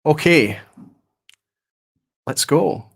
Okay, let's go.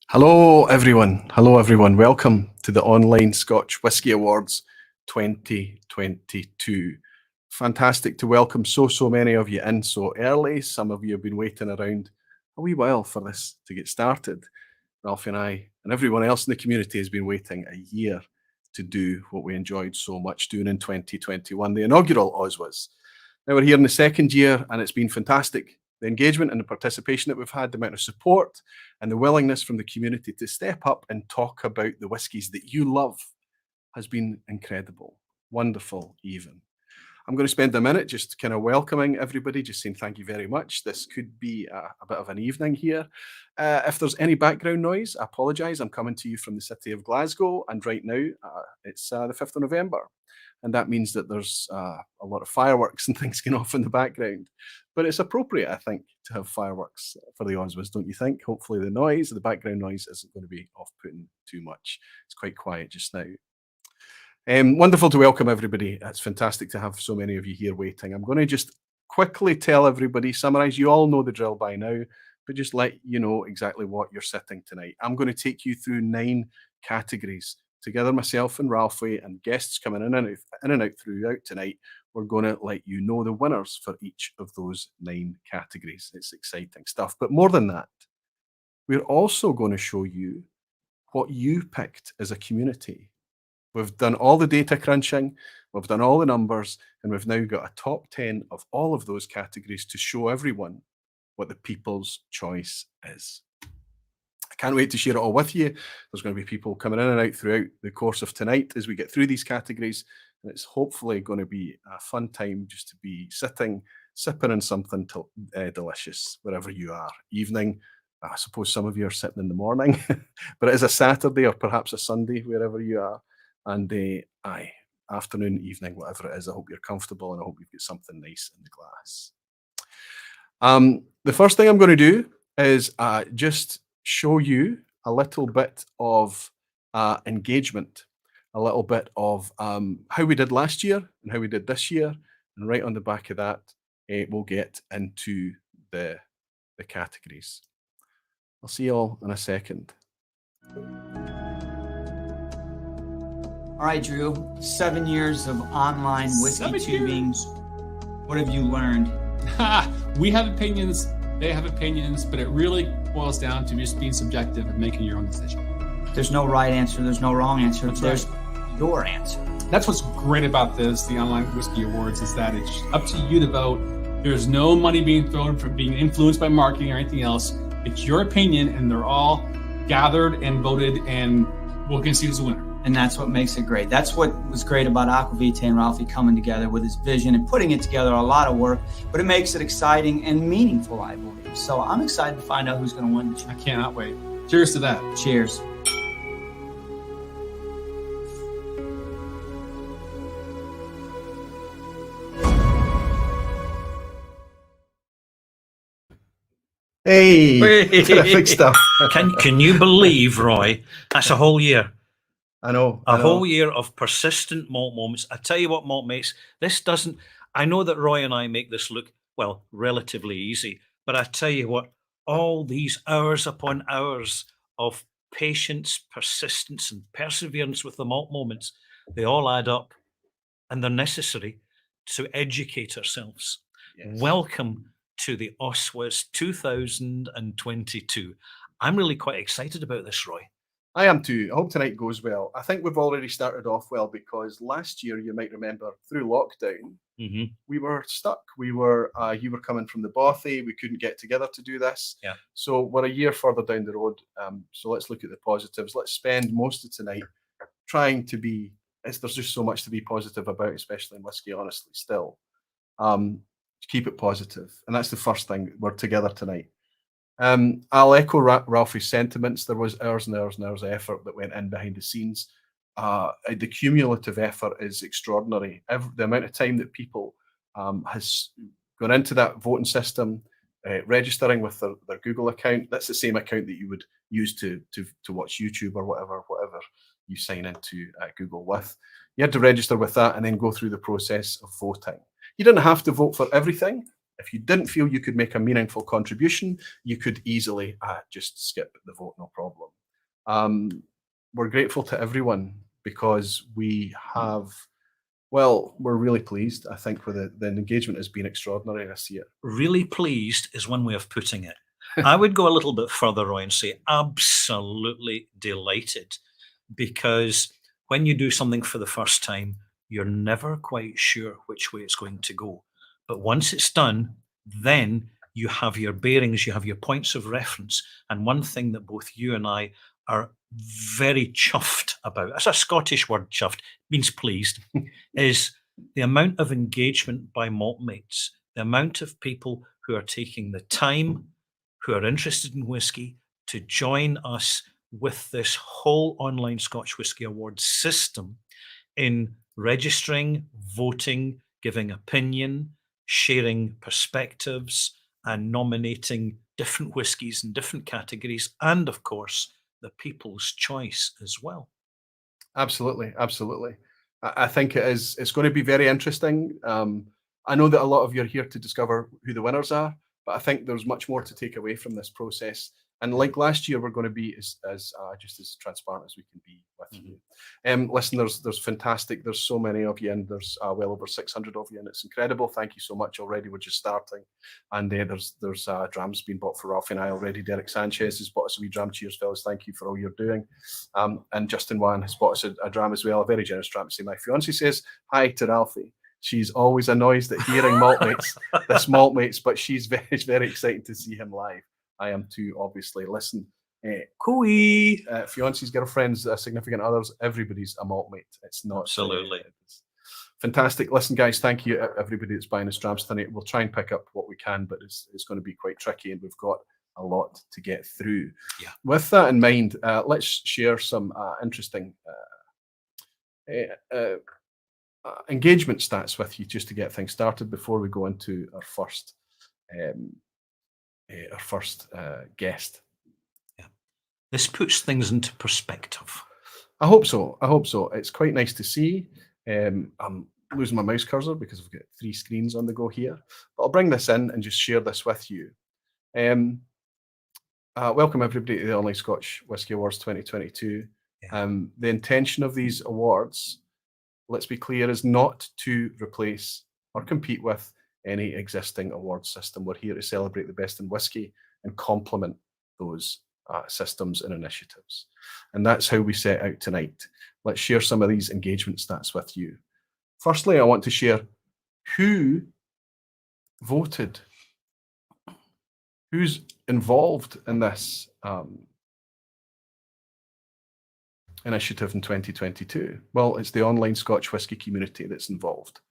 Hello, everyone. Hello, everyone. Welcome to the Online Scotch Whisky Awards 2022. Fantastic to welcome so many of you in so early. Some of you have been waiting around a wee while for this to get started. Ralph and I and everyone else in the community has been waiting a year to do what we enjoyed so much doing in 2021, the inaugural OSWAs. Now we're here in the second year and it's been fantastic. The engagement and the participation that we've had, the amount of support and the willingness from the community to step up and talk about the whiskies that you love has been incredible, wonderful even. I'm going to spend a minute just kind of welcoming everybody, just saying thank you very much. This could be a bit of an evening here. If there's any background noise, I apologise. I'm coming to you from the city of Glasgow, and right now it's the 5th of November. And that means that there's a lot of fireworks and things going off in the background. But it's appropriate, I think, to have fireworks for the OSWAs, don't you think? Hopefully the background noise isn't going to be off-putting too much. It's quite quiet just now. Wonderful to welcome everybody. It's fantastic to have so many of you here waiting. I'm going to just quickly tell everybody, summarise. You all know the drill by now, but just let you know exactly what you're sitting tonight. I'm going to take you through 9 categories. Together, myself and Ralfy and guests coming in and out throughout tonight, we're going to let you know the winners for each of those 9 categories. It's exciting stuff. But more than that, we're also going to show you what you picked as a community. We've done all the data crunching, we've done all the numbers, and we've now got a top 10 of all of those categories to show everyone what the people's choice is. I can't wait to share it all with you. There's going to be people coming in and out throughout the course of tonight as we get through these categories. And it's hopefully going to be a fun time just to be sitting, sipping on something delicious wherever you are. Evening, I suppose some of you are sitting in the morning, but it is a Saturday or perhaps a Sunday, wherever you are. And afternoon, evening, whatever it is, I hope you're comfortable and I hope you've got something nice in the glass. The first thing I'm going to do is just show you a little bit of engagement, a little bit of how we did last year and how we did this year. And right on the back of that, we'll get into the categories. I'll see you all in a second. All right, Drew, 7 years of online whiskey tubing. What have you learned? We have opinions, they have opinions, but it really boils down to just being subjective and making your own decision. There's no right answer, there's no wrong answer. There's your answer. That's what's great about this, the Online Whiskey Awards, is that it's up to you to vote. There's no money being thrown for being influenced by marketing or anything else. It's your opinion, and they're all gathered and voted, and we'll see who's the winner. And that's what makes it great. That's what was great about Aquavitae and Ralfie coming together with his vision and putting it together. A lot of work, but it makes it exciting and meaningful, I believe. So I'm excited to find out who's going to win. I cannot wait. Cheers to that. Cheers. Hey, terrific stuff. Can you believe, Roy? That's a whole year. I know. A whole year of persistent malt moments. I tell you what, malt mates, this doesn't, I know that Roy and I make this look, well, relatively easy, but I tell you what, all these hours upon hours of patience, persistence, and perseverance with the malt moments, they all add up and they're necessary to educate ourselves. Yes. Welcome to the OSWAs 2022. I'm really quite excited about this, Roy. I am too. I hope tonight goes well. I think we've already started off well because last year, you might remember, through lockdown, we were stuck. You were coming from the Bothy. We couldn't get together to do this. Yeah. So we're a year further down the road. So let's look at the positives. Let's spend most of tonight trying to be. There's just so much to be positive about, especially in whiskey. Honestly, still, keep it positive, and that's the first thing. We're together tonight. I'll echo Ralphie's sentiments. There was hours and hours and hours of effort that went in behind the scenes. The cumulative effort is extraordinary. The amount of time that people has gone into that voting system, registering with their Google account. That's the same account that you would use to watch YouTube or whatever you sign into Google with. You had to register with that and then go through the process of voting. You didn't have to vote for everything. If you didn't feel you could make a meaningful contribution, you could easily just skip the vote, no problem. We're grateful to everyone because we have, well, we're really pleased. I think with the engagement has been extraordinary this year. Really pleased is one way of putting it. I would go a little bit further, Roy, and say absolutely delighted, because when you do something for the first time, you're never quite sure which way it's going to go. But once it's done, then you have your bearings, you have your points of reference. And one thing that both you and I are very chuffed about, that's a Scottish word, chuffed, means pleased, is the amount of engagement by maltmates, the amount of people who are taking the time, who are interested in whiskey, to join us with this whole online Scotch Whisky Awards system in registering, voting, giving opinion, sharing perspectives, and nominating different whiskies in different categories, and of course the people's choice as well. Absolutely. I think it's going to be very interesting. I know that a lot of you are here to discover who the winners are, but I think there's much more to take away from this process. And like last year, we're going to be as just as transparent as we can be with you. Listen, there's fantastic. There's so many of you, and there's well over 600 of you, and it's incredible. Thank you so much already. We're just starting, and there's drams being bought for Ralphie and I already. Derek Sanchez has bought us a wee dram. Cheers, fellas! Thank you for all you're doing. And Justin Wan has bought us a dram as well, a very generous dram. My fiance says hi to Ralphie. She's always annoyed at hearing maltmates, but she's very, very excited to see him live. I am too, obviously. Listen, Cooey. Fiance's, girlfriends, significant others, everybody's a maltmate. It's not. Absolutely. It's fantastic. Listen, guys, thank you, everybody that's buying us drams tonight. We'll try and pick up what we can, but it's going to be quite tricky, and we've got a lot to get through. Yeah. With that in mind, let's share some interesting engagement stats with you just to get things started before we go into our first guest. Yeah. This puts things into perspective. I hope so. It's quite nice to see. I'm losing my mouse cursor because I've got 3 screens on the go here, but I'll bring this in and just share this with you. Welcome everybody to the Online Scotch Whisky Awards 2022. Yeah. The intention of these awards, let's be clear, is not to replace or compete with any existing award system. We're here to celebrate the best in whiskey and complement those systems and initiatives. And that's how we set out tonight. Let's share some of these engagement stats with you. Firstly, I want to share who voted, who's involved in this initiative in 2022. Well, it's the online Scotch whisky community that's involved.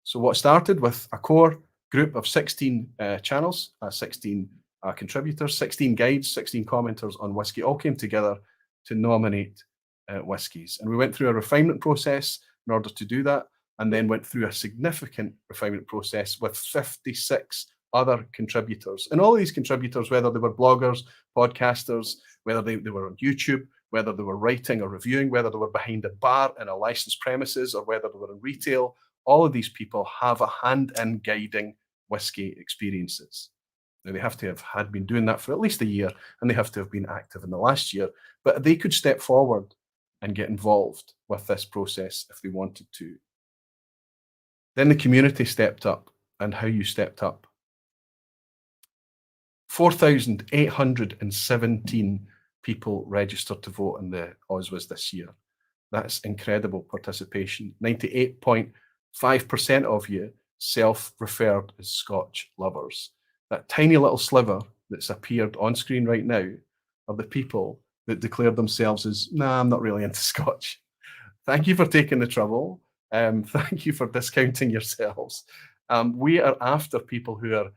So what started with a core group of 16 channels, 16 contributors, 16 guides, 16 commenters on whiskey, all came together to nominate whiskies. And we went through a refinement process in order to do that, and then went through a significant refinement process with 56 other contributors. And all of these contributors, whether they were bloggers, podcasters, whether they were on YouTube, whether they were writing or reviewing, whether they were behind a bar in a licensed premises, or whether they were in retail, all of these people have a hand in guiding whiskey experiences. Now, they have to have had been doing that for at least a year, and they have to have been active in the last year, but they could step forward and get involved with this process if they wanted to. Then the community stepped up, and how you stepped up. 4,817 people registered to vote in the OSWAs this year. That's incredible participation. 98.5% of you self-referred as Scotch lovers. That tiny little sliver that's appeared on screen right now are the people that declared themselves as, nah, I'm not really into Scotch. Thank you for taking the trouble. Thank you for discounting yourselves. We are after people who are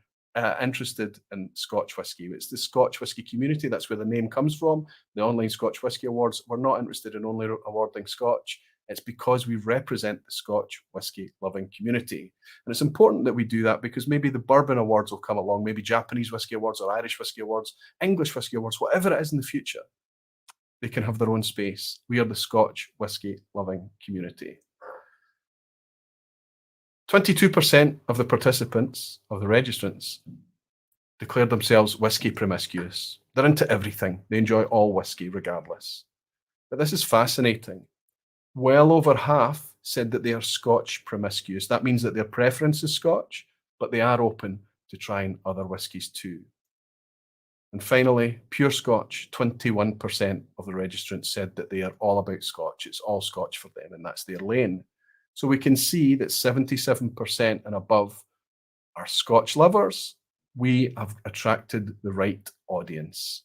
interested in Scotch whisky. It's the Scotch Whisky community. That's where the name comes from. The online Scotch Whisky Awards. We're not interested in only awarding Scotch. It's because we represent the Scotch whisky loving community. And it's important that we do that because maybe the Bourbon Awards will come along, maybe Japanese Whisky Awards or Irish Whisky Awards, English Whisky Awards, whatever it is in the future. They can have their own space. We are the Scotch whisky loving community. 22% of the participants, of the registrants, declared themselves whisky promiscuous. They're into everything. They enjoy all whisky regardless. But this is fascinating. Well over half said that they are Scotch promiscuous. That means that their preference is Scotch, but they are open to trying other whiskies too. And finally, pure Scotch, 21% of the registrants said that they are all about Scotch. It's all Scotch for them, and that's their lane. So we can see that 77% and above are Scotch lovers. We have attracted the right audience.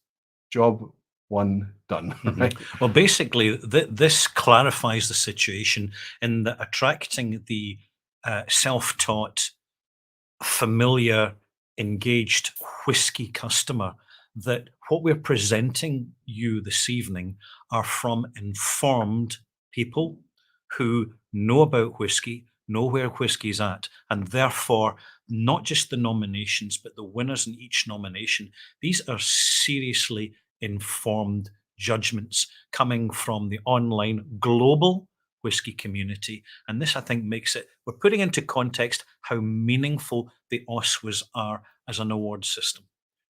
Job one done. Mm-hmm. Well, basically, this clarifies the situation in that attracting the self-taught, familiar, engaged whiskey customer, that what we're presenting you this evening are from informed people who know about whiskey, know where whiskey's at, and therefore not just the nominations, but the winners in each nomination. These are seriously informed judgments coming from the online global whiskey community. And this, I think, makes it, we're putting into context how meaningful the OSWAs are as an award system.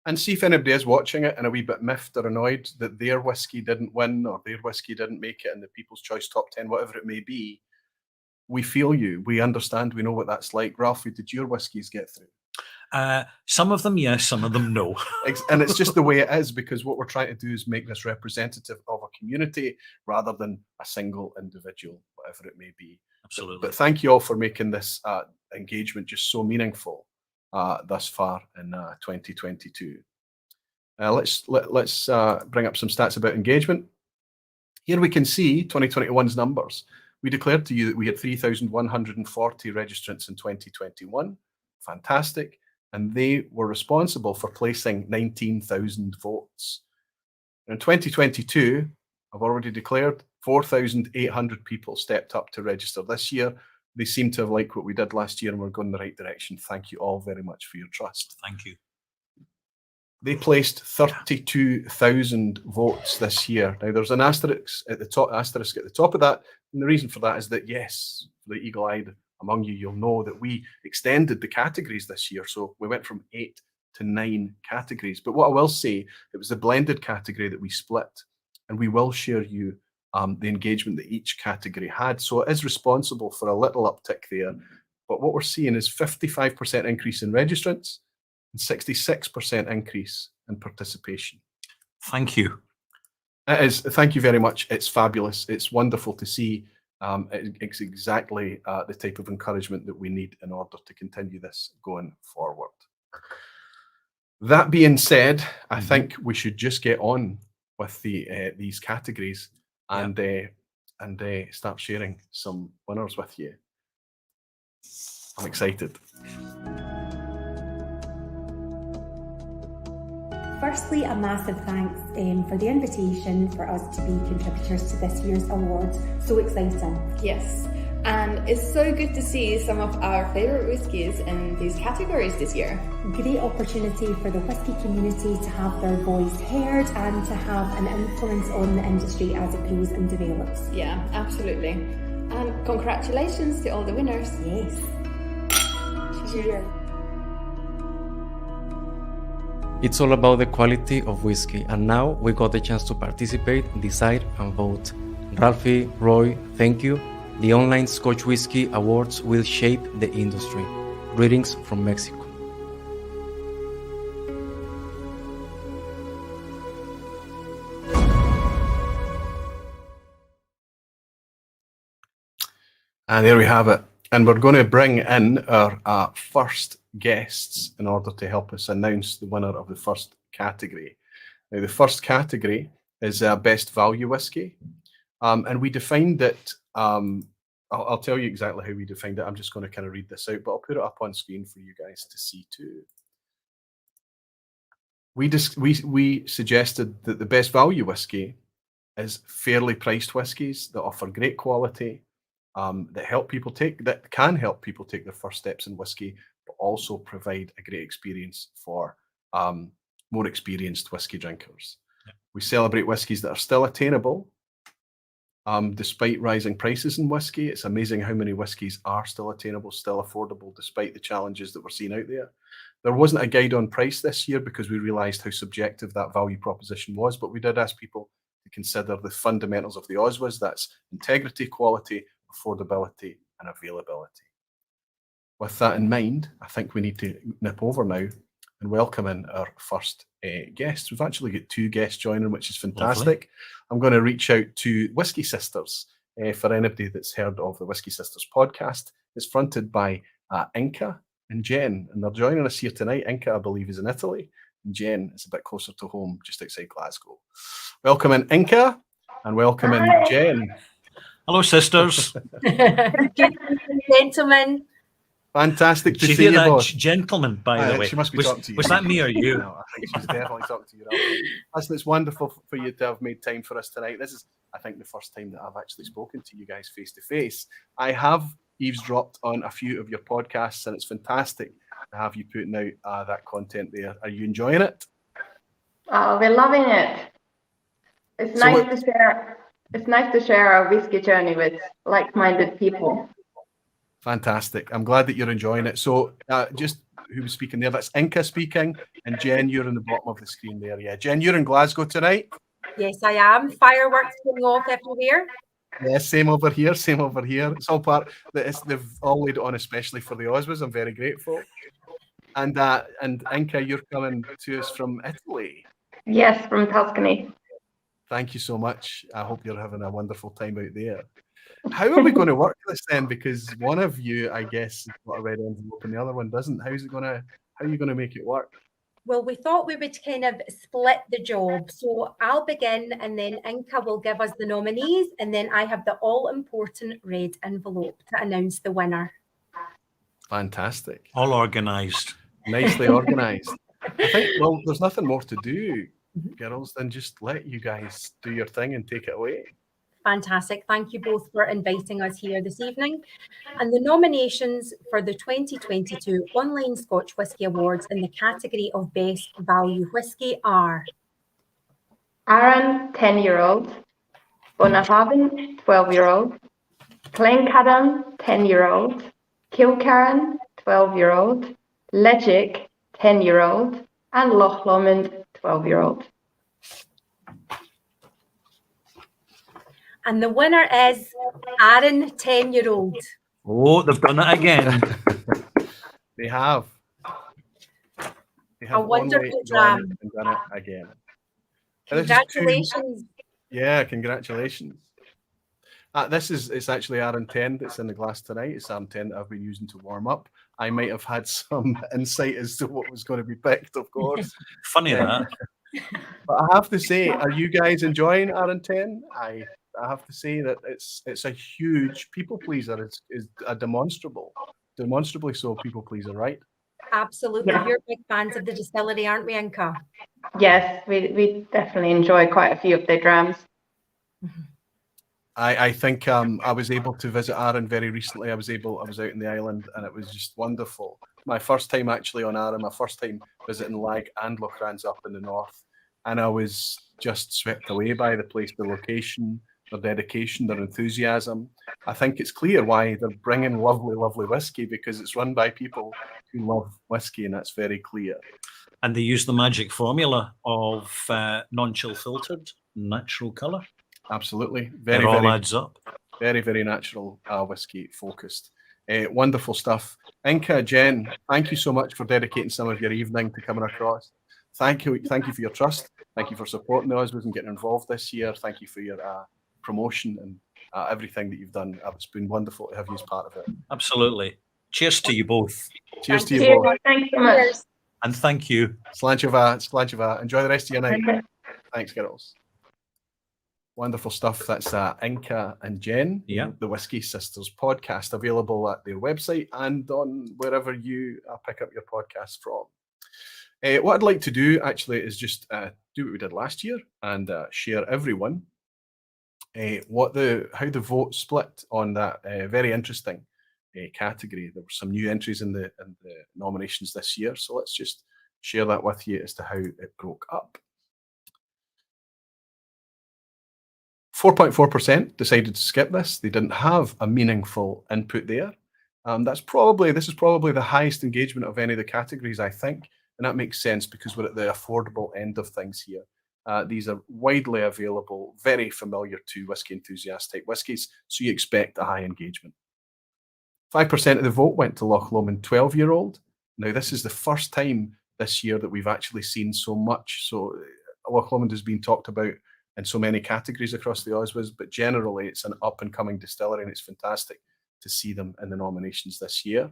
And see if anybody is watching it and a wee bit miffed or annoyed that their whiskey didn't win or their whiskey didn't make it in the People's Choice Top 10, whatever it may be. We feel you. We understand. We know what that's like. Ralfie, did your whiskies get through? Some of them, yes. Some of them, no. And it's just the way it is, because what we're trying to do is make this representative of a community rather than a single individual, whatever it may be. Absolutely. But thank you all for making this engagement just so meaningful thus far in 2022. Let's bring up some stats about engagement. Here we can see 2021's numbers. We declared to you that we had 3,140 registrants in 2021. Fantastic. And they were responsible for placing 19,000 votes. In 2022, I've already declared 4,800 people stepped up to register this year. They seem to have liked what we did last year, and we're going in the right direction. Thank you all very much for your trust. Thank you. They placed 32,000 votes this year. Now, there's an asterisk at the top of that, and the reason for that is that, yes, the eagle-eyed among you, you'll know that we extended the categories this year. So we went from 8 to 9 categories. But what I will say, it was a blended category that we split, and we will share you the engagement that each category had. So it is responsible for a little uptick there. But what we're seeing is 55% increase in registrants and 66% increase in participation. Thank you. It is. Thank you very much. It's fabulous. It's wonderful to see. It's exactly the type of encouragement that we need in order to continue this going forward. That being said, I think we should just get on with these categories and start sharing some winners with you. I'm excited. Firstly, a massive thanks for the invitation for us to be contributors to this year's awards. So exciting. Yes, and it's so good to see some of our favourite whiskies in these categories this year. Great opportunity for the whisky community to have their voice heard and to have an influence on the industry as it grows and develops. Yeah, absolutely. And congratulations to all the winners. Yes. Cheers. It's all about the quality of whiskey, and now we got the chance to participate, decide, and vote. Ralfy, Roy, thank you. The online Scotch Whisky Awards will shape the industry. Greetings from Mexico. And there we have it. And we're going to bring in our first guests in order to help us announce the winner of the first category. Now, the first category is Best Value Whiskey. And we defined it, I'll tell you exactly how we defined it. I'm just going to kind of read this out, but I'll put it up on screen for you guys to see too. We suggested that the best value whiskey is fairly priced whiskies that offer great quality, that can help people take their first steps in whiskey, but also provide a great experience for more experienced whiskey drinkers. Yeah. We celebrate whiskies that are still attainable, despite rising prices in whiskey. It's amazing how many whiskies are still attainable, still affordable, despite the challenges that we're seeing out there. There wasn't a guide on price this year because we realised how subjective that value proposition was, but we did ask people to consider the fundamentals of the OSWAs. That's integrity, quality, affordability, and availability. With that in mind, I think we need to nip over now and welcome in our first guests. We've actually got two guests joining, which is fantastic. Lovely. I'm going to reach out to Whisky Sisters. For anybody that's heard of the Whisky Sisters podcast, it's fronted by Inca and Jen, and they're joining us here tonight. Inca, I believe, is in Italy, and Jen is a bit closer to home, just outside Glasgow. Welcome in, Inca, and welcome in, Jen. Hello, sisters. Good evening, gentlemen. Fantastic to see you, that both. gentleman, by the way. She must be talking to you. Was that me or you? No, I think she's definitely talking to you. Listen, it's wonderful for you to have made time for us tonight. This is, I think, the first time that I've actually spoken to you guys face to face. I have eavesdropped on a few of your podcasts, and it's fantastic to have you putting out that content there. Are you enjoying it? Oh, we're loving it. It's nice to share. It's nice to share our whiskey journey with like-minded people. Fantastic. I'm glad that you're enjoying it. So just who was speaking there? That's Inca speaking, and Jen, you're in the bottom of the screen there. Yeah, Jen, you're in Glasgow tonight? Yes, I am. Fireworks going off everywhere. Yeah, same over here, same over here. It's all part, they've all laid it on especially for the OSWAs. I'm very grateful. And Inca, you're coming to us from Italy. Yes, from Tuscany. Thank you so much. I hope you're having a wonderful time out there. How are we going to work this then? Because one of you, I guess, has got a red envelope and the other one doesn't. How are you going to make it work? Well, we thought we would kind of split the job. So I'll begin, and then Inca will give us the nominees, and then I have the all-important red envelope to announce the winner. Fantastic. All organised. Nicely organised. I think, well, there's nothing more to do, girls, than just let you guys do your thing and take it away. Fantastic. Thank you both for inviting us here this evening. And the nominations for the 2022 Online Scotch Whisky Awards in the category of Best Value Whisky are Aaron, 10-year-old, Bunnahabhain, 12-year-old, Glencairn, 10-year-old, Kilcarran, 12-year-old, Legic, 10-year-old, and Loch Lomond, 12-year-old. And the winner is Aaron, 10-year-old. Oh, they've done it again. They have. A wonderful dram. And done it again. Congratulations. Yeah, congratulations. It's actually Aaron 10 that's in the glass tonight. It's Aaron 10 that I've been using to warm up. I might have had some insight as to what was going to be picked, of course. Funny that. But I have to say, are you guys enjoying Aaron 10? I have to say that it's a huge people pleaser. It's a demonstrably so people pleaser, right? Absolutely. Yeah. You're big fans of the distillery, aren't we, Inca? Yes, we definitely enjoy quite a few of their drams. I think I was able to visit Arran very recently. I was out in the island, and it was just wonderful. My first time actually on Arran, my first time visiting Lag and Lochran's up in the north, and I was just swept away by the place, the location, their dedication, their enthusiasm. I think it's clear why they're bringing lovely, lovely whiskey, because it's run by people who love whiskey, and that's very clear. And they use the magic formula of non-chill filtered, natural colour. Absolutely. It all adds up. Very, very natural whiskey focused. Wonderful stuff. Inca, Jen, thank you so much for dedicating some of your evening to coming across. Thank you for your trust. Thank you for supporting the OSWAs and getting involved this year. Thank you for your promotion and everything that you've done. It's been wonderful to have you as part of it. Absolutely. Cheers to you both. Cheers to you Cheers. both. Thanks so much. And thank you. Slanchava. Enjoy the rest of your night. Thanks, girls. Wonderful stuff. That's Inca and Jen, Yeah. the Whiskey Sisters podcast, available at their website and on wherever you pick up your podcasts from. What I'd like to do actually is just do what we did last year and share everyone how the vote split on that very interesting category. There were some new entries in the nominations this year, so let's just share that with you as to how it broke up. 4.4% decided to skip this. They didn't have a meaningful input there. This is probably the highest engagement of any of the categories, I think, and that makes sense because we're at the affordable end of things here. These are widely available, very familiar to whiskey enthusiast type whiskies, so you expect a high engagement. 5% of the vote went to Loch Lomond 12-year-old. Now, this is the first time this year that we've actually seen so much. So Loch Lomond has been talked about in so many categories across the OSWAs, but generally it's an up-and-coming distillery, and it's fantastic to see them in the nominations this year.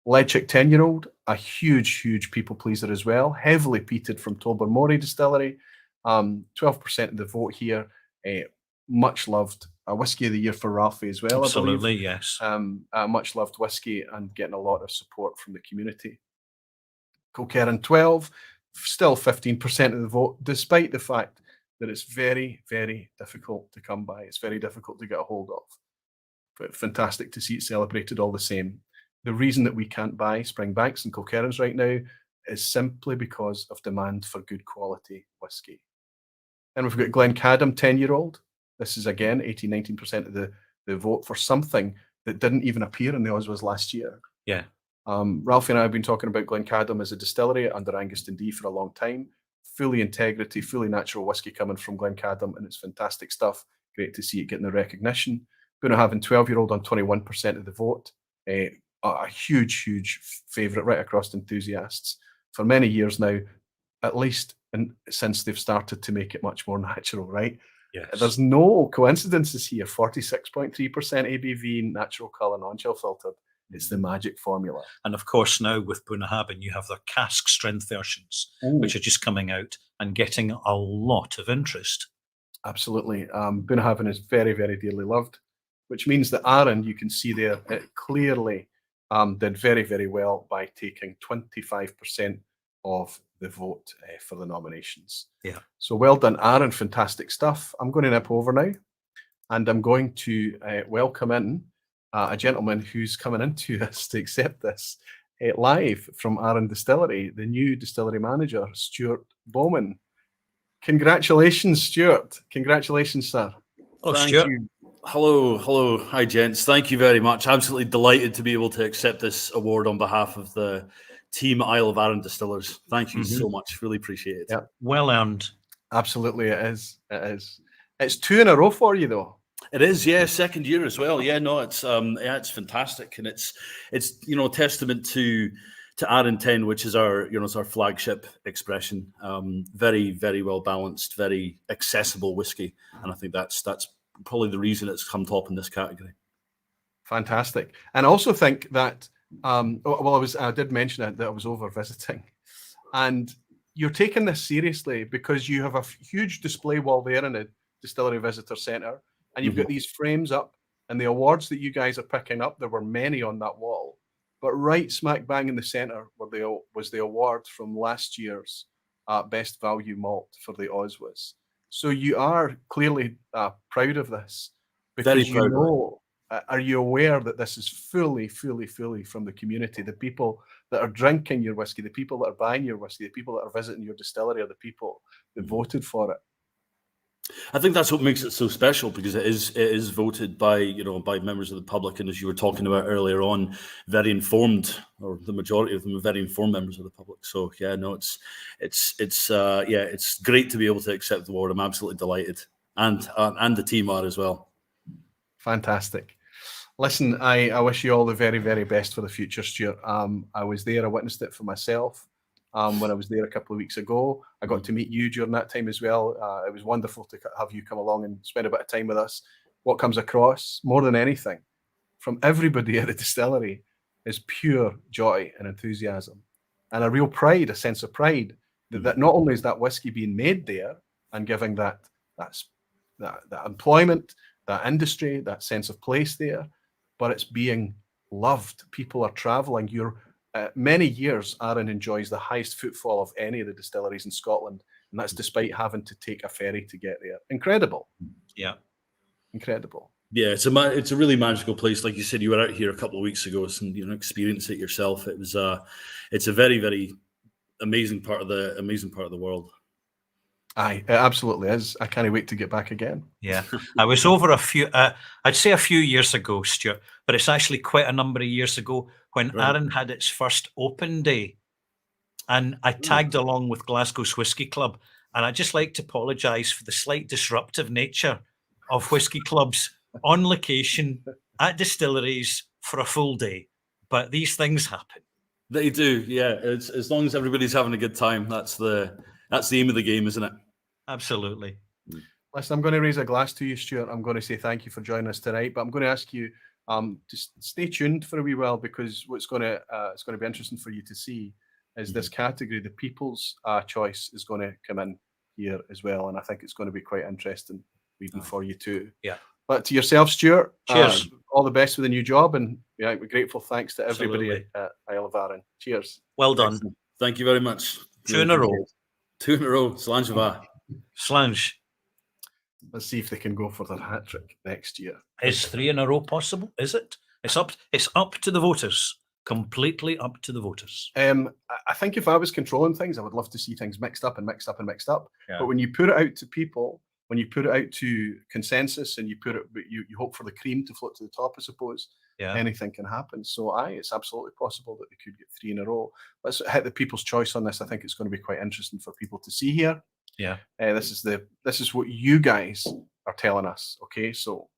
Leadchick 10-year-old, a huge people pleaser as well, heavily peated from Tobermory Distillery. 12% of the vote here. Much loved, a whiskey of the year for Ralfy as well. Absolutely, I believe. yes. Much loved whiskey and getting a lot of support from the community. Kilkerran 12, still 15% of the vote, despite the fact that it's very difficult to come by. It's very difficult to get a hold of. But fantastic to see it celebrated all the same. The reason that we can't buy Springbanks and Kilkerrans right now is simply because of demand for good quality whiskey. And we've got Glencadam 10-year-old. This is again 18-19% of the vote for something that didn't even appear in the OSWAs last year. Yeah. Ralphie and I have been talking about Glencadam as a distillery under Angus Dundee for a long time. Fully integrity, fully natural whiskey coming from Glencadam, and it's fantastic stuff. Great to see it getting the recognition. Bunnahabhain 12-year-old on 21% of the vote. A huge favourite right across enthusiasts for many years now, at least since they've started to make it much more natural, right? Yes. There's no coincidences here. 46.3% ABV, natural colour, non-chill filtered. It's the magic formula. And of course, now with Bunnahabhain, you have their cask strength versions, which are just coming out and getting a lot of interest. Absolutely. Bunnahabhain is very dearly loved, which means that Aaron, you can see there, it clearly did very well by taking 25% of the vote for the nominations. Yeah. So well done, Aaron. Fantastic stuff. I'm going to nip over now, and I'm going to welcome in a gentleman who's coming into us to accept this live from Aaron Distillery, the new distillery manager, Stuart Bowman. Congratulations, Stuart. Congratulations, sir. Oh, Thank Stuart. you. Hello. Hi, gents. Thank you very much. Absolutely delighted to be able to accept this award on behalf of the team Isle of Arran Distillers. Thank you so much. Really appreciate it. Yeah. Well earned. Absolutely, it is. It's 2 in a row for you, though. It is, yeah. Second year as well. Yeah, no, it's fantastic, and it's testament to Arran 10, which is our it's our flagship expression. Very well balanced, very accessible whiskey, and I think that's probably the reason it's come top in this category. Fantastic. And I also think that I did mention that I was over visiting, and you're taking this seriously because you have a huge display wall there in the Distillery Visitor Centre, and you've got these frames up, and the awards that you guys are picking up, there were many on that wall, but right smack bang in the centre was the award from last year's Best Value Malt for the OSWAs. So you are clearly proud of this, because Very proud. Are you aware that this is fully from the community? The people that are drinking your whiskey, the people that are buying your whiskey, the people that are visiting your distillery are the people that voted for it. I think that's what makes it so special, because it is voted by by members of the public, and as you were talking about earlier on, very informed, or the majority of them are very informed members of the public. So yeah, no, it's great to be able to accept the award. I'm absolutely delighted, and the team are as well. Fantastic. Listen, I wish you all the very best for the future, Stuart. I was there, I witnessed it for myself. When I was there a couple of weeks ago, I got to meet you during that time as well. It was wonderful to have you come along and spend a bit of time with us. what comes across more than anything from everybody at the distillery is pure joy and enthusiasm, and a real pride, a sense of pride that not only is that whiskey being made there and giving that employment, that industry, that sense of place there, but it's being loved. People are traveling. Many years, Arran enjoys the highest footfall of any of the distilleries in Scotland, and that's despite having to take a ferry to get there. Incredible. Yeah. Incredible. Yeah, it's a really magical place. Like you said, you were out here a couple of weeks ago, and experience it yourself. It's a very, very amazing part of the world. Aye, it absolutely is. I can't wait to get back again. Yeah, I was over I'd say a few years ago, Stuart, but it's actually quite a number of years ago when Arran had its first open day, and I tagged along with Glasgow's Whisky Club, and I'd just like to apologise for the slight disruptive nature of whisky clubs on location at distilleries for a full day, but these things happen. They do, yeah. It's, as long as everybody's having a good time, that's the aim of the game, isn't it? Absolutely. Listen, I'm going to raise a glass to you, Stuart. I'm going to say thank you for joining us tonight, but I'm going to ask you to stay tuned for a wee while, because what's going to it's going to be interesting for you to see is this category, the People's Choice, is going to come in here as well, and I think it's going to be quite interesting reading for you too. Yeah. But to yourself, Stuart, cheers. All the best with the new job, and we're grateful. Thanks to everybody at Isle of Arran. Cheers. Well done. Excellent. Thank you very much. 2 in a row. 2 in a row. Slàinte. Slange. Let's see if they can go for their hat trick next year. Is 3 in a row possible? Is it? It's up to the voters. Completely up to the voters. I think if I was controlling things, I would love to see things mixed up. Yeah. But when you put it out to people, when you put it out to consensus, and you hope for the cream to float to the top, I suppose. Yeah. Anything can happen. So it's absolutely possible that they could get 3 in a row. Let's hit the People's Choice on this. I think it's going to be quite interesting for people to see here. Yeah. This is what you guys are telling us. Okay, so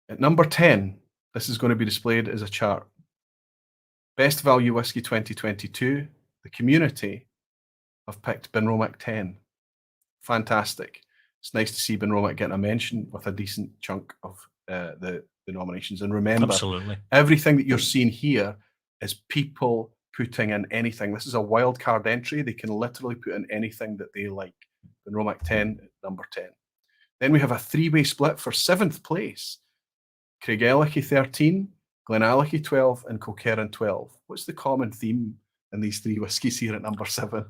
at number 10, this is going to be displayed as a chart. Best Value Whiskey 2022. The community have picked Benromac 10. Fantastic. It's nice to see Benromac getting a mention with a decent chunk of the nominations. And remember, absolutely, everything that you're seeing here is people putting in anything. This is a wild card entry. They can literally put in anything that they like. Benromac 10 at number 10. Then we have a 3-way split for 7th place. Craigellachie 13, Glenallachie 12, and Kilkerran 12. What's the common theme in these 3 whiskies here at number 7?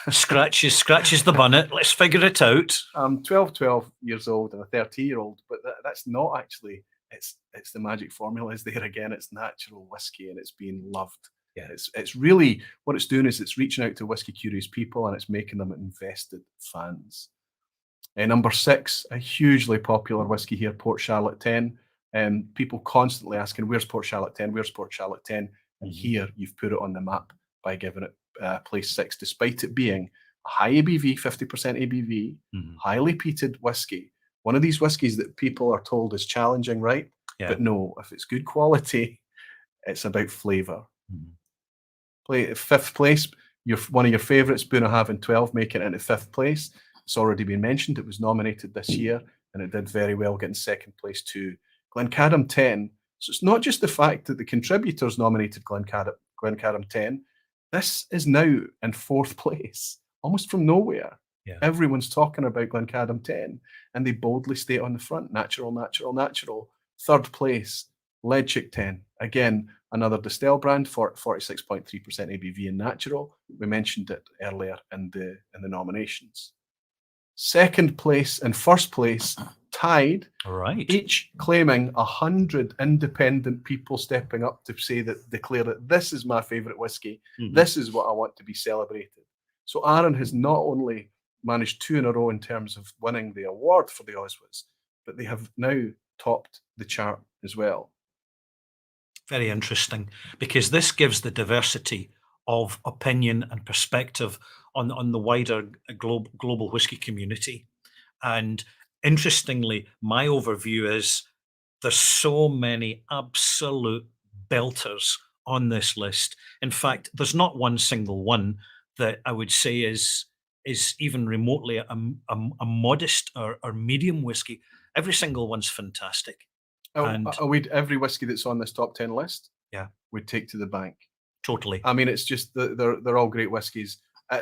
Scratches the bonnet. Let's figure it out. 12 years old and a 30-year-old, but that's not actually. It's the magic formula is there again. It's natural whiskey and it's being loved. Yeah, it's really what it's doing is it's reaching out to whiskey curious people and it's making them invested fans. Number 6, a hugely popular whiskey here, Port Charlotte 10. People constantly asking, "Where's Port Charlotte 10? Where's Port Charlotte 10?" And here you've put it on the map by giving it place 6, despite it being a high ABV, 50% ABV, highly peated whiskey. One of these whiskies that people are told is challenging, right? Yeah. But no, if it's good quality, it's about flavour. 5th place, one of your favourites, Bunnahabhain 12, making it into 5th place. It's already been mentioned. It was nominated this year, and it did very well, getting 2nd place too. Glencaddam 10. So it's not just the fact that the contributors nominated Glencaddam 10. This is now in 4th place, almost from nowhere. Yeah. Everyone's talking about Glencaddam 10, and they boldly stay on the front. Natural. 3rd place, Leadchick 10. Again, another Distell brand for 46.3% ABV and natural. We mentioned it earlier in the nominations. 2nd place and 1st place tied, right? Each claiming 100 independent people stepping up to declare that this is my favourite whiskey. This is what I want to be celebrated. So Arran has not only managed 2 in a row in terms of winning the award for the OSWAs, but they have now topped the chart as well. Very interesting, because this gives the diversity of opinion and perspective on the wider global whiskey community. And interestingly, my overview is there's so many absolute belters on this list. In fact, there's not one single one that I would say is is even remotely a modest or medium whiskey. Every single one's fantastic. And Every whiskey that's on this top 10 list, yeah, we'd take to the bank. Totally. I mean, it's just they're all great whiskies.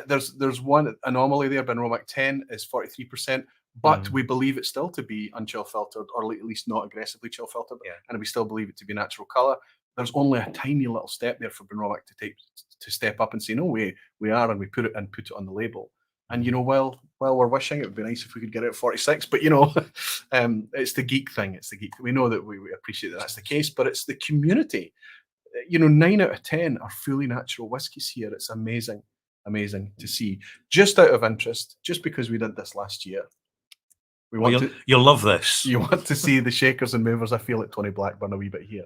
There's one anomaly there. Benromac 10 is 43%, but we believe it still to be unchill filtered, or at least not aggressively chill filtered, and we still believe it to be natural color. There's only a tiny little step there for Benromac to step up and say, no, we are, and we put it on the label. And while we're wishing, it would be nice if we could get it at 46, but it's the geek thing. It's the geek. We know that we appreciate that that's the case, but it's the community. 9 out of 10 are fully natural whiskies here. It's amazing to see. Just out of interest, just because we did this last year, you'll love this. You want to see the shakers and movers. I feel like Tony Blackburn a wee bit here,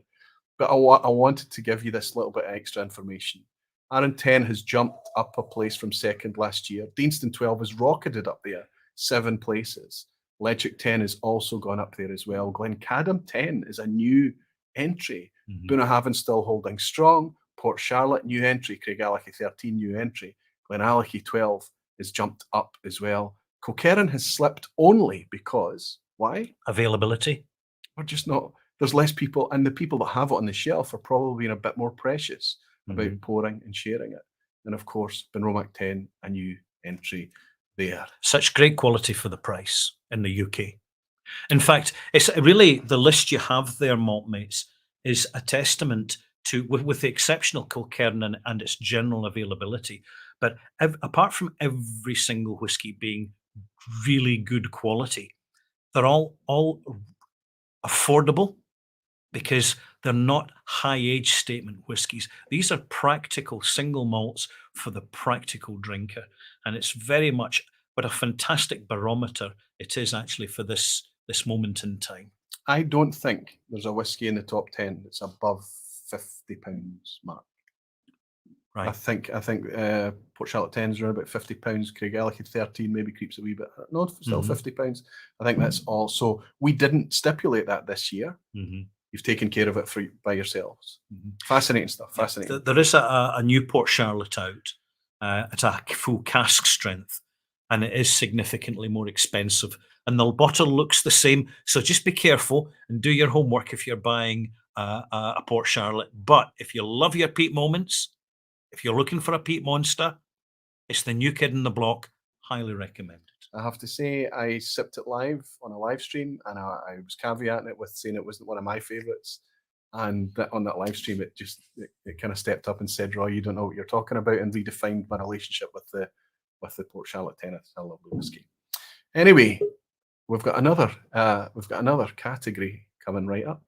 but I wanted to give you this little bit of extra information. Arran 10 has jumped up a place from second last year. Deanston 12 has rocketed up there 7 places. Letric 10 has also gone up there as well. Glencadam 10 is a new entry. Bunnahabhain still holding strong. Port Charlotte, new entry. Craigellachie 13, new entry. Glenallachie 12 has jumped up as well. Kilkerran has slipped only because, why? Availability. We're just not, there's less people, and the people that have it on the shelf are probably being a bit more precious about pouring and sharing it. And of course, Benromac 10, a new entry there. Such great quality for the price in the UK. In fact, it's really the list you have there, Maltmates, is a testament to, with the exceptional Kilkerran and its general availability, but apart from every single whiskey being really good quality, they're all affordable because they're not high age statement whiskies. These are practical single malts for the practical drinker, and it's very much what a fantastic barometer it is actually for this moment in time. I don't think there's a whiskey in the top 10 that's above £50 mark. Right. I think Port Charlotte 10 is around about £50. Craigellachie 13 maybe creeps a wee bit. No, still £50. I think that's all. So we didn't stipulate that this year. You've taken care of it by yourselves. Fascinating stuff. Fascinating. There is a new Port Charlotte out. It's a full cask strength, and it is significantly more expensive. And the bottle looks the same. So just be careful and do your homework if you're buying a Port Charlotte. But if you love your peat moments, if you're looking for a peat monster, it's the new kid in the block. Highly recommended. I have to say, I sipped it live on a live stream, and I was caveating it with saying it wasn't one of my favourites. And on that live stream, it kind of stepped up and said, "Roy, you don't know what you're talking about," and redefined my relationship with the Port Charlotte 10. It's a lovely whiskey. Anyway, we've got another category coming right up.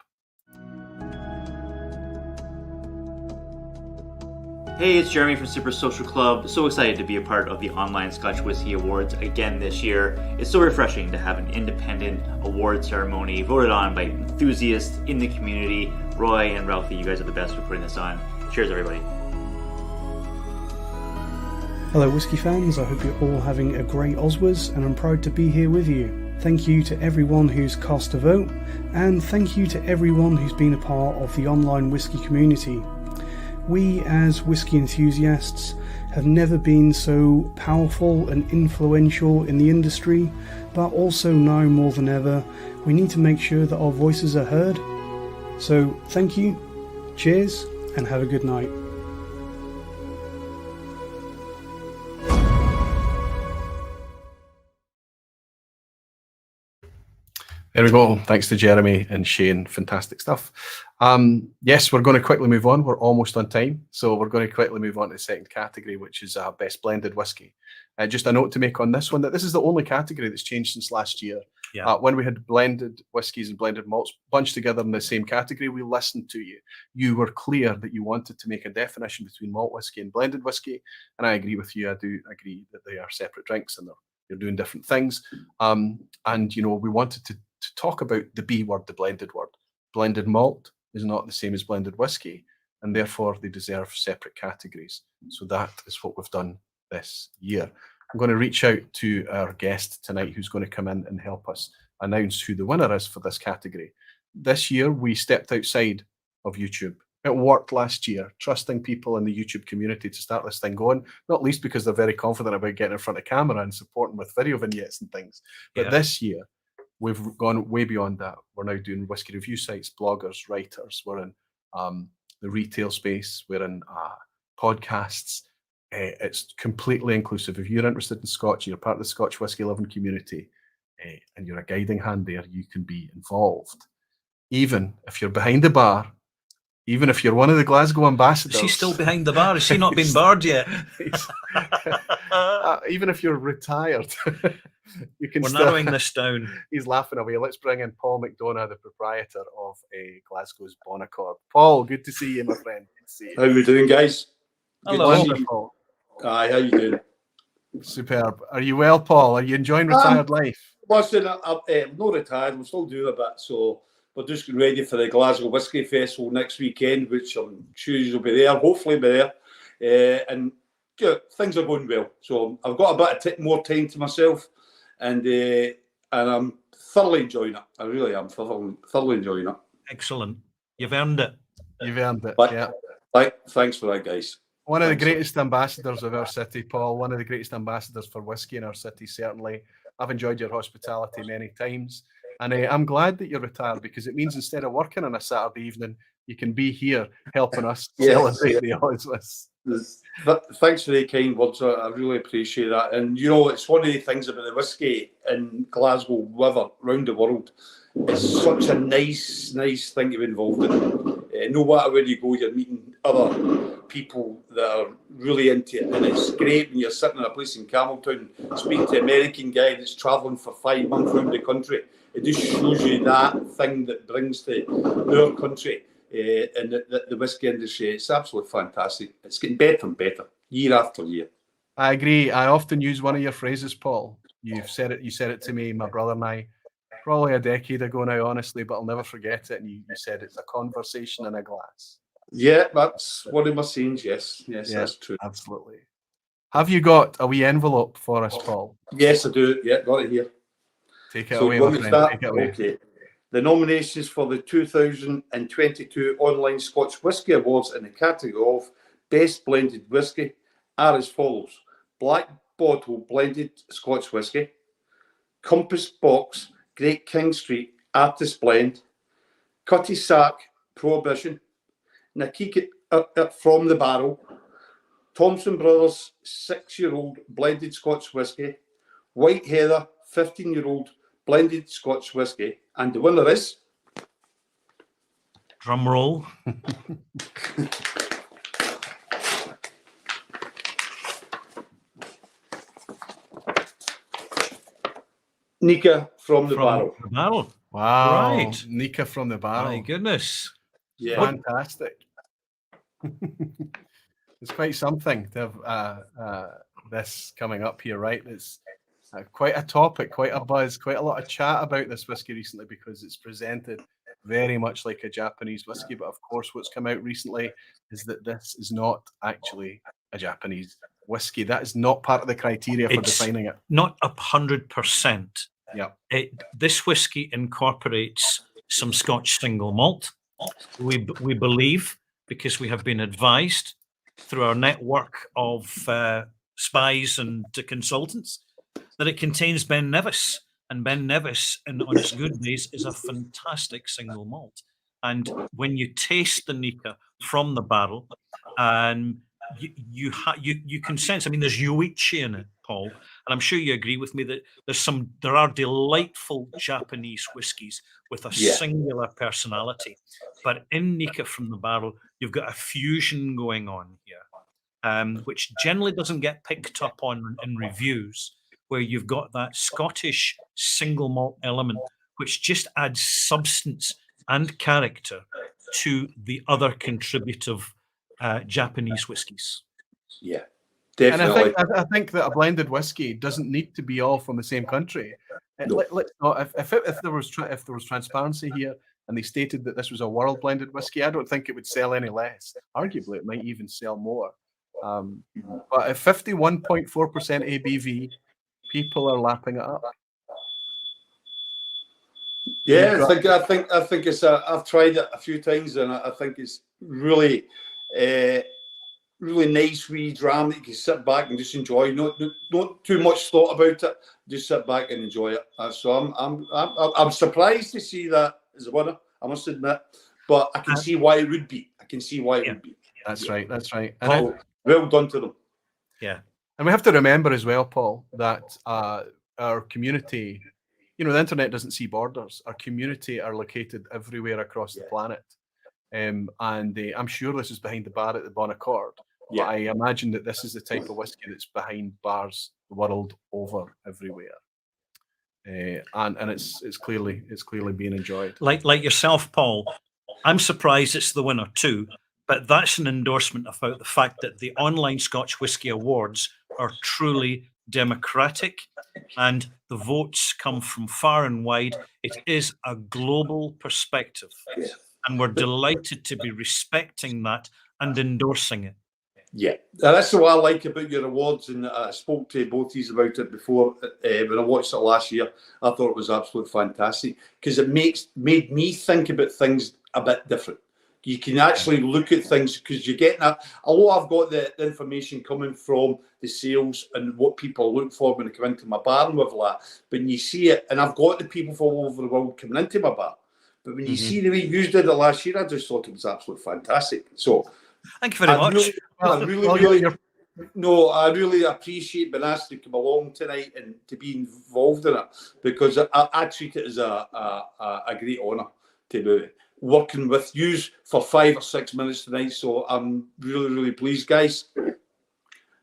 Hey, it's Jeremy from Super Social Club. So excited to be a part of the online Scotch Whisky Awards again this year. It's so refreshing to have an independent award ceremony voted on by enthusiasts in the community. Roy and Ralfy, you guys are the best for putting this on. Cheers, everybody. Hello, whiskey fans. I hope you're all having a great OSWAs, and I'm proud to be here with you. Thank you to everyone who's cast a vote, and thank you to everyone who's been a part of the online whiskey community. We, as whiskey enthusiasts, have never been so powerful and influential in the industry, but also now more than ever, we need to make sure that our voices are heard. So, thank you, cheers, and have a good night. There we go. Thanks to Jeremy and Shane. Fantastic stuff. Yes, we're going to quickly move on. We're almost on time. So we're going to quickly move on to the second category, which is Best Blended Whiskey. Just a note to make on this one, that this is the only category that's changed since last year. Yeah. When we had blended whiskies and blended malts bunched together in the same category, we listened to you. You were clear that you wanted to make a definition between malt whiskey and blended whiskey. And I agree with you. I do agree that they are separate drinks and they're doing different things. And, we wanted to talk about the B word, the blended word. Blended malt is not the same as blended whiskey, and therefore they deserve separate categories. So that is what we've done this year. I'm going to reach out to our guest tonight who's going to come in and help us announce who the winner is for this category. This year we stepped outside of YouTube It worked last year, trusting people in the YouTube community to start this thing going, not least because they're very confident about getting in front of camera and supporting with video vignettes and things. But this year, we've gone way beyond that. We're now doing whiskey review sites, bloggers, writers. We're in the retail space. We're in podcasts. It's completely inclusive. If you're interested in Scotch, you're part of the Scotch Whisky Loving community, and you're a guiding hand there, you can be involved. Even if you're behind the bar, even if you're one of the Glasgow ambassadors. Is he still behind the bar? Has he not been barred yet? Even if you're retired, you can. We're narrowing this down. He's laughing away. Let's bring in Paul McDonough, the proprietor of Glasgow's Bon Accord. Paul, good to see you, my friend. Good to see you. How are we doing, guys? Hello. Wonderful. Aye, how you doing? Superb. Are you well, Paul? Are you enjoying retired life? Listen, I'm not retired. I'm still doing a bit, so we're just getting ready for the Glasgow Whisky Festival next weekend, which I'm sure you'll be there. Hopefully, be there. And yeah, things are going well. So I've got a bit more time to myself, and I'm thoroughly enjoying it. I really am thoroughly enjoying it. Excellent. You've earned it. You've earned it. Yeah. Thanks for that, guys. One of the greatest ambassadors of our city, Paul. One of the greatest ambassadors for whiskey in our city, certainly. I've enjoyed your hospitality many times. And I'm glad that you're retired, because it means instead of working on a Saturday evening, you can be here helping us celebrate the OSWAs. Thanks for the kind words. I really appreciate that. And, you know, it's one of the things about the whiskey in Glasgow, around the world. It's such a nice thing to be involved in. No matter where you go, you're meeting other people that are really into it. And it's great when you're sitting in a place in Campbelltown, speaking to an American guy that's travelling for 5 months around the country. It just shows you that thing that brings to our country and the whiskey industry. It's absolutely fantastic. It's getting better and better, year after year. I agree. I often use one of your phrases, Paul. You said it to me, my brother and I, probably a decade ago now, honestly, but I'll never forget it. And you said it's a conversation in a glass. Yeah, that's one of my sayings, yes. Yes, yeah, that's true. Absolutely. Have you got a wee envelope for us, Paul? Yes, I do. Yeah, got it here. Take it away, my friend. Take it away. Okay. The nominations for the 2022 Online Scotch Whisky Awards in the category of Best Blended Whisky are as follows: Black Bottle Blended Scotch Whisky, Compass Box Great King Street Artist Blend, Cutty Sack Prohibition, Nakika From the Barrel, Thompson Brothers 6-year-old Blended Scotch Whisky, White Heather 15-year-old Blended Scotch Whisky, and the winner is... Drum roll. Nika From the Barrel. Barrel. Wow. Right. Nika From the Barrel. My goodness. Yeah. Fantastic. It's quite something to have this coming up here, right? It's quite a topic, quite a buzz, quite a lot of chat about this whiskey recently, because it's presented very much like a Japanese whiskey. But of course, what's come out recently is that this is not actually a Japanese whiskey. That is not part of the criteria for defining it. Not 100%. Yeah. This whiskey incorporates some Scotch single malt. We believe, because we have been advised through our network of spies and consultants, that it contains Ben Nevis. And Ben Nevis, on its good days, is a fantastic single malt. And when you taste the Nika from the barrel, and you can sense, I mean, there's Yoichi in it, Paul, and I'm sure you agree with me that there are delightful Japanese whiskies with a singular personality. But in Nika from the barrel, you've got a fusion going on here, which generally doesn't get picked up on in reviews, where you've got that Scottish single malt element, which just adds substance and character to the other contributive Japanese whiskies. Yeah, definitely. And I think that a blended whiskey doesn't need to be all from the same country. No. Let's not. If there was transparency here, and they stated that this was a world blended whiskey, I don't think it would sell any less. Arguably, it might even sell more. But at 51.4% ABV, people are lapping it up. Yeah, I think it's. I've tried it a few times, and I think it's really, really nice wee dram that you can sit back and just enjoy. Not too much thought about it. Just sit back and enjoy it. So I'm surprised to see that as a winner. I must admit, but I can see why it would be. I can see why it would be. That's right. That's right. And well done to them. Yeah. And we have to remember as well, Paul, that our community, the internet doesn't see borders. Our community are located everywhere across the planet. And I'm sure this is behind the bar at the Bon Accord. But I imagine that this is the type of whiskey that's behind bars the world over everywhere. And it's clearly being enjoyed. Like yourself, Paul, I'm surprised it's the winner too. But that's an endorsement about the fact that the online Scotch Whisky Awards are truly democratic and the votes come from far and wide. It is a global perspective. And we're delighted to be respecting that and endorsing it. Yeah, that's what I like about your awards, and I spoke to both of these about it before when I watched it last year. I thought it was absolutely fantastic because it made me think about things a bit different. You can actually look at things because you're getting although I've got the information coming from the sales and what people look for when they come into my bar and with that, but when you see it, and I've got the people from all over the world coming into my bar, but when you see the way you did it last year, I just thought it was absolutely fantastic. So thank you very much. I really appreciate being asked to come along tonight and to be involved in it because I treat it as a great honour to be working with you for 5 or 6 minutes tonight. So I'm really, really pleased, guys.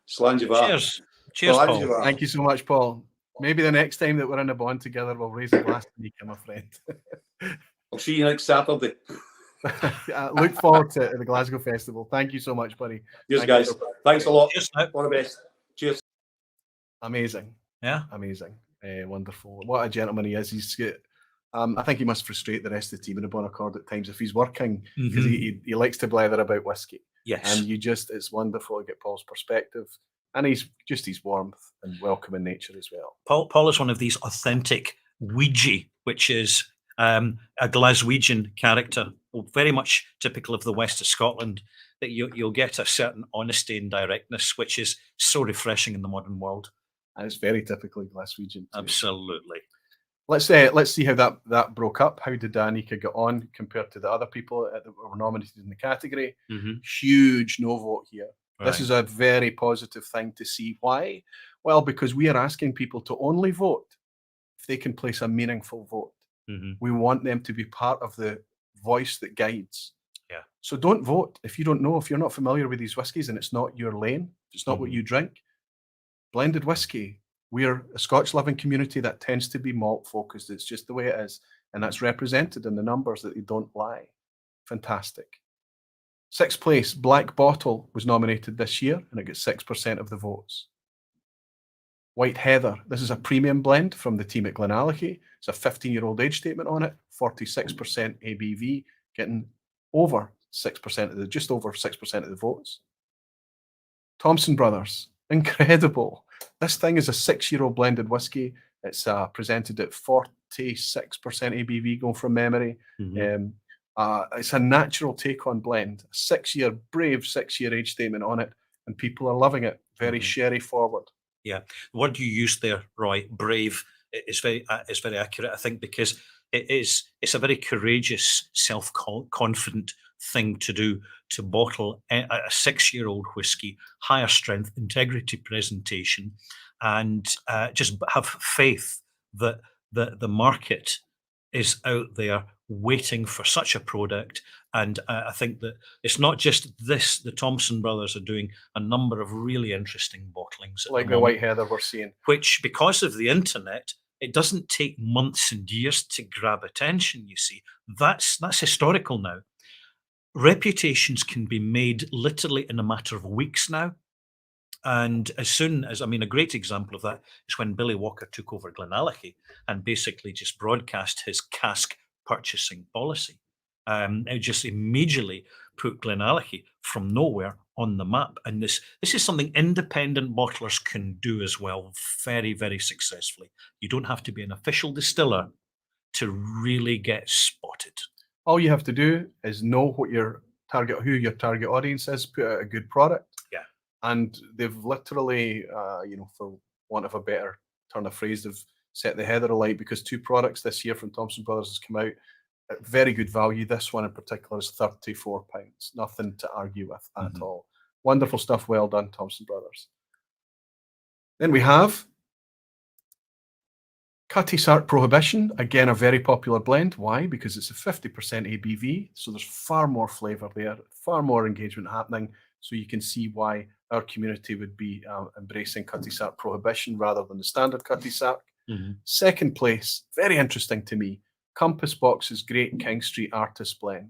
Cheers. Cheers, Paul. Thank you so much, Paul. Maybe the next time that we're in a bond together, we'll raise a glass to Nika, my friend. I'll see you next Saturday. Look forward to the Glasgow Festival. Thank you so much, buddy. Cheers, guys. Thanks a lot. Cheers. All the best. Cheers. Amazing. Yeah. Amazing. Wonderful. What a gentleman he is. He's got, I think he must frustrate the rest of the team in the Bon Accord at times if he's working because he likes to blather about whiskey. Yes. And it's wonderful to get Paul's perspective. And he's just his warmth and welcoming nature as well. Paul is one of these authentic Ouija, which is a Glaswegian character, very much typical of the west of Scotland, that you'll get a certain honesty and directness, which is so refreshing in the modern world. And it's very typically Glaswegian too. Absolutely. Let's see how that broke up. How did Nika get on compared to the other people that were nominated in the category? Huge no vote here. Right. This is a very positive thing to see. Why? Well, because we are asking people to only vote if they can place a meaningful vote. We want them to be part of the voice that guides. Yeah. So don't vote if you don't know, if you're not familiar with these whiskies and it's not your lane, if it's not what you drink. Blended whiskey. We're a Scotch loving community that tends to be malt focused. It's just the way it is. And that's represented in the numbers that they don't lie. Fantastic. 6th place, Black Bottle was nominated this year and it got 6% of the votes. White Heather. This is a premium blend from the team at Glenallachie. It's a 15-year-old age statement on it, 46% ABV, getting over 6% just over 6% of the votes. Thompson Brothers, incredible. This thing is a 6-year-old blended whiskey. It's presented at 46% ABV, going from memory. It's a natural take on blend. A brave 6-year age statement on it, and people are loving it. Very sherry forward. Yeah, the word you used there, Roy, brave, is very accurate, I think, because it's a very courageous, self-confident thing to do, to bottle a 6-year-old whiskey, higher strength, integrity presentation, and just have faith that the market is out there waiting for such a product. And I think that it's not just this. The Thompson brothers are doing a number of really interesting bottlings. Like the White Heather we're seeing. Which, because of the internet, it doesn't take months and years to grab attention, you see. That's historical now. Reputations can be made literally in a matter of weeks now. And as soon as, a great example of that is when Billy Walker took over Glenallachie and basically just broadcast his cask purchasing policy. It just immediately put Glenallachie from nowhere on the map. And this is something independent bottlers can do as well, very, very successfully. You don't have to be an official distiller to really get spotted? All you have to do is know what who your target audience is, put out a good product. Yeah. And they've literally, for want of a better turn of phrase, they've set the heather alight, because 2 products this year from Thompson Brothers has come out at very good value. This one in particular is £34. Nothing to argue with at all. Wonderful stuff. Well done, Thompson Brothers. Then we have Cutty Sark Prohibition. Again, a very popular blend. Why? Because it's a 50% ABV, so there's far more flavour there, far more engagement happening. So you can see why our community would be embracing Cutty Sark Prohibition rather than the standard Cutty Sark. Second place, very interesting to me, Compass Box's Great King Street Artist Blend.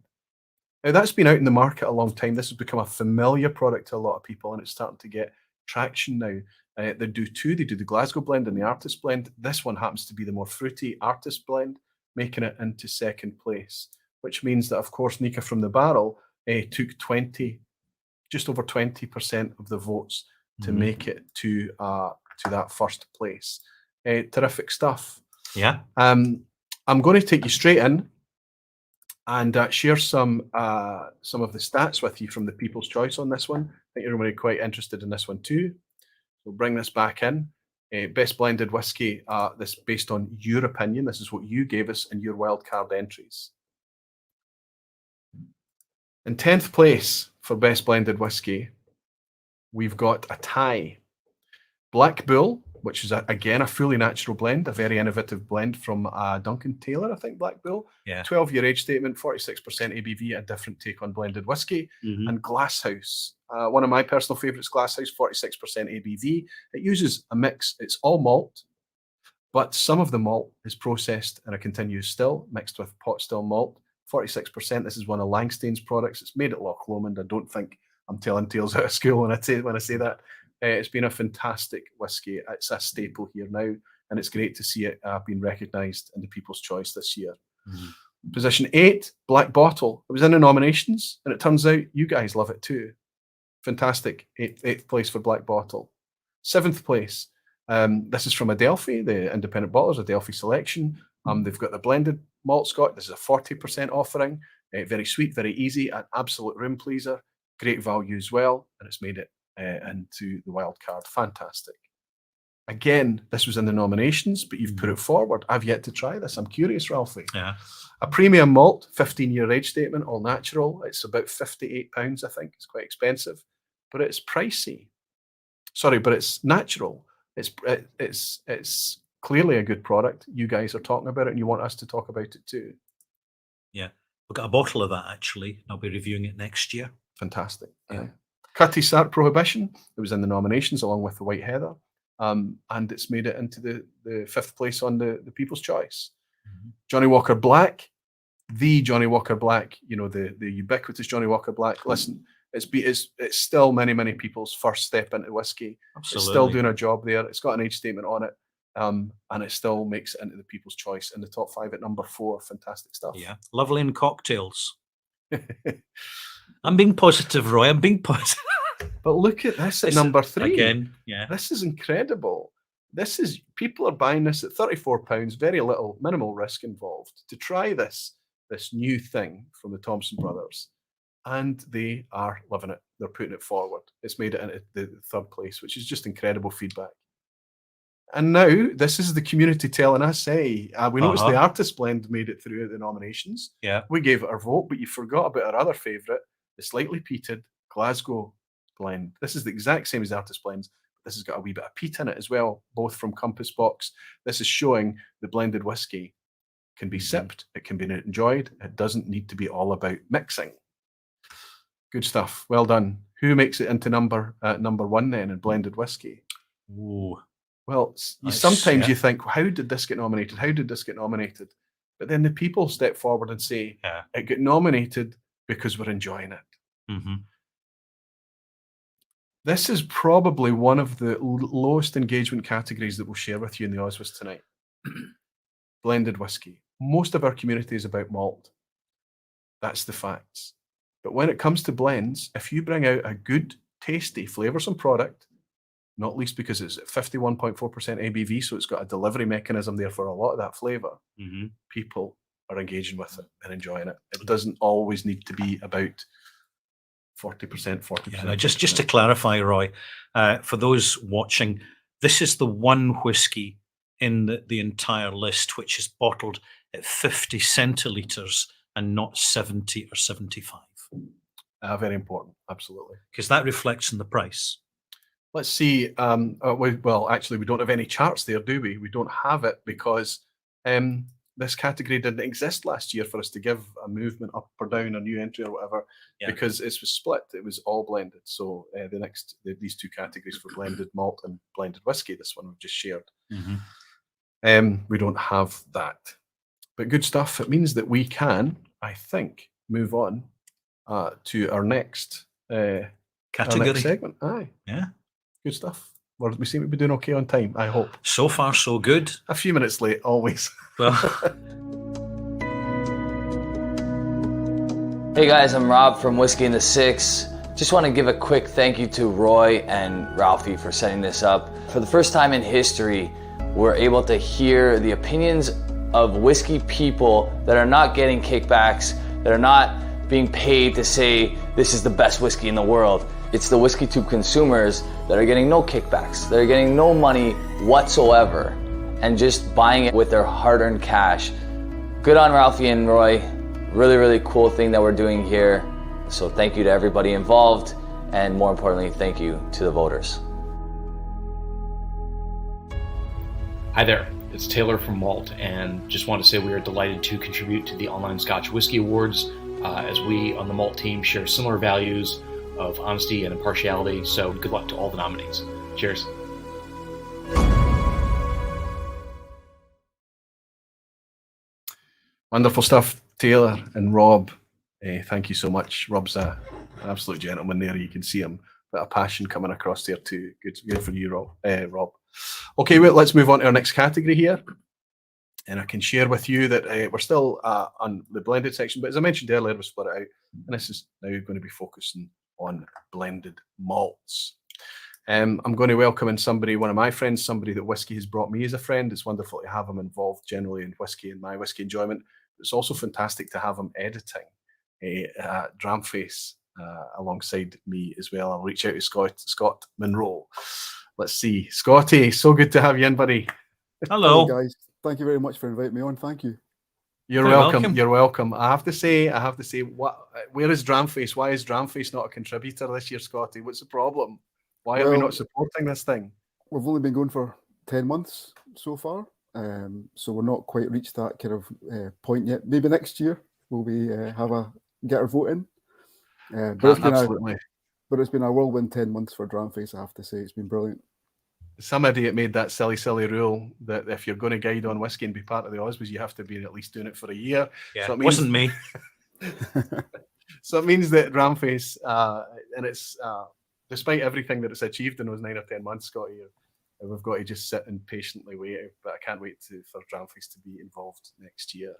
Now, that's been out in the market a long time. This has become a familiar product to a lot of people, and it's starting to get traction now. They do 2. They do the Glasgow blend and the Artist blend. This one happens to be the more fruity Artist blend, making it into second place, which means that, of course, Nika from the Barrel took just over 20% of the votes to make it to that first place. Terrific stuff. Yeah. I'm going to take you straight in and share some of the stats with you from the People's Choice on this one. I think you're going to be quite interested in this one too. We'll bring this back in. Best blended whiskey, this based on your opinion. This is what you gave us in your wildcard entries. In 10th place for best blended whiskey, we've got a tie. Black Bull, which is again a fully natural blend, a very innovative blend from Duncan Taylor, I think. Black Bull, 12-year age statement, 46% ABV, a different take on blended whiskey. And Glasshouse, one of my personal favourites, Glasshouse, 46% ABV. It uses a mix. It's all malt, but some of the malt is processed in a continuous still, mixed with pot still malt. 46%. This is one of Langstain's products. It's made at Loch Lomond. I don't think I'm telling tales out of school when I say that. It's been a fantastic whiskey. It's a staple here now, and it's great to see it being recognised in the People's Choice this year. Position 8, Black Bottle. It was in the nominations, and it turns out you guys love it too. Fantastic. 8th place for Black Bottle. 7th place. This is from Adelphi, the independent bottlers, Adelphi Selection. They've got the blended malt Scotch. This is a 40% offering. Very sweet, very easy, an absolute room pleaser. Great value as well, and it's made it into the wild card. Fantastic. Again, this was in the nominations, but you've put it forward. I've yet to try this. I'm curious, Ralphie. Yeah. A premium malt, 15-year age statement, all natural. It's about £58, I think. It's quite expensive, but it's pricey. Sorry, but it's natural. It's clearly a good product. You guys are talking about it, and you want us to talk about it too. Yeah, we've got a bottle of that actually. I'll be reviewing it next year. Fantastic. Yeah. Cutty Sark Prohibition. It was in the nominations along with the White Heather, and it's made it into the 5th place on the People's Choice. Johnny Walker Black, the Johnny Walker Black. You know, the ubiquitous Johnny Walker Black. Listen, it's still many people's first step into whiskey. Absolutely. It's still doing a job there. It's got an age statement on it. And it still makes it into the People's Choice in the top 5 at number 4. Fantastic stuff. Yeah, lovely in cocktails. I'm being positive, Roy. I'm being positive. But look at this at number 3 again. Yeah, this is incredible. People are buying this at £34. Very little, minimal risk involved to try this new thing from the Thompson Brothers, and they are loving it. They're putting it forward. It's made it into the 3rd place, which is just incredible feedback. And now this is the community telling us, hey, we noticed the Artist Blend made it through the nominations. Yeah. We gave it our vote, but you forgot about our other favourite, the slightly peated Glasgow blend. This is the exact same as the Artist Blends, but this has got a wee bit of peat in it as well, both from Compass Box. This is showing the blended whiskey can be sipped, it can be enjoyed. It doesn't need to be all about mixing. Good stuff. Well done. Who makes it into number 1 then in blended whiskey? Ooh. Well, sometimes you think, how did this get nominated? How did this get nominated? But then the people step forward and say, it got nominated because we're enjoying it. This is probably one of the lowest engagement categories that we'll share with you in the OSWAs tonight. Blended whiskey. Most of our community is about malt. That's the facts. But when it comes to blends, if you bring out a good, tasty, flavoursome product, not least because it's at 51.4% ABV, so it's got a delivery mechanism there for a lot of that flavour. People are engaging with it and enjoying it. It doesn't always need to be about 40%, 40%. Yeah, now just to clarify, Roy, for those watching, this is the one whiskey in the entire list which is bottled at 50 centilitres and not 70 or 75. Very important, absolutely. Because that reflects in the price. Let's see. Well, actually, we don't have any charts there, do we? We don't have it because this category didn't exist last year for us to give a movement up or down, a new entry or whatever, because it was split. It was all blended. So these two categories for blended malt and blended whiskey, this one we've just shared. We don't have that. But good stuff. It means that we can, I think, move on to our next category. Our next segment. Aye. Yeah. Good stuff. We seem to be doing okay on time, I hope. So far, so good. A few minutes late, always. Well. Hey guys, I'm Rob from Whiskey in the Six. Just want to give a quick thank you to Roy and Ralfy for setting this up. For the first time in history, we're able to hear the opinions of whiskey people that are not getting kickbacks, that are not being paid to say this is the best whiskey in the world. It's the WhiskeyTube consumers that are getting no kickbacks, that are getting no money whatsoever, and just buying it with their hard-earned cash. Good on Ralfy and Roy. Really, really cool thing that we're doing here. So thank you to everybody involved, and more importantly, thank you to the voters. Hi there, it's Taylor from Malt, and just want to say we are delighted to contribute to the Online Scotch Whisky Awards as we on the Malt team share similar values of honesty and impartiality. So good luck to all the nominees. Cheers. Wonderful stuff, Taylor and Rob. Thank you so much. Rob's an absolute gentleman there. You can see him, bit of passion coming across there too. Good for you, Rob. Okay, well, let's move on to our next category here. And I can share with you that we're still on the blended section, but as I mentioned earlier, we split it out. And this is now going to be focusing on blended malts. I'm going to welcome in somebody, one of my friends, somebody that whiskey has brought me as a friend. It's wonderful to have him involved generally in whiskey and my whiskey enjoyment. It's also fantastic to have him editing Dramface alongside me as well. I'll reach out to Scott Monroe. Let's see. Scotty, so good to have you in, buddy. Hello. Hey guys. Thank you very much for inviting me on. Thank you. You're welcome. You're welcome. I have to say, where is Dramface? Why is Dramface not a contributor this year, Scotty? What's the problem? Why are we not supporting this thing? We've only been going for 10 months so far, so we're not quite reached that kind of point yet. Maybe next year will we get our vote in. Absolutely. But it's been a whirlwind 10 months for Dramface, I have to say. It's been brilliant. Some idiot made that silly rule that if you're going to guide on whiskey and be part of the OSWAs, you have to be at least doing it for a year. Yeah, so it wasn't me. So it means that Dramface, and it's despite everything that it's achieved in those 9 or 10 months, Scotty, we've got to just sit and patiently wait. But I can't wait for Dramface to be involved next year.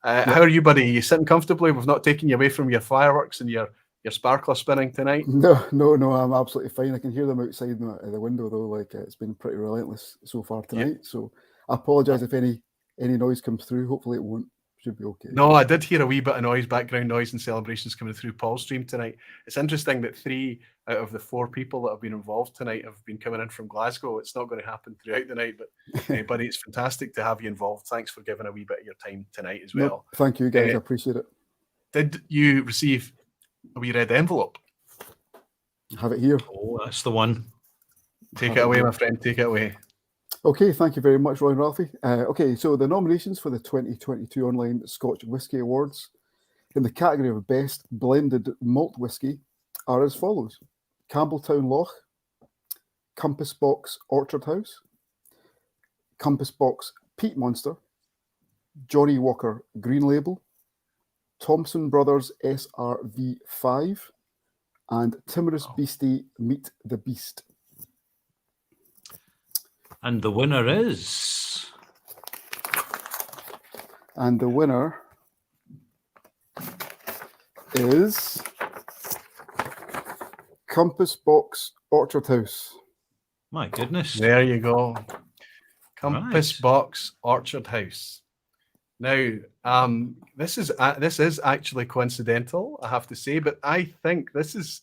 How are you, buddy? Are you sitting comfortably? We've not taken you away from your fireworks and your sparkler spinning tonight? No, I'm absolutely fine. I can hear them outside the window though. Like it's been pretty relentless so far tonight. Yeah. So I apologise if any noise comes through. Hopefully it won't. Should be okay. No, I did hear a wee bit of noise, background noise and celebrations coming through Paul's stream tonight. It's interesting that 3 out of the 4 people that have been involved tonight have been coming in from Glasgow. It's not going to happen throughout the night, but buddy, it's fantastic to have you involved. Thanks for giving a wee bit of your time tonight as well. No, thank you guys. I appreciate it. Did you receive a wee red envelope? I have it here. Oh, that's the one. Take it away, my friend. Take it away. Okay, thank you very much, Roy and Ralfy. Okay, so the nominations for the 2022 Online Scotch Whisky Awards in the category of Best Blended Malt Whisky are as follows: Campbelltown Loch, Compass Box Orchard House, Compass Box Peat Monster, Johnny Walker Green Label, Thompson Brothers SRV5, and Timorous Beastie Meet the Beast. And the winner is? And the winner is Compass Box Orchard House. My goodness. There you go. Compass Right. Box Orchard House. Now, this is actually coincidental, I have to say, but I think this is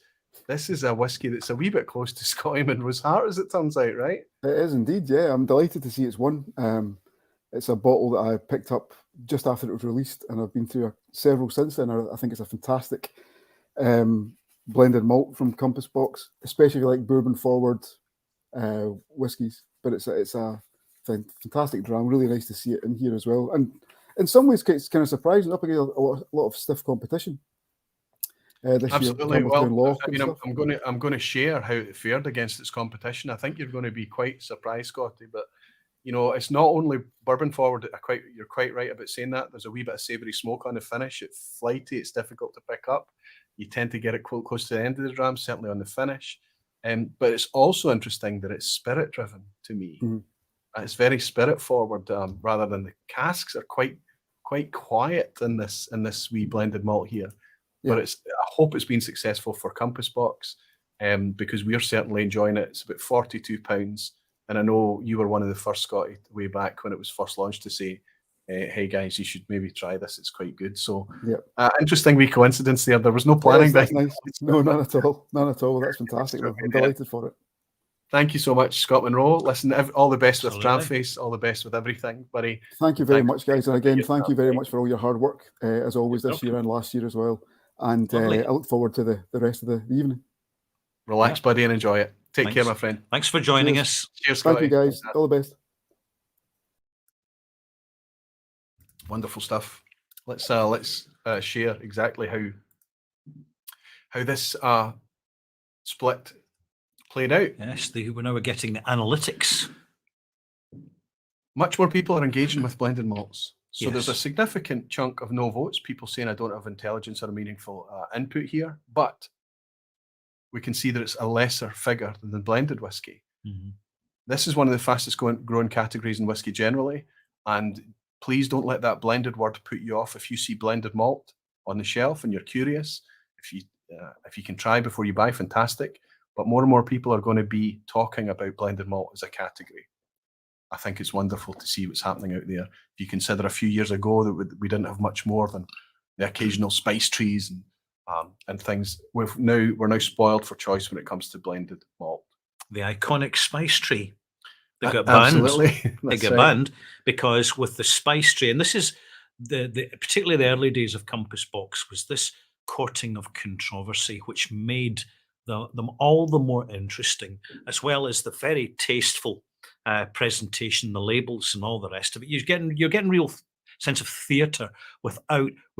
a whiskey that's a wee bit close to Scotty Munro's heart, as it turns out, right? It is indeed, yeah. I'm delighted to see it's won. It's a bottle that I picked up just after it was released, and I've been through several since then. I think it's a fantastic blended malt from Compass Box, especially like bourbon forward whiskies. But it's a fantastic dram. Really nice to see it in here as well. And in some ways, it's kind of surprising, up against a lot of stiff competition. This Absolutely. year, Well, I mean, I'm going to share how it fared against its competition. I think you're going to be quite surprised, Scotty. But you know, it's not only bourbon forward. You're quite right about saying that. There's a wee bit of savoury smoke on the finish. It's flighty. It's difficult to pick up. You tend to get it close to the end of the dram, certainly on the finish. But it's also interesting that it's spirit driven to me. It's very spirit forward, rather than the casks are quite quiet in this wee blended malt here. Yeah. But I hope it's been successful for Compass Box, because we're certainly enjoying it. It's about £42, and I know you were one of the first, Scotty, way back when it was first launched, to say, "Hey guys, you should maybe try this. It's quite good." So, interesting wee coincidence there. There was no planning. That's nice. No, none at all. None at all. That's fantastic. I'm delighted for it. Thank you so much, Scott Monroe. Listen, all the best with Dramface, all the best with everything, buddy. Thank you very much, guys. And again, thank you very much for all your hard work, as always, this year and last year as well. And I look forward to the rest of the evening. Relax, buddy, and enjoy it. Take care, my friend. Thanks for joining us. Cheers, Scotty. Thank you, guys. All the best. Wonderful stuff. Let's share exactly how this split played out. Yes, we're now getting the analytics. Much more people are engaging with blended malts. So Yes. there's a significant chunk of no votes, people saying I don't have intelligence or meaningful input here, but we can see that it's a lesser figure than the blended whiskey. This is one of the fastest growing categories in whiskey generally, and please don't let that blended word put you off. If you see blended malt on the shelf and you're curious, if you can try before you buy, fantastic. But more and more people are going to be talking about blended malt as a category. I think it's wonderful to see what's happening out there. If you consider a few years ago that we didn't have much more than the occasional spice trees and things, we're now spoiled for choice when it comes to blended malt. The iconic spice tree. They got Absolutely. banned. They That's got right. banned because with the spice tree, and this is particularly the early days of Compass Box, was this courting of controversy, which made them all the more interesting, as well as the very tasteful presentation, the labels, and all the rest of it. You're getting real sense of theatre with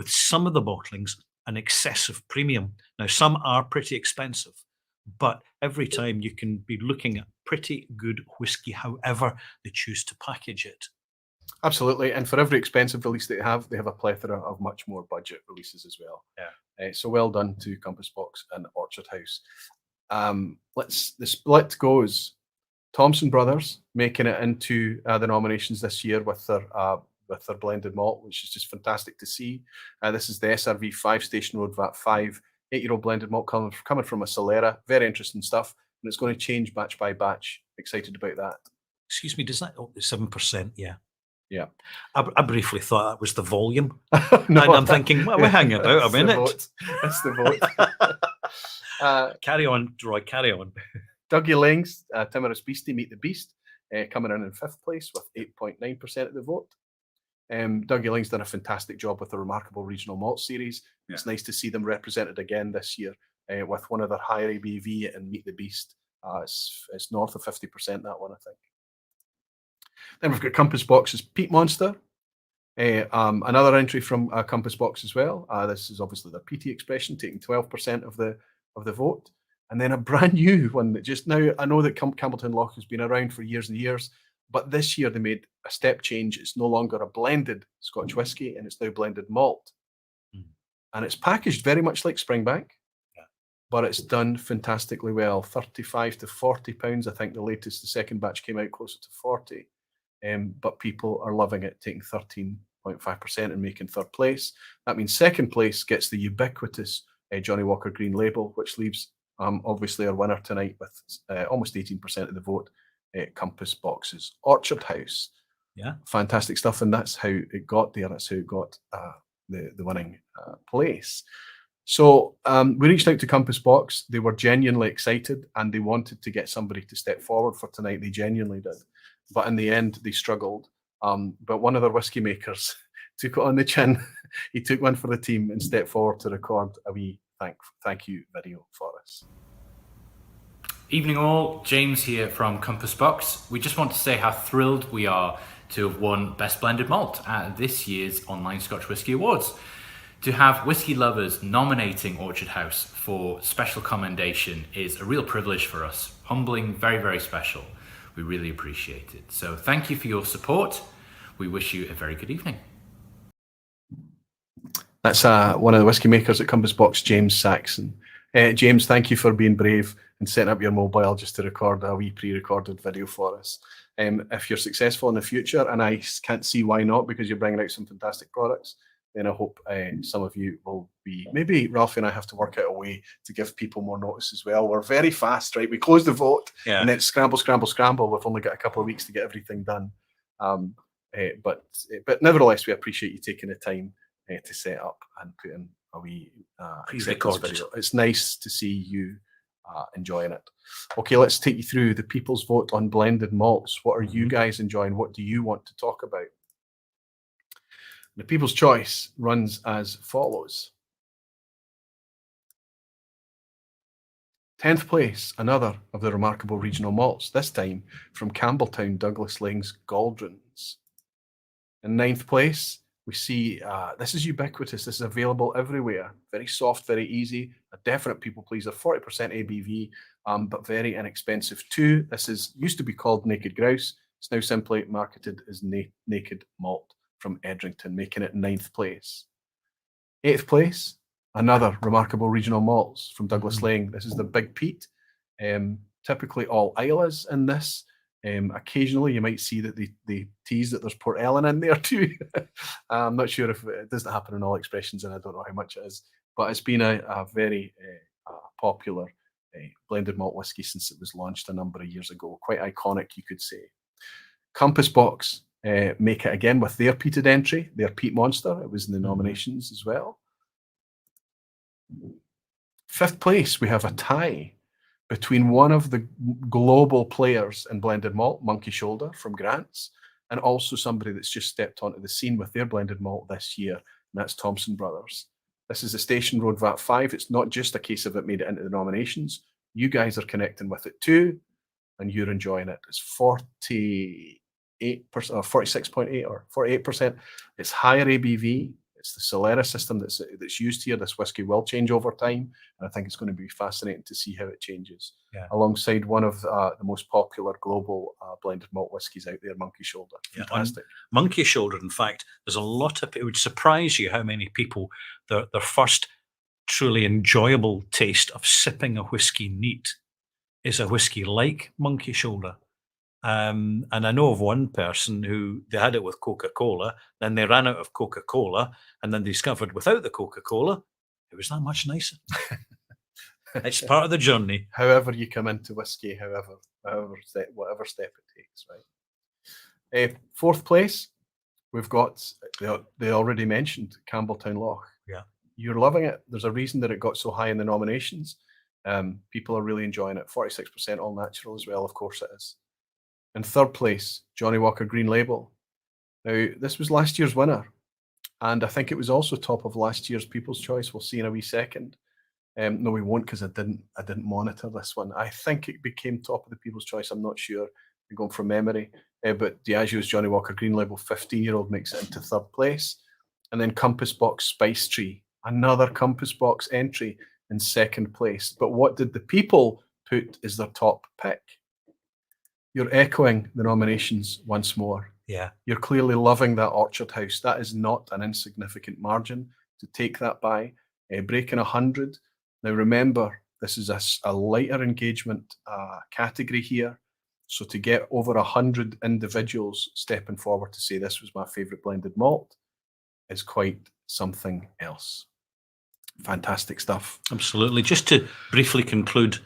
some of the bottlings an excessive premium. Now, some are pretty expensive, but every time you can be looking at pretty good whiskey, however they choose to package it. Absolutely, and for every expensive release they have a plethora of much more budget releases as well. So well done to Compass Box and Orchard House. The split goes Thompson Brothers making it into the nominations this year with their blended malt, which is just fantastic to see. This is the SRV 5 Station Road VAT 5 8-year-old blended malt coming from a Solera. Very interesting stuff, and it's going to change batch by batch. Excited about that. Excuse me, does that 7%? Yeah. Yeah. I briefly thought that was the volume. No, and I'm thinking, well, we're hanging about a That's the minute. vote. That's the vote. Carry on, Roy, carry on. Dougie Lang's Timorous Beastie Meet the Beast coming in 5th place with 8.9% of the vote. Dougie Lang's done a fantastic job with the Remarkable Regional Malt Series. It's nice to see them represented again this year with one of their higher ABV and Meet the Beast. It's north of 50%, that one, I think. Then we've got Compass Box's Peat Monster. Another entry from Compass Box as well. This is obviously their PT expression, taking 12% of the vote. And then a brand new one that just now, I know that Campbelltown Loch has been around for years and years, but this year they made a step change. It's no longer a blended Scotch whisky, and it's now blended malt. And it's packaged very much like Springbank, but it's done fantastically well. 35 to 40 pounds. I think the second batch came out closer to 40. But people are loving it, taking 13.5% and making 3rd place. That means 2nd place gets the ubiquitous Johnny Walker Green label, which leaves Obviously, our winner tonight with almost 18% of the vote, Compass Box's Orchard House. Yeah. Fantastic stuff, and that's how it got there. That's how it got the winning place. So we reached out to Compass Box. They were genuinely excited, and they wanted to get somebody to step forward for tonight. They genuinely did. But in the end, they struggled. But one of their whiskey makers took it on the chin. He took one for the team and stepped forward to record a wee thank you video for us. Evening all, James here from Compass Box. We just want to say how thrilled we are to have won Best Blended Malt at this year's Online Scotch Whisky Awards. To have whisky lovers nominating Orchard House for special commendation is a real privilege for us. Humbling, very, very special. We really appreciate it. So thank you for your support. We wish you a very good evening. That's one of the whiskey makers at Compass Box, James Saxon. James, thank you for being brave and setting up your mobile just to record a wee pre-recorded video for us. If you're successful in the future, and I can't see why not, because you're bringing out some fantastic products, then I hope some of you will be, maybe Ralfy and I have to work out a way to give people more notice as well. We're very fast, right? We close the vote and then scramble. We've only got a couple of weeks to get everything done. But nevertheless, we appreciate you taking the time to set up and put in a wee acceptance video. It's nice to see you enjoying it. Okay, let's take you through the people's vote on blended malts. What are you guys enjoying? What do you want to talk about? The people's choice runs as follows. 10th place, another of the remarkable regional malts, this time from Campbelltown Douglas Lane's Galdrons. In 9th place, we see, this is ubiquitous, this is available everywhere. Very soft, very easy, a definite people pleaser, 40% ABV, but very inexpensive too. This used to be called Naked Grouse. It's now simply marketed as Naked Malt from Edrington, making it 9th place. 8th place, another remarkable regional malts from Douglas Lane. This is the Big Pete. Typically all Islas in this. Occasionally you might see that they tease that there's Port Ellen in there too. I'm not sure if it doesn't happen in all expressions, and I don't know how much it is, but it's been a very popular blended malt whiskey since it was launched a number of years ago. Quite iconic, you could say. Compass Box make it again with their peated entry, their Peat Monster. It was in the nominations as well. 5th place, we have a tie between one of the global players in blended malt, Monkey Shoulder from Grants, and also somebody that's just stepped onto the scene with their blended malt this year, and that's Thompson Brothers. This is the Station Road VAT 5. It's not just a case of it made it into the nominations. You guys are connecting with it too, and you're enjoying it. It's 48% or 46.8 or 48%. It's higher ABV. It's the Solera system that's used here. This whiskey will change over time, and I think it's going to be fascinating to see how it changes. Yeah. Alongside one of the most popular global blended malt whiskies out there, Monkey Shoulder. Fantastic. Yeah, Monkey Shoulder, in fact, there's a lot of it would surprise you how many people their first truly enjoyable taste of sipping a whiskey neat is a whiskey like Monkey Shoulder. And I know of one person who they had it with Coca-Cola, then they ran out of Coca-Cola, and then discovered without the Coca-Cola, it was that much nicer. It's part of the journey. However you come into whiskey, whatever step it takes, right? 4th place, we've got the already mentioned Campbelltown Loch. Yeah. You're loving it. There's a reason that it got so high in the nominations. People are really enjoying it. 46% all natural as well, of course it is. In 3rd place, Johnny Walker Green Label. Now, this was last year's winner, and I think it was also top of last year's People's Choice. We'll see in a wee second. No, we won't, because I didn't monitor this one. I think it became top of the People's Choice. I'm not sure. I'm going from memory. But Diageo's Johnny Walker Green Label 15-year-old makes it into 3rd place. And then Compass Box Spice Tree, another Compass Box entry in 2nd place. But what did the people put as their top pick? You're echoing the nominations once more. Yeah. You're clearly loving that Orchard House. That is not an insignificant margin to take that by. Breaking 100. Now remember, this is a lighter engagement category here. So to get over 100 individuals stepping forward to say this was my favourite blended malt is quite something else. Fantastic stuff. Absolutely. Just to briefly conclude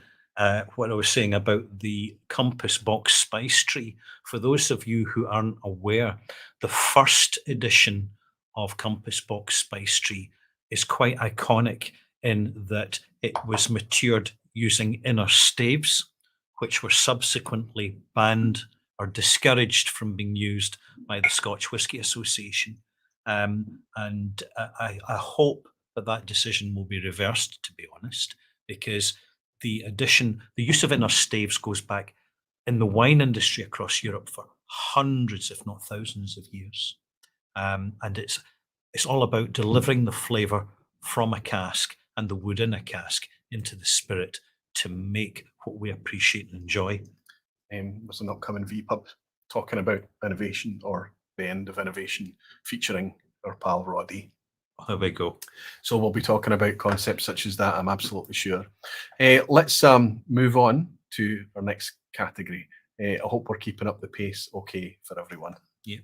what I was saying about the Compass Box Spice Tree, for those of you who aren't aware, the first edition of Compass Box Spice Tree is quite iconic in that it was matured using inner staves, which were subsequently banned or discouraged from being used by the Scotch Whisky Association. And I hope that decision will be reversed, to be honest, because the use of inner staves goes back in the wine industry across Europe for hundreds, if not thousands of years. And it's all about delivering the flavour from a cask and the wood in a cask into the spirit to make what we appreciate and enjoy. There's an upcoming VPub talking about innovation, or the end of innovation, featuring our pal Roddy. There we go. So we'll be talking about concepts such as that, I'm absolutely sure. Let's move on to our next category. I hope we're keeping up the pace okay for everyone. Yeah.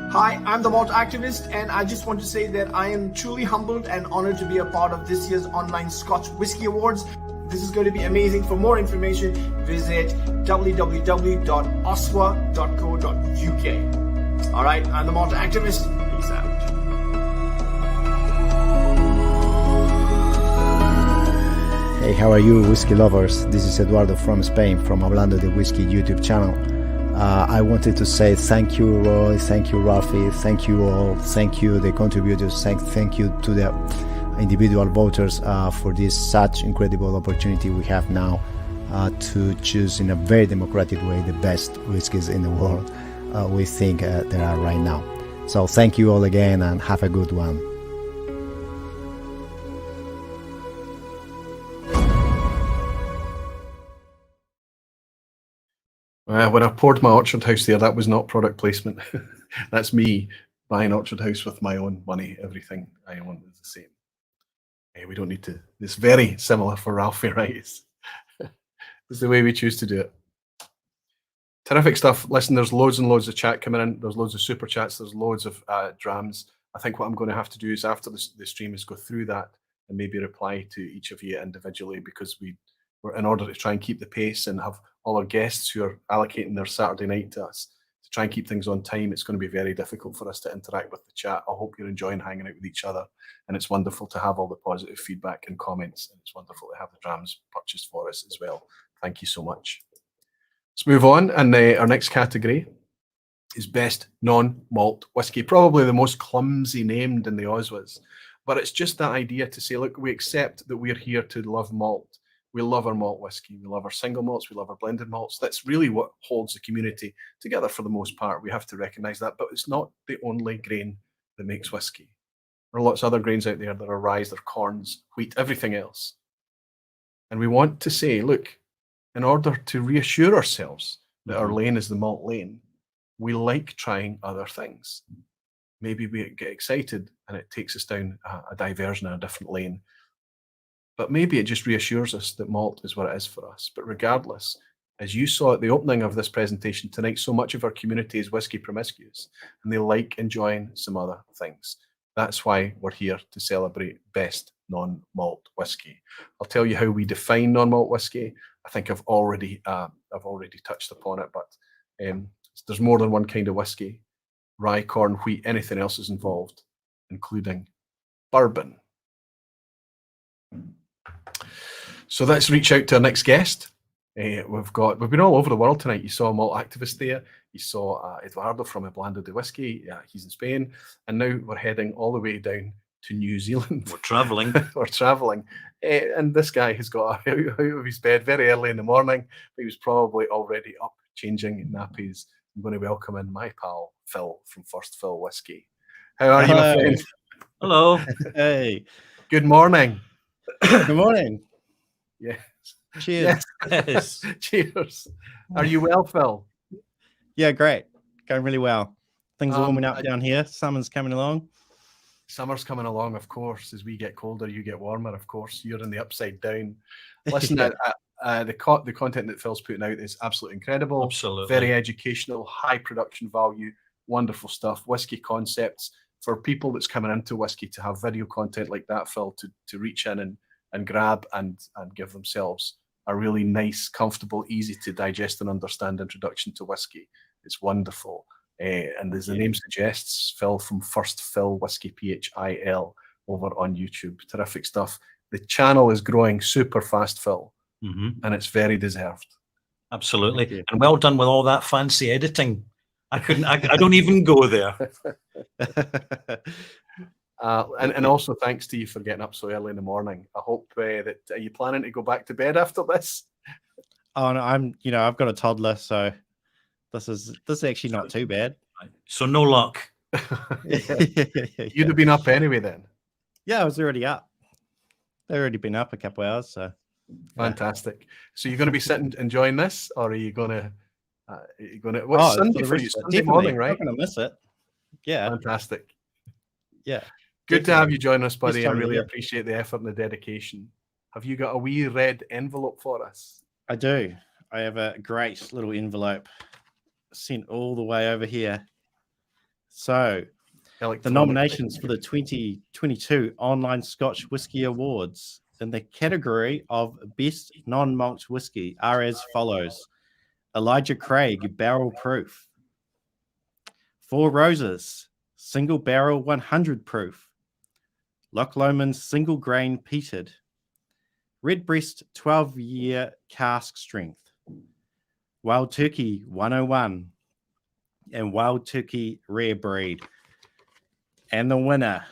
Hi, I'm the Malt Activist, and I just want to say that I am truly humbled and honored to be a part of this year's online Scotch Whisky Awards. This is going to be amazing. For more information, visit www.oswa.co.uk. All right, I'm the Malt Activist. Peace out. Hey, how are you, whiskey lovers? This is Eduardo from Spain, from Hablando de Whiskey YouTube channel. I wanted to say thank you, Roy, thank you, Ralfy, thank you all, thank you, the contributors, thank you to the individual voters for this such incredible opportunity we have now to choose in a very democratic way the best whiskies in the world we think there are right now. So thank you all again, and have a good one. When I poured my Orchard House there, that was not product placement. That's me buying Orchard House with my own money. Everything I own is the same. We don't need to. It's very similar for Ralfy, right? It's the way we choose to do it. Terrific stuff. Listen, there's loads and loads of chat coming in. There's loads of super chats. There's loads of drams. I think what I'm going to have to do is, after the stream, is go through that and maybe reply to each of you individually, because we're in order to try and keep the pace and have all our guests who are allocating their Saturday night to us to try and keep things on time. It's going to be very difficult for us to interact with the chat. I hope you're enjoying hanging out with each other, and it's wonderful to have all the positive feedback and comments, and it's wonderful to have the drams purchased for us as well. Thank you so much. Let's move on, and our next category is Best Non-Malt Whisky, probably the most clumsy named in the OSWAs, but it's just that idea to say, look, we accept that we're here to love malt. We love our malt whisky. We love our single malts. We love our blended malts. That's really what holds the community together for the most part. We have to recognise that, but it's not the only grain that makes whisky. There are lots of other grains out there. There are rye, there are corns, wheat, everything else. And we want to say, look, in order to reassure ourselves that our lane is the malt lane, we like trying other things. Maybe we get excited and it takes us down a diversion in a different lane. But maybe it just reassures us that malt is what it is for us. But regardless, as you saw at the opening of this presentation tonight, so much of our community is whiskey promiscuous, and they like enjoying some other things. That's why we're here to celebrate Best Non-Malt Whisky. I'll tell you how we define non-malt whisky. I think I've already touched upon it, but there's more than one kind of whisky. Rye, corn, wheat, anything else is involved, including bourbon. So let's reach out to our next guest. We've been all over the world tonight. You saw a malt activist there. You saw Eduardo from Hablando de Whiskey. He's in Spain, and now we're heading all the way down to New Zealand. We're travelling. We're travelling, and this guy has got out of his bed very early in the morning. But he was probably already up changing nappies. I'm going to welcome in my pal Phil from First Fill Whiskey. How are you, my friend? Hello. Hey. Good morning. Good morning. Yes. Cheers. Yes. Cheers. Are you well, Phil? Yeah, great. Going really well. Things are warming up down here. Summer's coming along. Summer's coming along, of course. As we get colder, you get warmer, of course. You're in the upside down. Listen, the content that Phil's putting out is absolutely incredible. Absolutely. Very educational, high production value, wonderful stuff. Whiskey concepts for people that's coming into whiskey to have video content like that, Phil, to reach in and grab and give themselves a really nice, comfortable, easy to digest and understand introduction to whiskey. It's wonderful. And as the name suggests, Phil from First Phil Whiskey, PHIL, over on YouTube. Terrific stuff. The channel is growing super fast, Phil, and it's very deserved. Absolutely. And well done with all that fancy editing. I don't even go there. And also thanks to you for getting up so early in the morning. I hope that are you planning to go back to bed after this? Oh no, I've got a toddler, so this is actually not too bad. So no luck. You'd have been up anyway then. Yeah, I was already up. They've already been up a couple of hours, so fantastic. So you're going to be sitting enjoying this, or are you going to? What's Sunday for you? Sunday morning, right? I'm going to miss it. Yeah, fantastic. Yeah, good to have you join us, buddy. I time of really year. appreciate the effort and the dedication. Have you got a wee red envelope for us? I do. I have a great little envelope sent all the way over here. So, the nominations for the 2022 Online Scotch Whisky Awards in the category of Best Non-Malt Whisky are as follows. Elijah Craig, Barrel Proof. Four Roses, Single Barrel 100 Proof. Loch Lomond Single Grain Peated. Redbreast 12-year Cask Strength. Wild Turkey 101. And Wild Turkey Rare Breed. And the winner.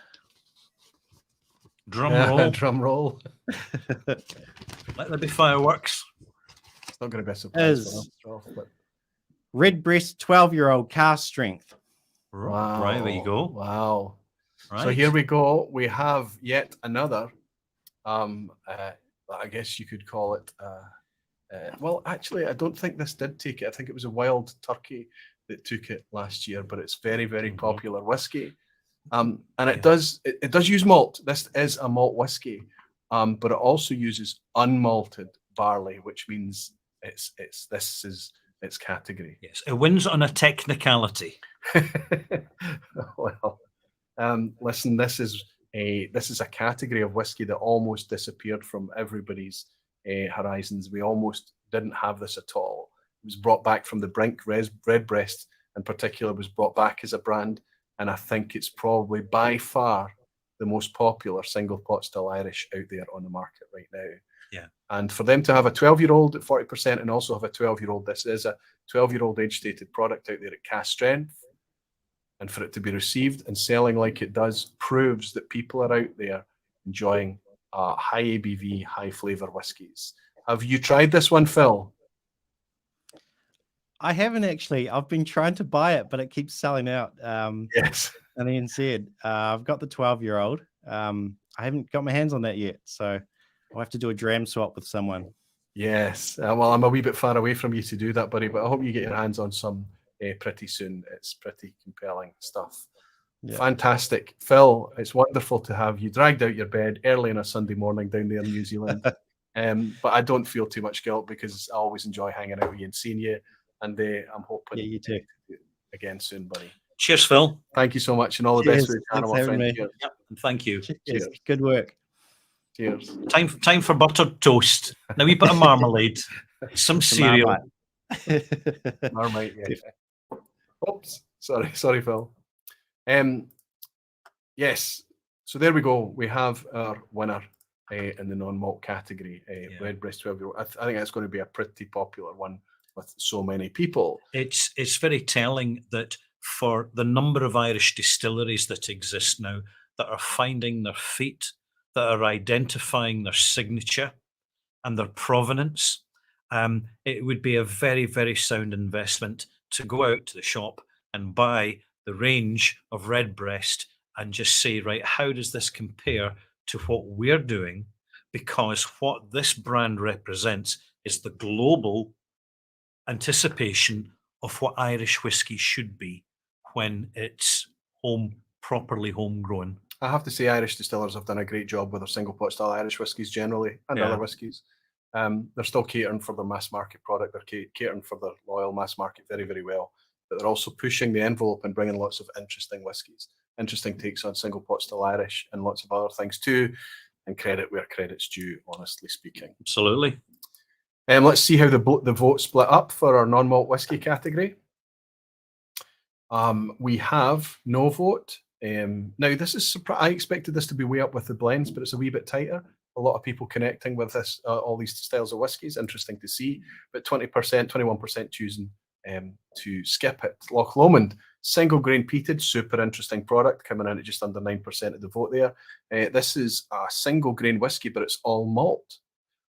Drum roll. Drum roll. Let there be fireworks. It's not going to be a surprise Is for us, but Redbreast 12-year-old Cask Strength. wow. Right, there you go. Wow. Right. So here we go. We have yet another, I guess you could call it, well, actually, I don't think this did take it. I think it was a Wild Turkey that took it last year, but it's very, very popular whiskey. And it does use malt. This is a malt whiskey, but it also uses unmalted barley, which means this is its category. Yes, it wins on a technicality. Well, listen, this is a category of whiskey that almost disappeared from everybody's horizons. We almost didn't have this at all. It was brought back from the brink. Redbreast in particular was brought back as a brand, and I think it's probably by far the most popular single pot still Irish out there on the market right now. Yeah. And for them to have a 12-year-old at 40% and also have a 12-year-old, this is a 12-year-old age-stated product out there at cask strength, and for it to be received and selling like it does proves that people are out there enjoying high ABV, high flavour whiskies. Have you tried this one, Phil? I haven't actually. I've been trying to buy it, but it keeps selling out. Yes. And then said, I've got the 12-year-old. I haven't got my hands on that yet, so I'll have to do a dram swap with someone. Yes. Well, I'm a wee bit far away from you to do that, buddy, but I hope you get your hands on some pretty soon. It's pretty compelling stuff. Yeah. Fantastic. Phil, it's wonderful to have you dragged out your bed early on a Sunday morning down there in New Zealand. But I don't feel too much guilt because I always enjoy hanging out with you and seeing you. And I'm hoping you too. Again soon, buddy. Cheers, Phil. Thank you so much, and all the best for the channel, my friend. Yep, and thank you. Cheers. Good work. Cheers. Time for buttered toast. Now we put a marmalade, some cereal. Marmite, yeah. Oops, sorry, Phil. Yes, so there we go. We have our winner in the non-malt category, Redbreast 12-year-old. I think that's going to be a pretty popular one with so many people. It's very telling that for the number of Irish distilleries that exist now that are finding their feet, that are identifying their signature and their provenance, it would be a very, very sound investment to go out to the shop and buy the range of Redbreast and just say, right, how does this compare to what we're doing? Because what this brand represents is the global anticipation of what Irish whiskey should be when it's properly homegrown. I have to say Irish distillers have done a great job with their single pot style Irish whiskies generally and other whiskies. They're still catering for the mass market product. They're catering for the loyal mass market very, very well. but they're also pushing the envelope and bringing lots of interesting whiskies, interesting takes on single pot still Irish, and lots of other things too. And credit where credit's due, honestly speaking. Absolutely. Let's see how the vote split up for our non-malt whiskey category. We have no vote. Now, this is I expected this to be way up with the blends, but it's a wee bit tighter. A lot of people connecting with this, all these styles of whiskies. Interesting to see. But 20%, 21% choosing to skip it. Loch Lomond, single grain peated, super interesting product, coming in at just under 9% of the vote there. This is a single grain whiskey, but it's all malt.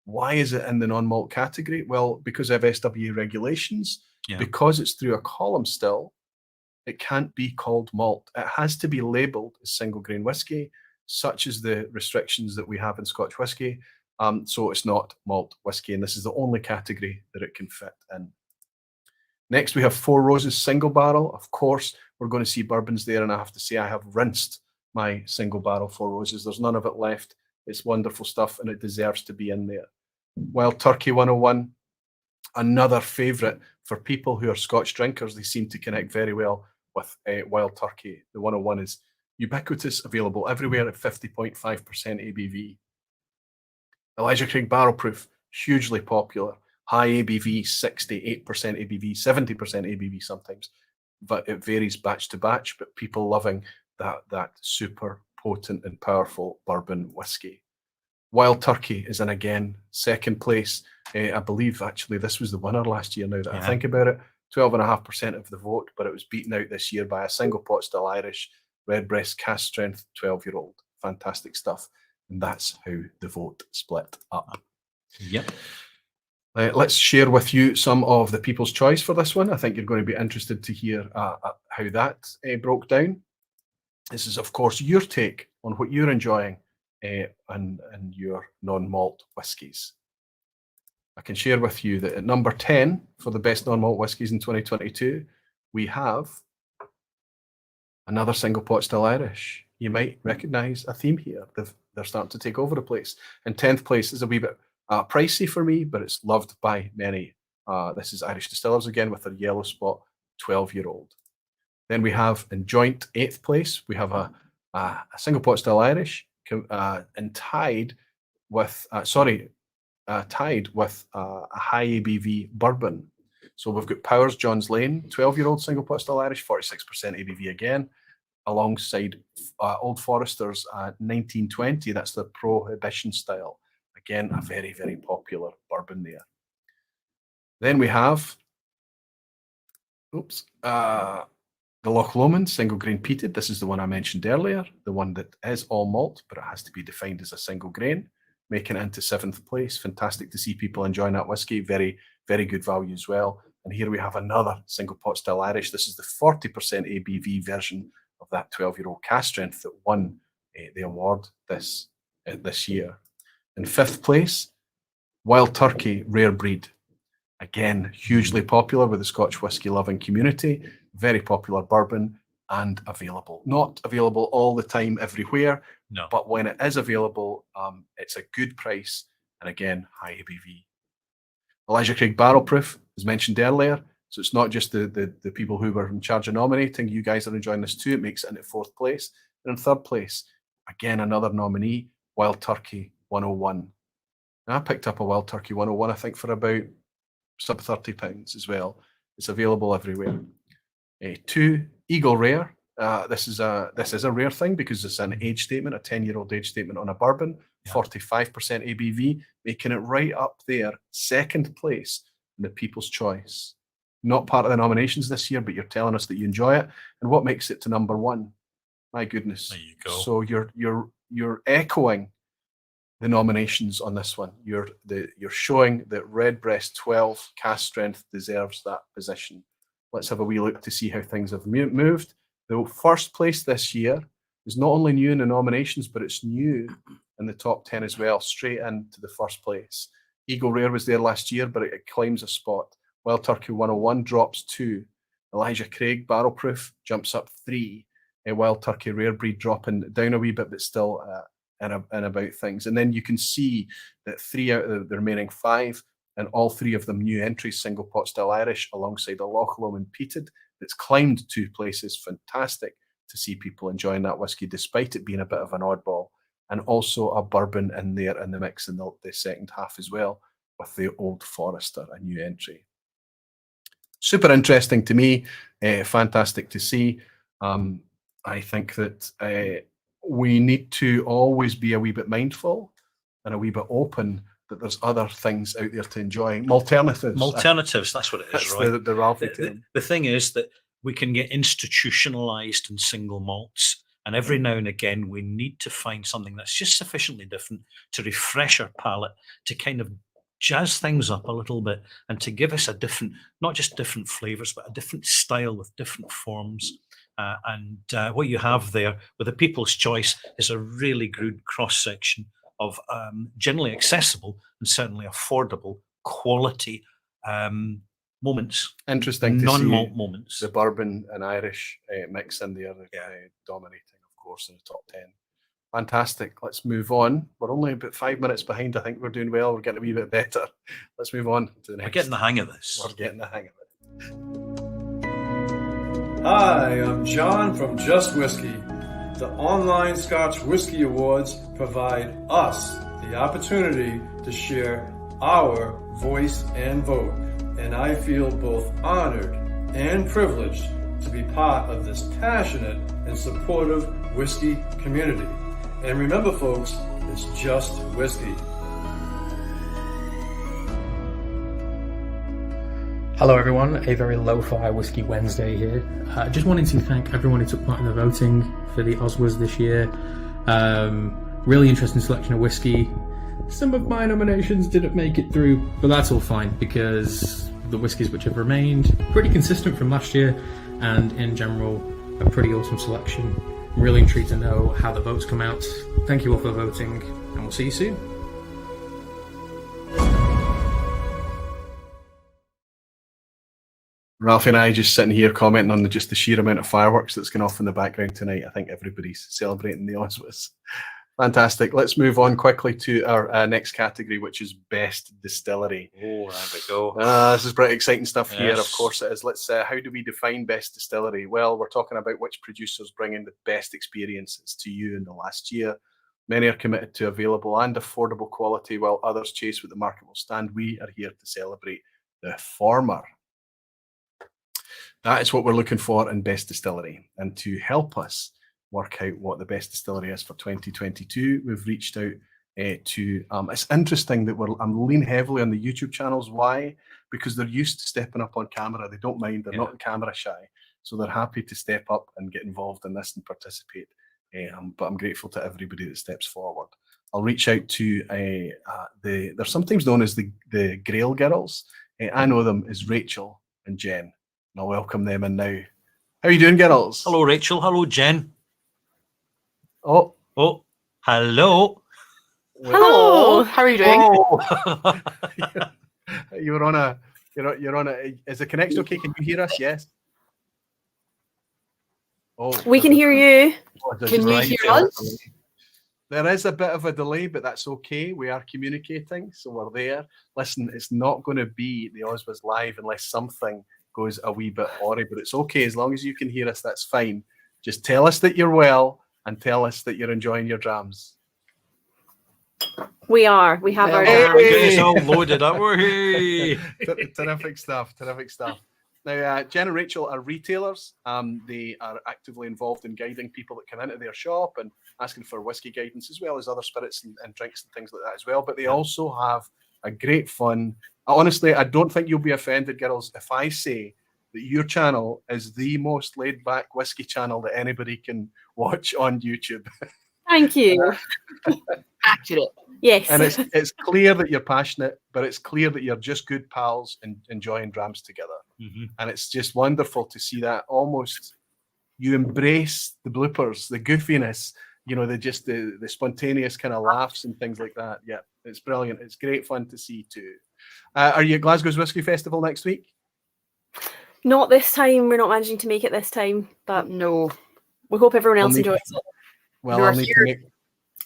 Why is it in the non-malt category? Well, because of SWA regulations, because it's through a column still, it can't be called malt. It has to be labelled as single grain whiskey, such as the restrictions that we have in Scotch whisky. So it's not malt whiskey, and this is the only category that it can fit in. Next, we have Four Roses single barrel. Of course, we're going to see bourbons there, and I have to say I have rinsed my single barrel Four Roses. There's none of it left. It's wonderful stuff, and it deserves to be in there. Wild Turkey 101, another favourite for people who are Scotch drinkers. They seem to connect very well with Wild Turkey. The 101 is ubiquitous, available everywhere at 50.5% ABV. Elijah Craig Barrel Proof, hugely popular. High ABV, 68% ABV, 70% ABV sometimes, but it varies batch to batch, but people loving that super potent and powerful bourbon whiskey. Wild Turkey is in again, second place. I believe actually this was the winner last year now that I think about it. 12.5% of the vote, but it was beaten out this year by a single pot still Irish, Redbreast cast strength 12-year-old. Fantastic stuff. And that's how the vote split up. Yep. Let's share with you some of the people's choice for this one. I think you're going to be interested to hear how that broke down. This is, of course, your take on what you're enjoying and your non-malt whiskies. I can share with you that at number 10 for the best non-malt whiskies in 2022, we have another single pot still Irish. You might recognise a theme here. They're starting to take over the place. And 10th place is a wee bit pricey for me, but it's loved by many. This is Irish Distillers again with their yellow spot 12-year-old. Then we have in joint 8th place, we have a single pot still Irish and tied with a high ABV bourbon. So we've got Powers John's Lane, 12-year-old single pot still Irish, 46% ABV again, alongside Old Forester's 1920. That's the Prohibition style. Again, a very, very popular bourbon there. Then we have, the Loch Lomond single grain peated. This is the one I mentioned earlier, the one that is all malt, but it has to be defined as a single grain, making it into 7th place. Fantastic to see people enjoying that whiskey. Very, very good value as well. And here we have another single pot still Irish. This is the 40% ABV version of that 12-year-old cast strength that won the award this year. In 5th place, Wild Turkey Rare Breed. Again, hugely popular with the Scotch whisky loving community. Very popular bourbon and available. Not available all the time everywhere, but when it is available, it's a good price and again, high ABV. Elijah Craig Barrel Proof, as mentioned earlier, so it's not just the people who were in charge of nominating. You guys are enjoying this too. It makes it into 4th place. And in 3rd place, again, another nominee, Wild Turkey 101. Now, I picked up a Wild Turkey 101, I think, for about sub £30 as well. It's available everywhere. 2, Eagle Rare. This is a rare thing because it's an age statement, a 10-year-old age statement on a bourbon, 45% ABV, making it right up there, 2nd place in the People's Choice. Not part of the nominations this year, but you're telling us that you enjoy it. And what makes it to number 1? My goodness. There you go. So you're echoing the nominations on this one. You're showing that Redbreast 12 cast strength deserves that position. Let's have a wee look to see how things have moved. The 1st place this year is not only new in the nominations, but it's new in the top 10 as well, straight into the 1st place. Eagle Rare was there last year, but it claims a spot. Wild Turkey 101 drops 2. Elijah Craig Barrel Proof jumps up 3. Wild Turkey Rare Breed dropping down a wee bit, but still and about things. And then you can see that 3 out of the remaining 5, and all 3 of them new entries, single pot still Irish, alongside a Loch Lomond peated that's climbed 2 places. Fantastic to see people enjoying that whiskey, despite it being a bit of an oddball. And also a bourbon in there in the mix in the second half as well, with the Old Forester, a new entry. Super interesting to me, fantastic to see. I think that we need to always be a wee bit mindful and a wee bit open that there's other things out there to enjoy. Alternatives. Alternatives, that's what it is, That's right? the Ralfy term. The thing is that we can get institutionalized in single malts, and every now and again we need to find something that's just sufficiently different to refresh our palate, to kind of jazz things up a little bit, and to give us a different, not just different flavors, but a different style with different forms. What you have there with the People's Choice is a really good cross-section of generally accessible and certainly affordable quality moments. Interesting to non-malt see moments. the bourbon and Irish mix in there, dominating, of course, in the top 10. Fantastic. Let's move on. We're only about 5 minutes behind. I think we're doing well. We're getting a wee bit better. Let's move on to the next. We're getting the hang of this. We're getting the hang of it. Hi, I'm John from Just Whiskey. The online Scotch Whisky Awards provide us the opportunity to share our voice and vote, and I feel both honored and privileged to be part of this passionate and supportive whiskey community. And remember, folks, it's just whiskey. Hello everyone, a very lo-fi Whiskey Wednesday here. Just wanting to thank everyone who took part in the voting for the OSWAs this year. Really interesting selection of whiskey. Some of my nominations didn't make it through, but that's all fine because the whiskies which have remained pretty consistent from last year, and in general a pretty awesome selection. I'm really intrigued to know how the votes come out. Thank you all for voting, and we'll see you soon. Ralphie and I just sitting here commenting on just the sheer amount of fireworks that's going off in the background tonight. I think everybody's celebrating the OSWAs. Fantastic. Let's move on quickly to our next category, which is Best Distillery. Oh, there we go. This is pretty exciting stuff here. Of Yes. course it is. Let's. How do we define Best Distillery? Well, we're talking about which producers bring in the best experiences to you in the last year. Many are committed to available and affordable quality, while others chase what the market will stand. We are here to celebrate the former. That is what we're looking for in Best Distillery. And to help us work out what the best distillery is for 2022, we've reached out to, it's interesting that I'm leaning heavily on the YouTube channels. Why? Because they're used to stepping up on camera. They don't mind. They're not camera shy. So they're happy to step up and get involved in this and participate. But I'm grateful to everybody that steps forward. I'll reach out to, they're sometimes known as the Grail Girls. I know them as Rachel and Jen. And I'll welcome them in now. How are you doing, girls? Hello, Rachel. Hello, Jen. Oh, hello. Hello. How are you doing? Oh. You're on a. Is the connection okay? Can you hear us? Yes. Oh, We can hear you. Can you hear us? There is a bit of a delay, but that's okay. We are communicating, so we're there. Listen, it's not going to be the OSWAs live unless something goes a wee bit awry, but it's okay. As long as you can hear us, that's fine. Just tell us that you're well and tell us that you're enjoying your drams. We are. We have our It's all loaded up. Hey. Terrific stuff. Terrific stuff. Now, Jen and Rachel are retailers. They are actively involved in guiding people that come into their shop and asking for whiskey guidance, as well as other spirits and drinks and things like that as well. But they also have a great fun. Honestly, I don't think you'll be offended, girls, if I say that your channel is the most laid-back whiskey channel that anybody can watch on YouTube. Thank you. Accurate. Yes. And it's clear that you're passionate, but it's clear that you're just good pals and enjoying drams together. Mm-hmm. And it's just wonderful to see that almost you embrace the bloopers, the goofiness, the spontaneous kind of laughs and things like that. Yeah, it's brilliant. It's great fun to see too. Are you at Glasgow's Whiskey Festival next week? Not this time. We're not managing to make it this time, but no. We hope everyone else enjoys it. Well, We were I'll need to make.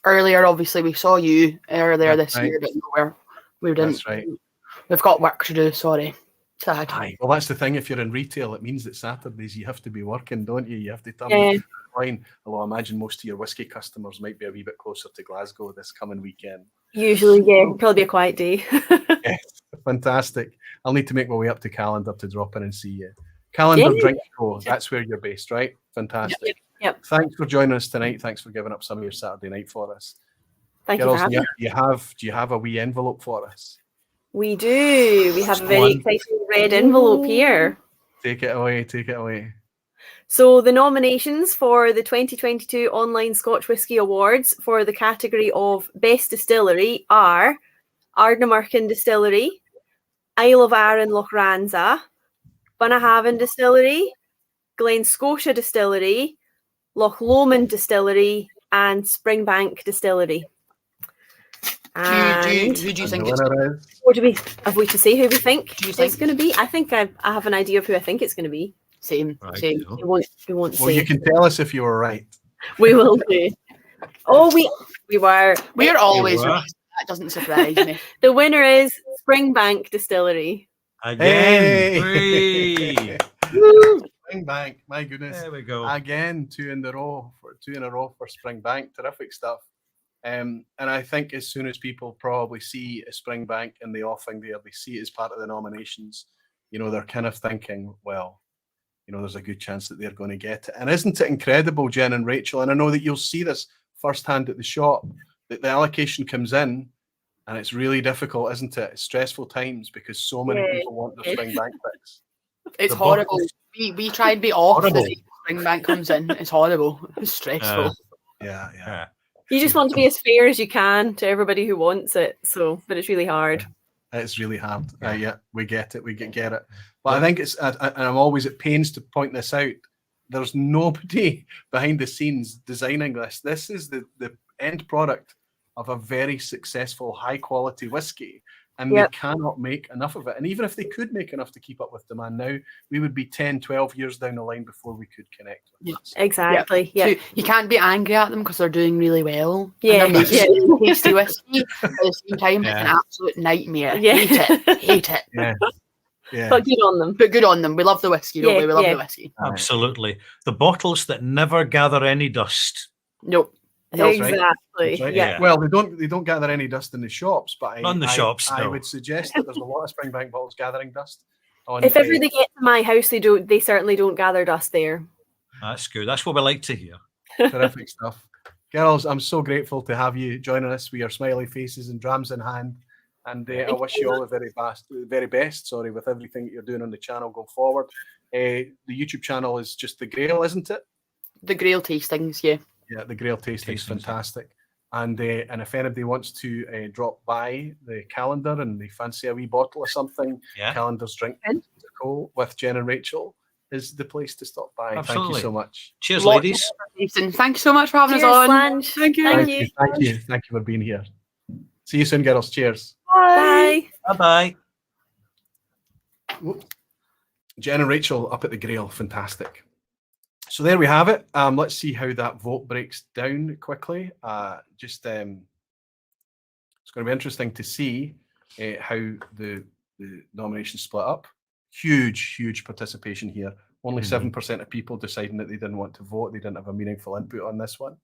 earlier, obviously, we saw you earlier That's this year, right. but we didn't. That's right. We've got work to do. Sorry. Sad. Aye, well, that's the thing. If you're in retail, it means that Saturdays you have to be working, don't you? You have to turn Yeah. the line. Although I imagine most of your whiskey customers might be a wee bit closer to Glasgow this coming weekend. Usually, yeah, probably be a quiet day. Yes, fantastic. I'll need to make my way up to Calendar to drop in and see you. Calendar Yeah. Drink Co. That's where you're based, right? Fantastic. Yep. Thanks for joining us tonight. Thanks for giving up some of your Saturday night for us. Thank you for Girls, having me. do you have a wee envelope for us? We do. We have a very One. exciting red envelope here. Take it away. Take it away. So the nominations for the 2022 Online Scotch Whisky Awards for the category of Best Distillery are Ardnamurchan Distillery, Isle of Arran Lochranza, Bunnahabhain Distillery, Glen Scotia Distillery, Loch Lomond Distillery, and Springbank Distillery. And Who do you And think the it's winner is? what do we have we to say who we think Do you it's think? going to be? I think I have an idea of who I think it's going to be. Same. Right, Same. cool. We won't Well, say. you can tell us if you were right. We will do. Oh, we were. We're always were. right. That doesn't surprise me. The winner is Springbank Distillery. Again. Hey! Whee! Springbank, my goodness. There we go. Again, two in a row for Springbank. Terrific stuff. And I think as soon as people probably see a Springbank in the offing there, they see it as part of the nominations, they're kind of thinking, well, there's a good chance that they're going to get it. And isn't it incredible, Jen and Rachel? And I know that you'll see this firsthand at the shop, that the allocation comes in and it's really difficult, isn't it? It's stressful times because so many Yeah. people want their Springbank picks. It's The horrible. bottles- We try and be off Horrible. the day Springbank comes in. It's horrible. It's stressful. Yeah. You just want to be as fair as you can to everybody who wants it. So, but it's really hard. It's really hard. Yeah, we get it. We get it. But I think it's, and I'm always at pains to point this out. There's nobody behind the scenes designing this. This is the end product of a very successful, high quality whiskey, and Yep. they cannot make enough of it. And even if they could make enough to keep up with demand now, we would be 10, 12 years down the line before we could connect with this. Exactly. Yeah. So you can't be angry at them because they're doing really well. Yeah, And they're making yeah. tasty whiskey. At the same time, it's an Yeah. absolute nightmare. Yeah. Hate it. Yeah. But good on them. But good on them. We love the whiskey, don't Yeah, we? We love yeah. the whiskey. Absolutely. The bottles that never gather any dust. Nope. That's right. Exactly. That's right. Yeah. Well, they don't gather any dust in the shops, but Not in the shops, I no. would suggest that there's a lot of Springbank bottles gathering dust. If ever they get to my house, they certainly don't gather dust there. That's good. That's what we like to hear. Terrific stuff. Girls, I'm so grateful to have you joining us with your smiley faces and drams in hand. And I wish you all the very best, with everything that you're doing on the channel going forward. The YouTube channel is just The Grail, isn't it? The Grail tastings, yeah. Yeah, The Grail tasting is fantastic. And if anybody wants to drop by the calendar and they fancy a wee bottle or something, Yeah. Calendar's Drink Co with Jen and Rachel is the place to stop by. Thank Absolutely. you so much. Cheers, Lots ladies. of tasting. Thank you so much for having Cheers, us on. Lange. Thank you. Thank you. Thank you for being here. See you soon, girls. Cheers. Bye. Bye-bye. Jen and Rachel up at the Grail, fantastic. So there we have it. Let's see how that vote breaks down quickly. It's going to be interesting to see how the nominations split up. Huge participation here. Only 7% of people deciding that they didn't want to vote. They didn't have a meaningful input on this one.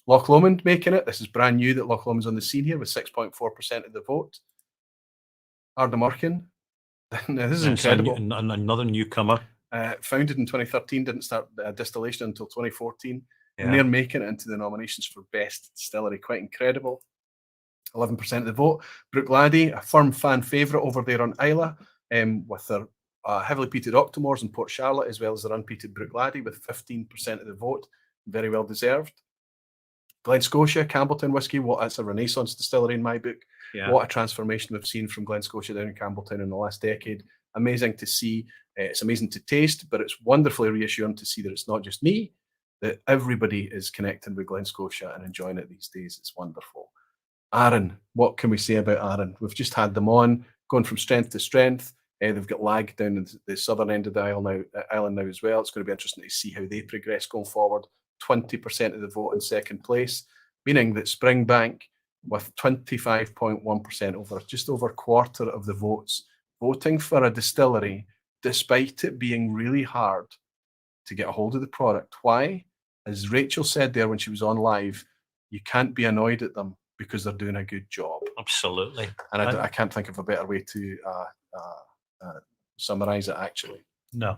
Loch Lomond making it. This is brand new that Loch Lomond's on the scene here with 6.4% of the vote. Ardnamurchan. Now, this is Yes, incredible. Another newcomer. Founded in 2013, didn't start distillation until 2014. Yeah. And they're making it into the nominations for Best Distillery. Quite incredible. 11% of the vote. Bruichladdich, a firm fan favourite over there on Isla, with their heavily peated Octomores and Port Charlotte, as well as their unpeated Bruichladdich with 15% of the vote. Very well deserved. Glen Scotia, Campbelltown Whisky, that's a renaissance distillery in my book. Yeah. What a transformation we've seen from Glen Scotia down in Campbelltown in the last decade. Amazing to see. It's amazing to taste, but it's wonderfully reassuring to see that it's not just me, that everybody is connecting with Glen Scotia and enjoying it these days. It's wonderful. Arran, what can we say about Arran? We've just had them on, going from strength to strength. They've got lag down in the southern end of the island now as well. It's going to be interesting to see how they progress going forward. 20% of the vote in second place, meaning that Springbank, with 25.1% over, just over a quarter of the votes, voting for a distillery, despite it being really hard to get a hold of the product. Why? As Rachel said there when she was on live, you can't be annoyed at them because they're doing a good job. Absolutely. And I can't think of a better way to summarize it, actually. No.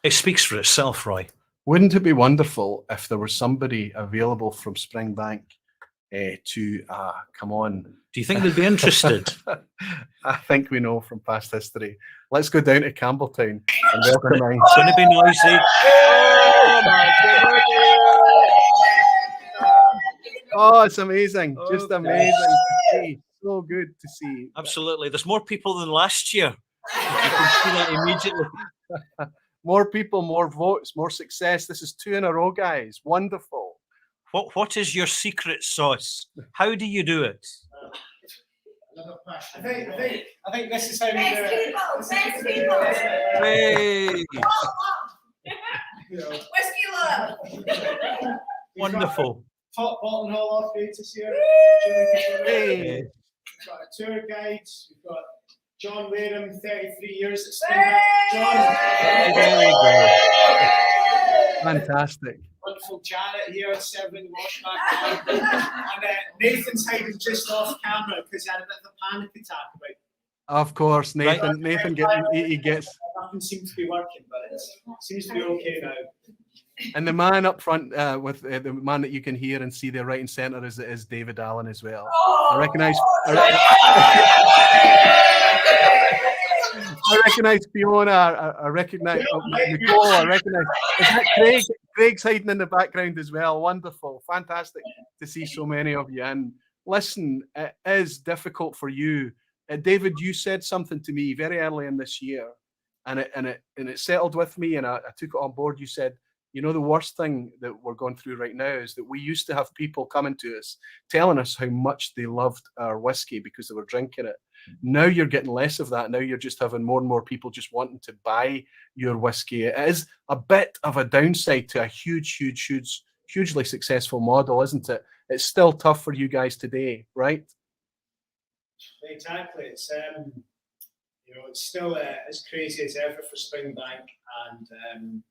It speaks for itself, Roy. Wouldn't it be wonderful if there was somebody available from Springbank to come on? Do you think they'd be interested? I think we know from past history. Let's go down to Campbelltown and welcome in. It's going to be noisy. Oh, my goodness. Oh, it's amazing. Just amazing to see. So good to see. Absolutely. There's more people than last year. You can see that immediately. More people, more votes, more success. This is 2 in a row, guys. Wonderful. What is your secret sauce? How do you do it? I think this is how we do it. Best people. Hey. Whiskey love. Wonderful. Top bottom hall operators here. Hey. We've got a tour guide. We've got John Wareham, 33 years at Springbank. John. There you go. Fantastic. Wonderful Janet here serving the washback. And Nathan's hiding just off camera because he had a bit of a panic attack about. Of course, Nathan. Nathan gets. Nothing seems to be working, but it seems to be okay now. And the man up front with the man that you can hear and see there right in centre is David Allen as well. I recognise. I recognise Fiona. I recognise Nicole. I recognise. Is that Craig? Craig's hiding in the background as well. Wonderful, fantastic to see so many of you. And listen, it is difficult for you, David. You said something to me very early in this year, and it settled with me, and I took it on board. You said, you know, the worst thing that we're going through right now is that we used to have people coming to us telling us how much they loved our whiskey because they were drinking it. Now you're getting less of that. Now you're just having more and more people just wanting to buy your whiskey. It is a bit of a downside to a hugely successful model, isn't it? It's still tough for you guys today, right? Exactly. It's you know, it's still as crazy as ever for Springbank, and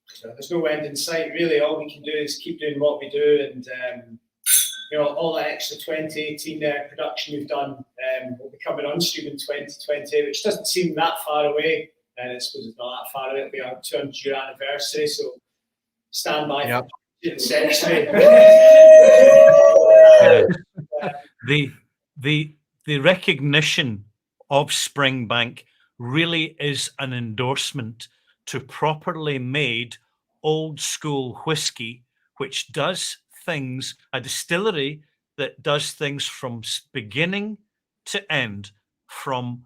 so there's no end in sight, really. All we can do is keep doing what we do, and you know, all that extra 2018 production we've done will be coming on stream in 2020, which doesn't seem that far away, and I suppose it's not that far away. It'll be our 200-year anniversary, so stand by for the century. The recognition of Springbank really is an endorsement to properly made old school whiskey, which does things, a distillery that does things from beginning to end, from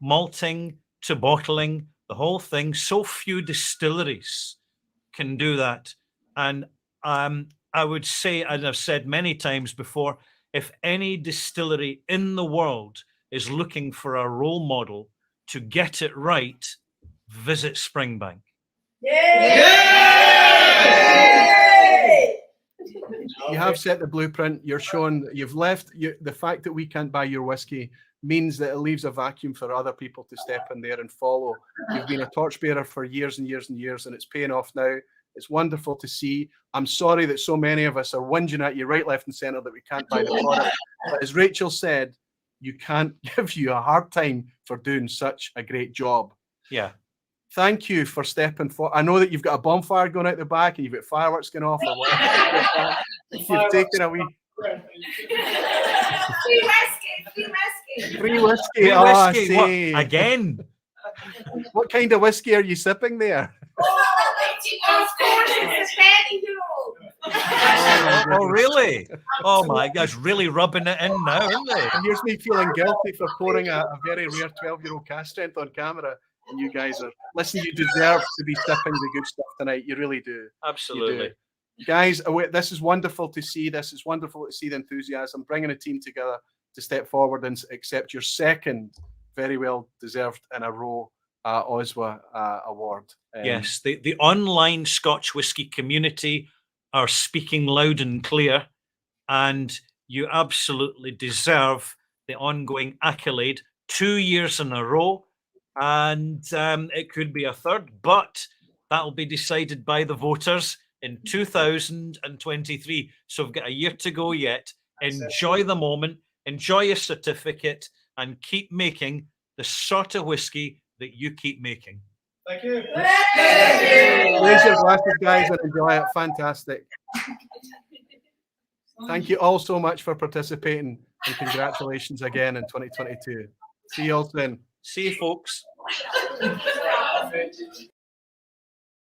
malting to bottling, the whole thing. So few distilleries can do that. And I would say, as I've said many times before, if any distillery in the world is looking for a role model to get it right, visit Springbank. You have set the blueprint. You're showing you've left. The fact that we can't buy your whiskey means that it leaves a vacuum for other people to step in there and follow. You've been a torchbearer for years and years and years, and it's paying off now. It's wonderful to see. I'm sorry that so many of us are whinging at you right, left, and centre that we can't buy the product. But as Rachel said, you can't give you a hard time for doing such a great job. Yeah. Thank you for stepping forward. I know that you've got a bonfire going out the back and you've got fireworks going off or whatever. You've taken a wee... Free whiskey. Oh, whiskey. What? Again? What kind of whiskey are you sipping there? Oh, really? Oh my gosh, really rubbing it in now, aren't they? And here's me feeling guilty for pouring a very rare 12-year-old cask strength on camera. And you guys are, listen, you deserve to be sipping the good stuff tonight. You really do. Absolutely. You do. Guys, this is wonderful to see. This is wonderful to see the enthusiasm, bringing a team together to step forward and accept your second, very well deserved in a row, OSWA award. Yes, the online Scotch whisky community are speaking loud and clear, and you absolutely deserve the ongoing accolade 2 years in a row, and it could be a third, but that'll be decided by the voters in 2023. So we've got a year to go yet. Enjoy the moment, enjoy your certificate, and keep making the sort of whiskey that you keep making. Thank you. Raise your glasses, guys, and enjoy it. Fantastic. Thank you all so much for participating, and congratulations again in 2022. See you all soon. See you, folks.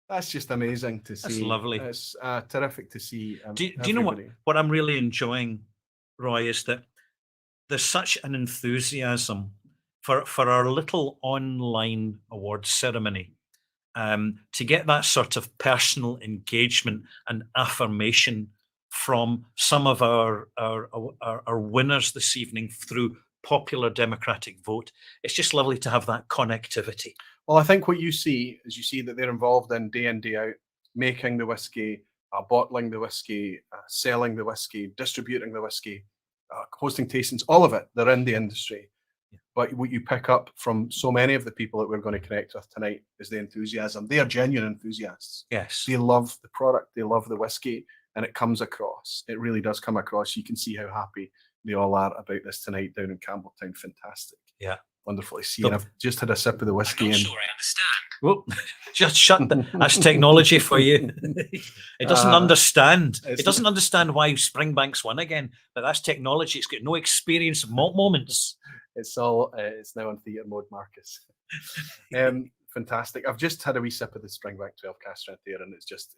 That's just amazing to see. That's lovely. It's terrific to see. Do you know everybody. what I'm really enjoying, Roy, is that there's such an enthusiasm for our little online awards ceremony. To get that sort of personal engagement and affirmation from some of our winners this evening through popular democratic vote. It's just lovely to have that connectivity. Well, I think what you see is you see that they're involved in day out, making the whiskey, bottling the whiskey, selling the whiskey, distributing the whiskey, hosting tastings, all of it. They're in the industry. Yeah. But what you pick up from so many of the people that we're going to connect with tonight is the enthusiasm. They are genuine enthusiasts. Yes. They love the product. They love the whiskey. And it comes across. It really does come across. You can see how happy they all are about this tonight down in Campbelltown. Fantastic. Yeah. Wonderful to see. And I've just had a sip of the whiskey. I'm not sure I understand. Well, just shut that's technology for you. It doesn't understand. It doesn't understand why Springbank's won again. But that's technology. It's got no experience of malt moments. It's all. It's now on theatre mode, Marcus. Fantastic. I've just had a wee sip of the Springbank 12 cask strength there, and it's just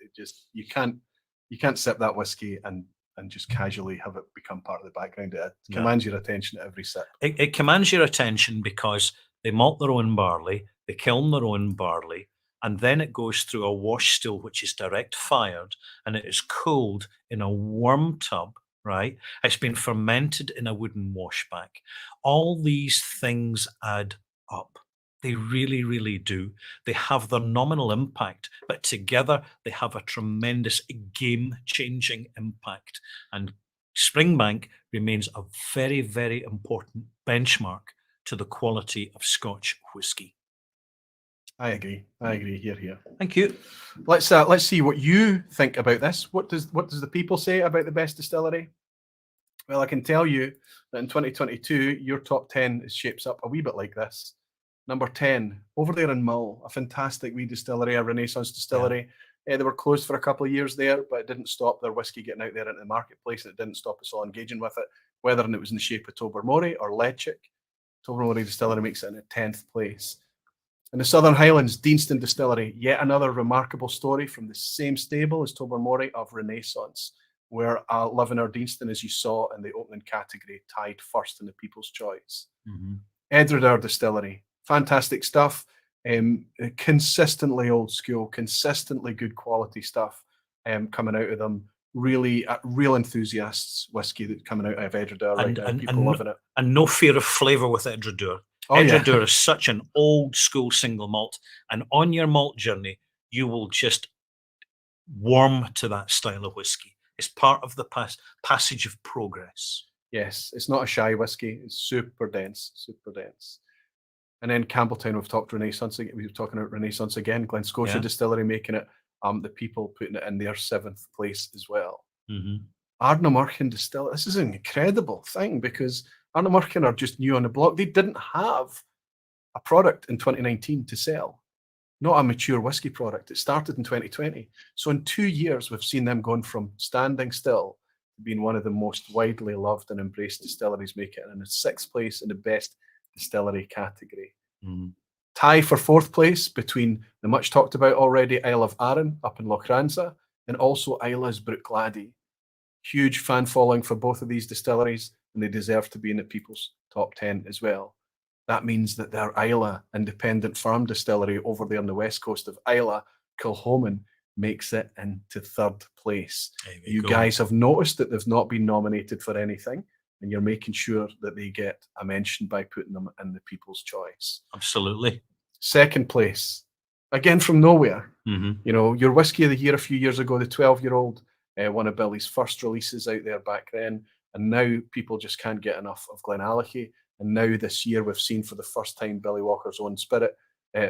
you can't sip that whiskey and just casually have it become part of the background. It commands your attention at every sip. It commands your attention because they malt their own barley, they kiln their own barley, and then it goes through a wash still, which is direct fired, and it is cooled in a worm tub, right? It's been fermented in a wooden washback. All these things add up. They really, really do. They have their nominal impact, but together they have a tremendous game-changing impact. And Springbank remains a very, very important benchmark to the quality of Scotch whisky. I agree. Here. Thank you. Let's see what you think about this. What does the people say about the best distillery? Well, I can tell you that in 2022, your top 10 shapes up a wee bit like this. Number 10, over there in Mull, a fantastic wee distillery, a Renaissance distillery. Yeah. They were closed for a couple of years there, but it didn't stop their whiskey getting out there into the marketplace, and it didn't stop us all engaging with it, whether it was in the shape of Tobermory or Leitchik. Tobermory Distillery makes it in 10th place. In the Southern Highlands, Deanston Distillery, yet another remarkable story from the same stable as Tobermory of Renaissance, where Lovener Deanston, as you saw in the opening category, tied first in the People's Choice. Mm-hmm. Edredar Distillery. Fantastic stuff, consistently old school, consistently good quality stuff coming out of them. Really, real enthusiasts whiskey that's coming out of Edredar right now. People loving it. And no fear of flavour with Edredar. Edredar is such an old school single malt, and on your malt journey, you will just warm to that style of whiskey. It's part of the passage of progress. Yes, it's not a shy whiskey. It's super dense, super dense. And then Campbelltown, we've talked Renaissance. We were talking about Renaissance again. Glen Scotia Distillery making it. The people putting it in their 7th place as well. Mm-hmm. Ardnamurchan Distillery. This is an incredible thing because Ardnamurchan are just new on the block. They didn't have a product in 2019 to sell. Not a mature whiskey product. It started in 2020. So in 2 years, we've seen them going from standing still to being one of the most widely loved and embraced distilleries, making it in the 6th place in the best distillery category. Mm. Tie for 4th place between the much talked about already Isle of Arran up in Lochranza and also Isla's Bruichladdich. Huge fan following for both of these distilleries, and they deserve to be in the people's top 10 as well. That means that their Isla independent farm distillery over there on the west coast of Isla, Kilchoman, makes it into 3rd place. You guys have noticed that they've not been nominated for anything, and you're making sure that they get a mention by putting them in the People's Choice. Absolutely. 2nd place, again from nowhere. Mm-hmm. You know, your Whiskey of the Year a few years ago, the 12-year-old, one of Billy's first releases out there back then, and now people just can't get enough of Glenallachie. And now this year we've seen for the first time Billy Walker's Own Spirit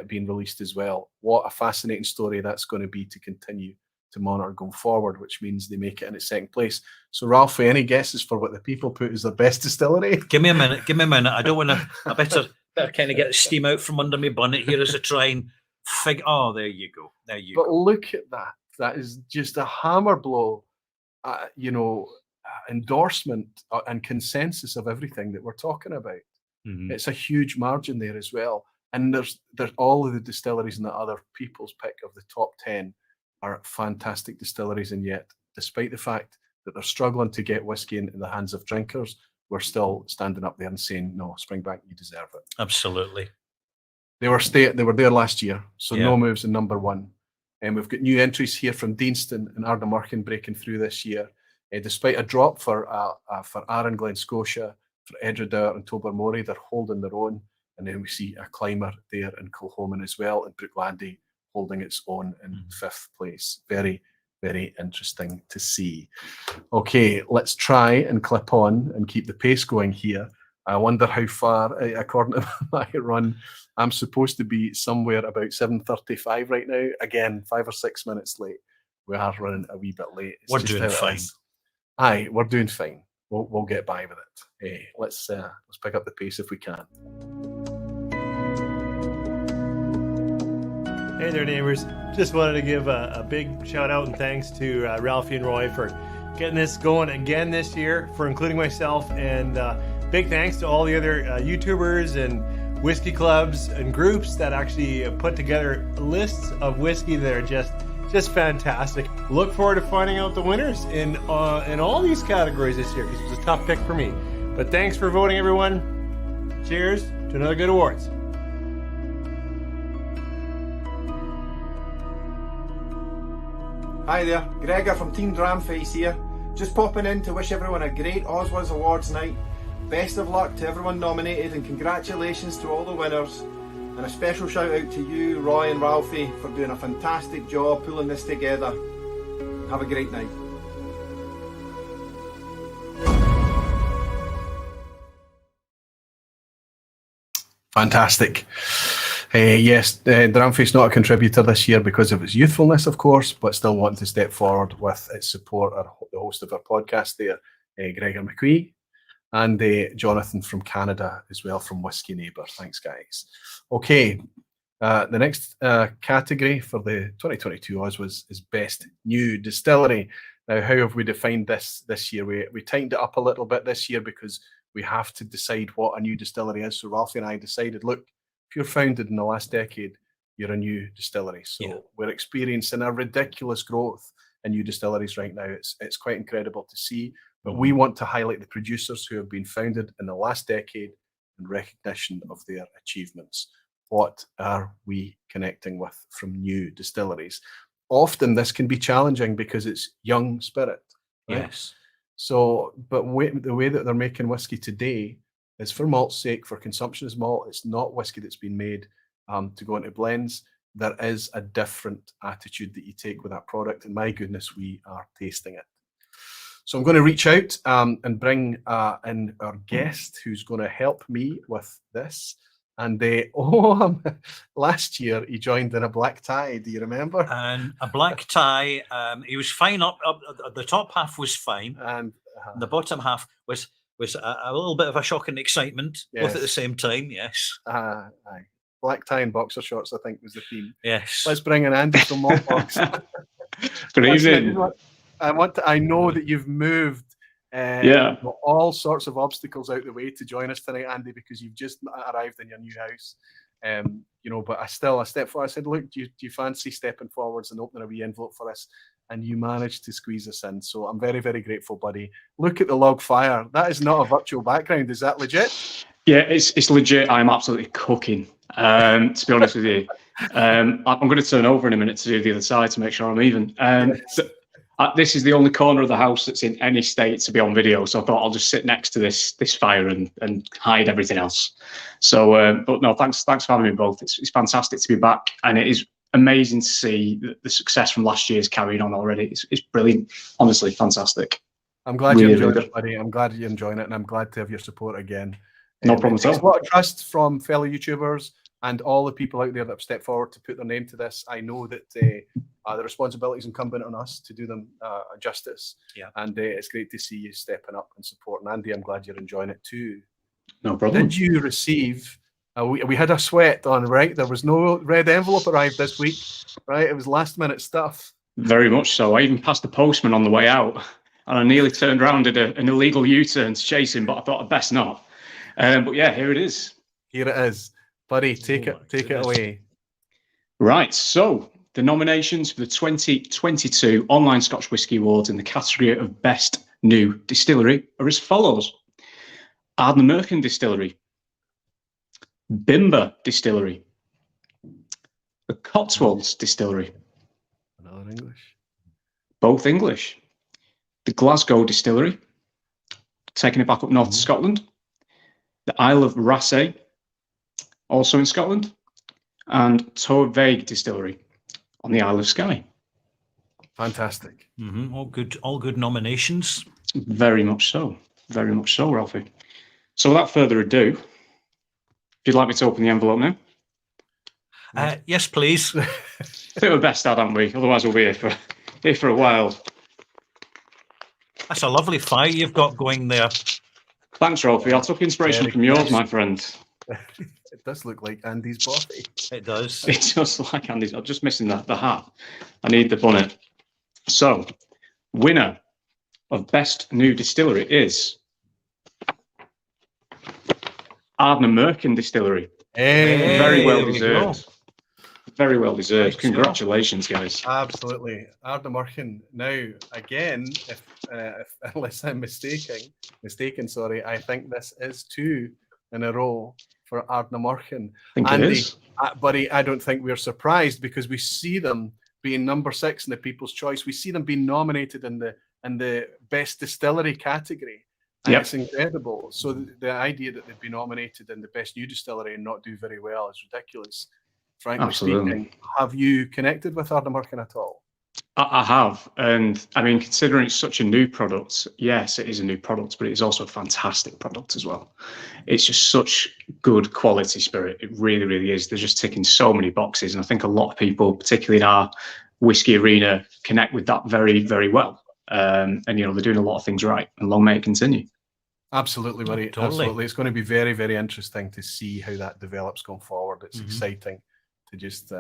being released as well. What a fascinating story that's going to be to continue to monitor going forward, which means they make it in its second place. So Ralphie, any guesses for what the people put as their best distillery? Give me a minute. I don't want to. I better kind of get the steam out from under my bonnet here as I try and figure. Oh, there you go. But look at that. That is just a hammer blow, endorsement and consensus of everything that we're talking about. Mhm. It's a huge margin there as well. And there's all of the distilleries and the other people's pick of the top 10 are fantastic distilleries, and yet, despite the fact that they're struggling to get whiskey in the hands of drinkers, we're still standing up there and saying, "No, Springbank, you deserve it." Absolutely. They were there last year, so Yeah. no moves in number one. And we've got new entries here from Deanston and Ardnamurchan breaking through this year, despite a drop for Arran, Glen Scotia, for Edredour and Tobermory. They're holding their own, and then we see a climber there in Kilchoman as well, and Brooklandy holding its own in fifth place. Very, very interesting to see. Okay, let's try and clip on and keep the pace going here. I wonder how far, according to my run, I'm supposed to be somewhere about 7:35 right now. Again, 5 or 6 minutes late. We are running a wee bit late. It's We're just doing how it fine. is. Aye, we're doing fine. We'll get by with it. Let's pick up the pace if we can. Hey there, neighbors. Just wanted to give a big shout out and thanks to Ralfy and Roy for getting this going again this year, for including myself, and big thanks to all the other YouTubers and whiskey clubs and groups that actually put together lists of whiskey that are just fantastic. Look forward to finding out the winners in all these categories this year, because it was a tough pick for me. But thanks for voting, everyone. Cheers to another good awards. Hi there, Gregor from Team Dramface here. Just popping in to wish everyone a great OSWAS Awards night. Best of luck to everyone nominated, and congratulations to all the winners. And a special shout out to you, Roy and Ralphie, for doing a fantastic job pulling this together. Have a great night. Fantastic. Yes, Dramface not a contributor this year because of its youthfulness, of course, but still wanting to step forward with its support. The host of our podcast there, Gregor McQuee, and Jonathan from Canada as well, from Whiskey Neighbour. Thanks, guys. Okay, the next category for the 2022 OSWAs is Best New Distillery. Now, how have we defined this year? We tightened it up a little bit this year because we have to decide what a new distillery is. So Ralphie and I decided, look, if you're founded in the last decade, you're a new distillery. So we're experiencing a ridiculous growth in new distilleries right now. It's quite incredible to see. But we want to highlight the producers who have been founded in the last decade in recognition of their achievements. What are we connecting with from new distilleries? Often this can be challenging because it's young spirit. Right? Yes. So, but the way that they're making whiskey today is for malt's sake, for consumption as malt. It's not whiskey that's been made to go into blends. There is a different attitude that you take with that product, and my goodness, we are tasting it. So I'm going to reach out and bring in our guest who's going to help me with this. And last year he joined in a black tie. Do you remember? And a black tie. He was fine up. The top half was fine, and the bottom half was a little bit of a shock and excitement, both at the Yes. same time. Yes. Aye. Black tie and boxer shorts, I think, was the theme. Yes. Let's bring in Andy from Maltbox. Good evening. I know that you've moved all sorts of obstacles out the way to join us tonight, Andy, because you've just arrived in your new house. But I stepped forward. I said, look, do you fancy stepping forwards and opening a wee envelope for us? And you managed to squeeze us in. So I'm very, very grateful, buddy. Look at the log fire. That is not a virtual background. Is that legit? Yeah, it's legit. I'm absolutely cooking, to be honest with you. I'm going to turn over in a minute to do the other side to make sure I'm even. This is the only corner of the house that's in any state to be on video, so I thought I'll just sit next to this fire and hide everything else. So, but no, thanks for having me both. It's fantastic to be back, and it is amazing to see the success from last year's carrying on already. It's brilliant, honestly, fantastic. I'm glad Really, you enjoyed really it, buddy. I'm glad you're enjoying it, and I'm glad to have your support again. No problem It at takes all. a lot of trust from fellow YouTubers and all the people out there that have stepped forward to put their name to this. I know that the responsibility is incumbent on us to do them justice. Yeah. And it's great to see you stepping up and supporting. Andy, I'm glad you're enjoying it too. No problem. Did you receive? We had a sweat on, right? There was no red envelope arrived this week, right? It was last minute stuff. Very much so. I even passed the postman on the way out, and I nearly turned around at an illegal U-turn to chase him, but I thought I'd best not. But yeah, here it is. Here it is, buddy. Take it away. Right. So the nominations for the 2022 Online Scotch Whisky Awards in the category of Best New Distillery are as follows: Ardnamurchan Distillery, Bimber Distillery, the Cotswolds Distillery, Another English, both English, the Glasgow Distillery, taking it back up north to Scotland, the Isle of Raasay, also in Scotland, and Torvaig Distillery on the Isle of Skye. Fantastic. All good nominations. Very much so, Ralphie. So without further ado, if you'd like me to open the envelope now. Yes, please. I think we're best out, haven't we? Otherwise we'll be here for a while. That's a lovely fire you've got going there. Thanks, Ralphie. I took inspiration from yours, my friend. It does look like Andy's body. It does. It's just like Andy's. I'm just missing the hat. I need the bonnet. So, winner of Best New Distillery is Ardnamurchan Distillery. Hey, very well there we deserved. Very well deserved. Right, Congratulations, guys. Absolutely. Ardnamurchan. Now, again, if unless I'm mistaken, I think this is 2 in a row for Ardnamurchan. think it Andy, is. Buddy, I don't think we're surprised because we see them being number 6 in the People's Choice. We see them being nominated in the Best Distillery category. And Yep. it's incredible. So the idea that they'd be nominated in the Best New Distillery and not do very well is ridiculous. Frankly Absolutely. speaking, have you connected with Ardnamurchan at all? I have, and I mean, considering it's such a new product, yes, it is a new product, but it's also a fantastic product as well. It's just such good quality spirit. It really, really is. They're just ticking so many boxes, and I think a lot of people, particularly in our whiskey arena, connect with that very, very well. And you know, they're doing a lot of things right, and long may it continue. Absolutely, buddy. Totally. Absolutely. It's going to be very, very interesting to see how that develops going forward. It's exciting to just,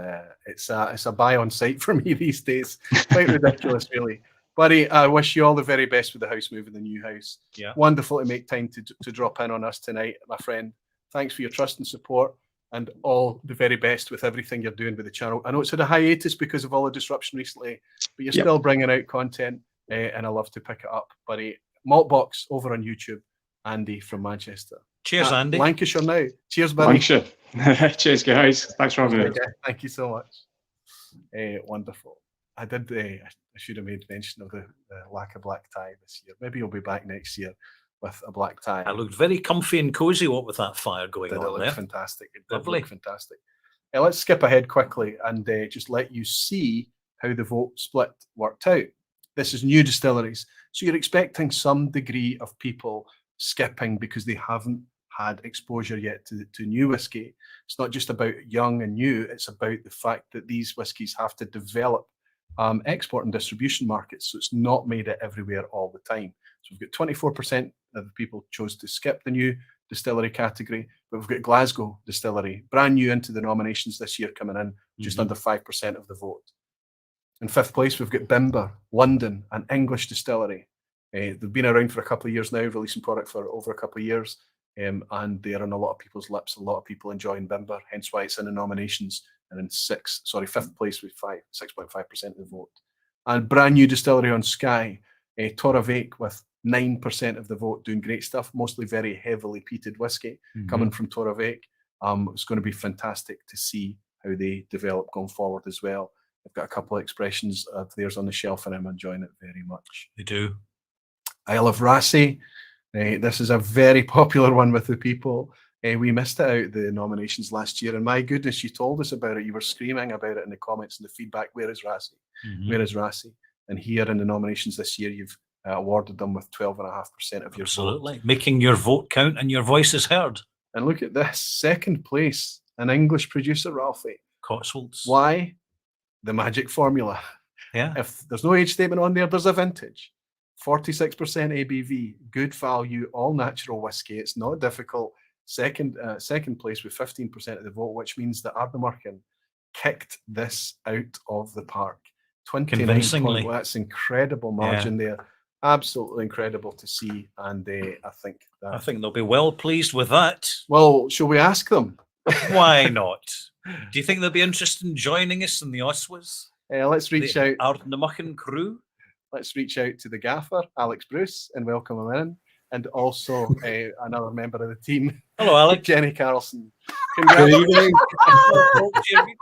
it's a buy on site for me these days. Quite ridiculous, really. Buddy, I wish you all the very best with the house move and the new house. Yeah. Wonderful to make time to drop in on us tonight, my friend. Thanks for your trust and support, and all the very best with everything you're doing with the channel. I know it's had a hiatus because of all the disruption recently, but you're Yep. still bringing out content, and I love to pick it up, buddy. Maltbox over on YouTube. Andy from Manchester. Cheers, Andy. Lancashire now. Cheers, buddy. Lancashire. Cheers, guys. Thanks for having me. Okay, thank you so much. Wonderful. I should have made mention of the lack of black tie this year. Maybe you'll be back next year with a black tie. I looked very comfy and cozy with that fire going Did it on look there. fantastic? It did Lovely. look fantastic. Let's skip ahead quickly and just let you see how the vote split worked out. This is new distilleries. So you're expecting some degree of people skipping because they haven't had exposure yet to new whiskey. It's not just about young and new, it's about the fact that these whiskies have to develop export and distribution markets, so it's not made it everywhere all the time. So we've got 24% of the people chose to skip the new distillery category, but we've got Glasgow Distillery, brand new into the nominations this year, coming in just under 5% of the vote. In 5th place, we've got Bimber, London, an English distillery. They've been around for a couple of years now, releasing product for over a couple of years, and they're on a lot of people's lips. A lot of people enjoying Bimber, hence why it's in the nominations and in 5th place with 6.5% of the vote. And brand new distillery on Skye, Torvaig with 9% of the vote, doing great stuff, mostly very heavily peated whiskey coming from Torvaig. It's going to be fantastic to see how they develop going forward as well. I've got a couple of expressions of theirs on the shelf and I'm enjoying it very much. They do. Isle of Raasay. This is a very popular one with the people. We missed it out, the nominations last year, and my goodness, you told us about it. You were screaming about it in the comments and the feedback. Where is Raasay? Where is Raasay? And here in the nominations this year, you've awarded them with 12.5% of your Absolutely. vote. Making your vote count and your voice is heard. And look at this, second place, an English producer, Ralphie. Cotswolds. Why? The magic formula. Yeah. If there's no age statement on there, there's a vintage. 46% ABV, good value, all natural whiskey. It's not difficult. Second place with 15% of the vote, which means that Ardnamurchan kicked this out of the park. 29 Convincingly. That's incredible margin there. Absolutely incredible to see. And I think they'll be well pleased with that. Well, shall we ask them? Why not? Do you think they'll be interested in joining us in the OSWAs? Let's reach the out. Ardnamurchan crew. Let's reach out to the gaffer, Alex Bruce, and welcome him in. And also another member of the team. Hello, Alex. Jenny Carlson. Good evening.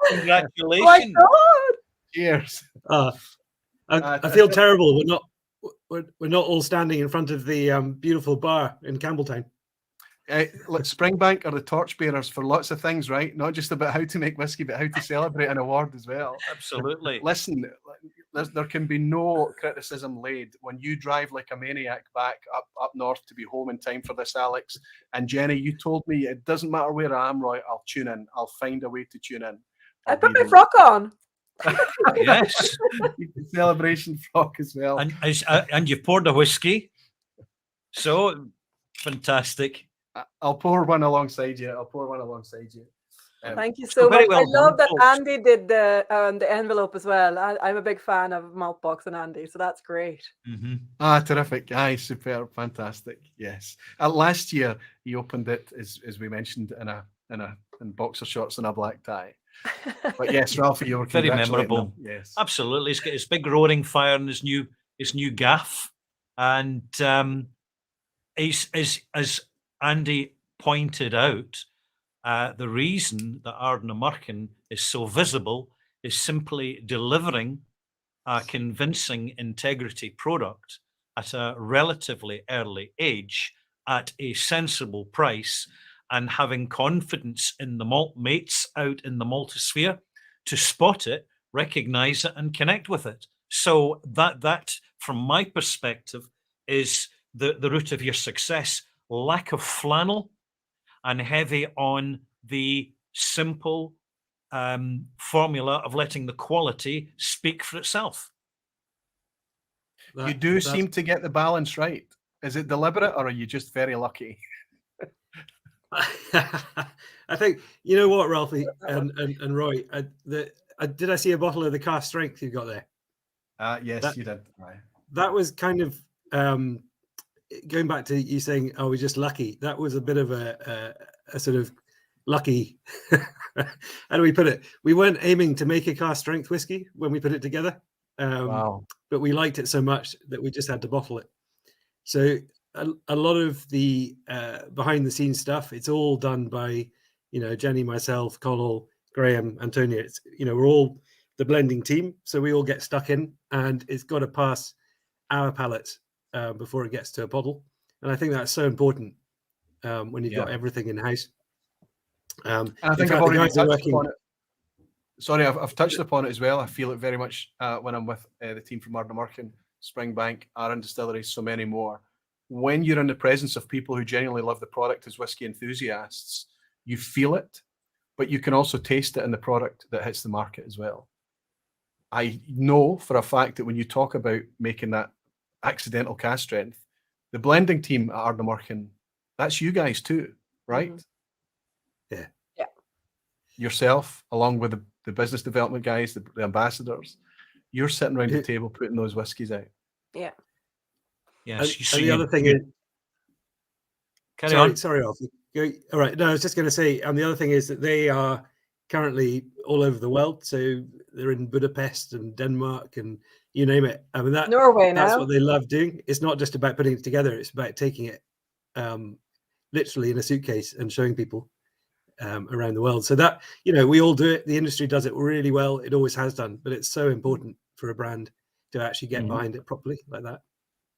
Congratulations. Oh Cheers. I feel terrible. We're not all standing in front of the beautiful bar in Campbelltown. Look, Springbank are the torchbearers for lots of things, right? Not just about how to make whiskey, but how to celebrate an award as well. Absolutely. Listen, there can be no criticism laid when you drive like a maniac back up north to be home in time for this, Alex. And Jenny, you told me it doesn't matter where I am, Roy, I'll tune in. I'll find a way to tune in. I put my frock on. Yes. Celebration frock as well. And you've poured a whiskey. So fantastic. I'll pour one alongside you. Thank you so very much. well I love done, that folks. Andy did the envelope as well. I'm a big fan of Maltbox and Andy, so that's great. Terrific. Superb. Fantastic. Yes. Last year, he opened it, as we mentioned, in boxer shorts and a black tie. But yes, Ralphie, you were Very congratulating memorable. him. Yes. Absolutely. He's got his big roaring fire in his new gaff. And as Andy pointed out, the reason that Ardnamurchan is so visible is simply delivering a convincing integrity product at a relatively early age at a sensible price, and having confidence in the malt mates out in the maltosphere to spot it, recognize it, and connect with it. So that from my perspective, is the root of your success. Lack of flannel and heavy on the simple formula of letting the quality speak for itself. You do seem to get the balance right. Is it deliberate, or are you just very lucky? I think, you know what, Ralphie and Roy, did I see a bottle of the cask strength you got there? Yes, you did. Right. That was kind of going back to you saying, "Oh, we're just lucky." That was a bit of a sort of lucky. How do we put it? We weren't aiming to make a cask strength whiskey when we put it together, but we liked it so much that we just had to bottle it. So a lot of the behind the scenes stuff, it's all done by, Jenny, myself, Connell, Graham, Antonia. It's, we're all the blending team, so we all get stuck in, and it's got to pass our palate before it gets to a bottle. And I think that's so important when you've got everything in house. And I think I've already touched upon it. Sorry, I've touched upon it as well. I feel it very much when I'm with the team from Ardnamurchan, Springbank, Arran Distillery, so many more. When you're in the presence of people who genuinely love the product as whiskey enthusiasts, you feel it, but you can also taste it in the product that hits the market as well. I know for a fact that when you talk about making that accidental cask strength, the blending team at Ardnamurchan, that's you guys too, right? Yeah. Yourself, along with the business development guys, the ambassadors, you're sitting around the table putting those whiskies out. Yeah. Yes. And the other thing is, sorry, Alfie. All right. No, I was just going to say, and the other thing is that they are currently all over the world. So they're in Budapest and Denmark and you name it. I mean, Norway that's now. what they love doing. It's not just about putting it together. It's about taking it literally in a suitcase and showing people around the world. So that, we all do it. The industry does it really well. It always has done, but it's so important for a brand to actually get behind it properly like that.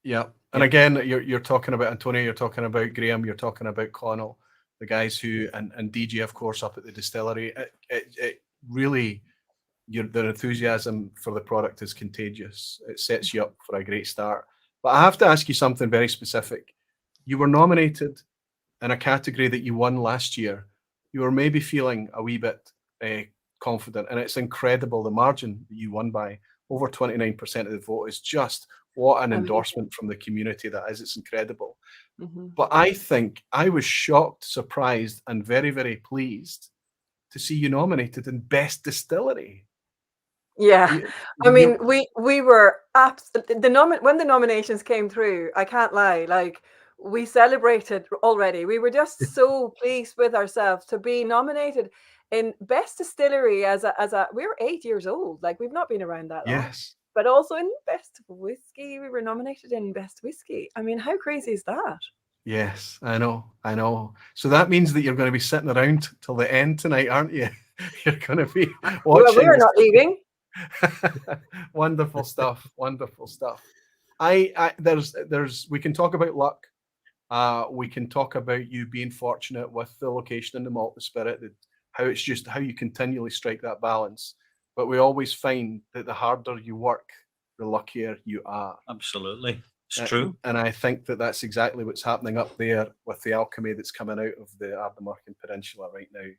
Yeah. And again, you're talking about Antonio, you're talking about Graham, you're talking about Connell, the guys who, and DJ, of course, up at the distillery. It really, their enthusiasm for the product is contagious. It sets you up for a great start. But I have to ask you something very specific. You were nominated in a category that you won last year. You were maybe feeling a wee bit confident, and it's incredible the margin that you won by. Over 29% of the vote is just what an endorsement from the community that is. It's incredible. But I think I was shocked, surprised, and very, very pleased to see you nominated in Best Distillery. Yeah, I mean, we were absolutely when the nominations came through. I can't lie, like we celebrated already. We were just so pleased with ourselves to be nominated in Best Distillery as a. We were 8 years old, like we've not been around that long. Yes. But also in Best Whiskey, we were nominated in Best Whiskey. I mean, how crazy is that? Yes, I know. So that means that you're going to be sitting around till the end tonight, aren't you? You're going to be watching. Well, we're not leaving. Wonderful stuff. There's we can talk about luck. We can talk about you being fortunate with the location and the malt, the spirit, how you continually strike that balance. But we always find that the harder you work, the luckier you are. Absolutely. It's true. And I think that that's exactly what's happening up there with the alchemy that's coming out of the Ardnamurchan Peninsula right now.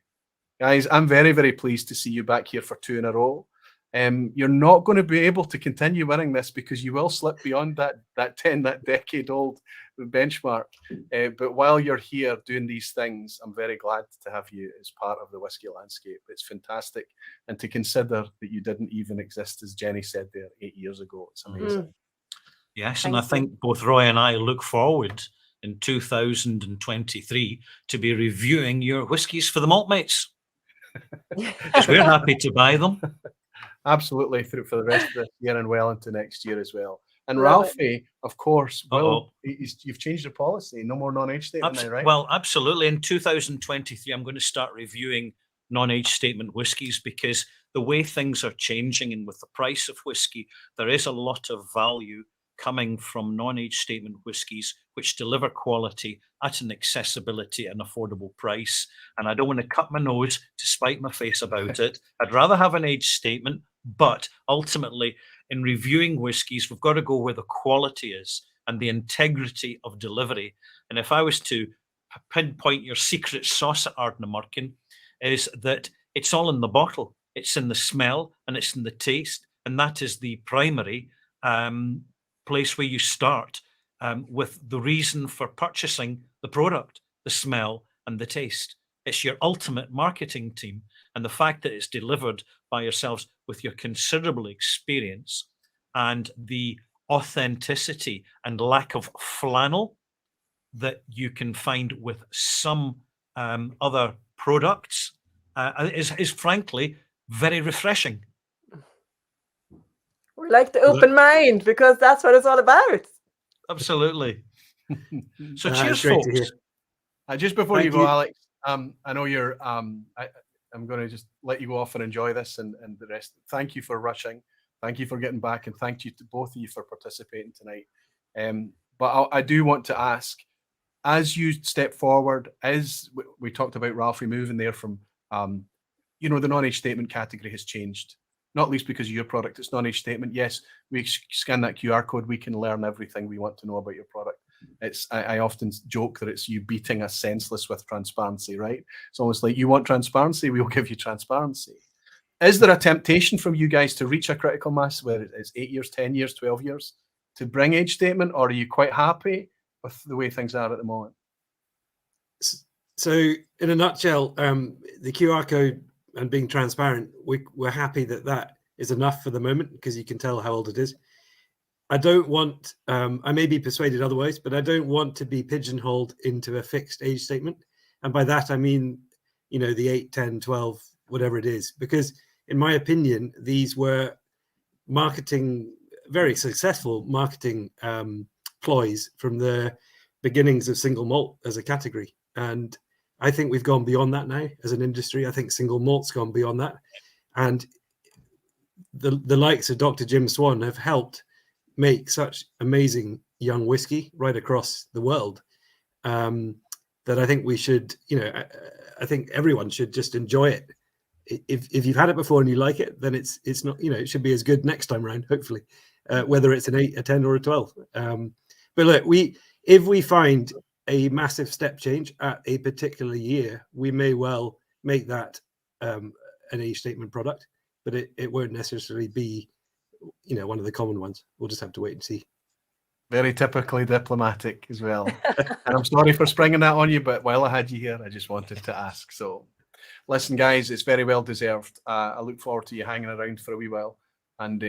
Guys, I'm very, very pleased to see you back here for 2 in a row. You're not going to be able to continue winning this because you will slip beyond that decade-old benchmark. But while you're here doing these things, I'm very glad to have you as part of the whiskey landscape. It's fantastic. And to consider that you didn't even exist, as Jenny said there 8 years ago, it's amazing. Yes, and I think both Roy and I look forward in 2023 to be reviewing your whiskies for the malt mates. Because we're happy to buy them. Absolutely, for the rest of this year and well into next year as well. And Right. Ralphie, of course, you've changed your policy. No more non-age statement now, right? Well, absolutely. In 2023, I'm going to start reviewing non-age statement whiskies because the way things are changing and with the price of whiskey, there is a lot of value coming from non-age statement whiskies which deliver quality at an accessibility and affordable price. And I don't want to cut my nose to spite my face about it. I'd rather have an age statement, but ultimately in reviewing whiskies, we've got to go where the quality is and the integrity of delivery. And if I was to pinpoint your secret sauce at Ardnamurchan, is that it's all in the bottle. It's in the smell and it's in the taste. And that is the primary place where you start with the reason for purchasing the product, the smell and the taste. It's your ultimate marketing team. And the fact that it's delivered by yourselves with your considerable experience and the authenticity and lack of flannel that you can find with some other products is frankly very refreshing. We like the open mind because that's what it's all about. Absolutely. So cheers, great to hear. folks. Just before Thank you go, you. Alex, I know you're. I'm going to just let you go off and enjoy this and the rest. Thank you for rushing. Thank you for getting back, and thank you to both of you for participating tonight. But I do want to ask, as you step forward, as we talked about Ralphie moving there from, the non-age statement category has changed, not least because of your product. It's non-age statement. Yes, we scan that QR code. We can learn everything we want to know about your product. I often joke that it's you beating us senseless with transparency, right? It's almost like you want transparency, we will give you transparency. Is there a temptation from you guys to reach a critical mass where it's 8 years, 10 years, 12 years to bring age statement, or are you quite happy with the way things are at the moment? So in a nutshell, the QR code and being transparent, we're happy that is enough for the moment because you can tell how old it is. I don't want, I may be persuaded otherwise, but I don't want to be pigeonholed into a fixed age statement. And by that, I mean, the 8, 10, 12, whatever it is, because in my opinion, these were very successful marketing ploys from the beginnings of single malt as a category. And I think we've gone beyond that now as an industry. I think single malt's gone beyond that. And the likes of Dr. Jim Swan have helped make such amazing young whiskey right across the world that I think we should, I think everyone should just enjoy it. If you've had it before and you like it, then it's not, it should be as good next time around, hopefully. whether it's an 8, a 10, or a 12. But look, if we find a massive step change at a particular year, we may well make that an age statement product, but it won't necessarily be, one of the common ones. We'll just have to wait and see. Very typically diplomatic as well. And I'm sorry for springing that on you, but while I had you here, I just wanted to ask. So listen, guys, it's very well deserved. I look forward to you hanging around for a wee while. And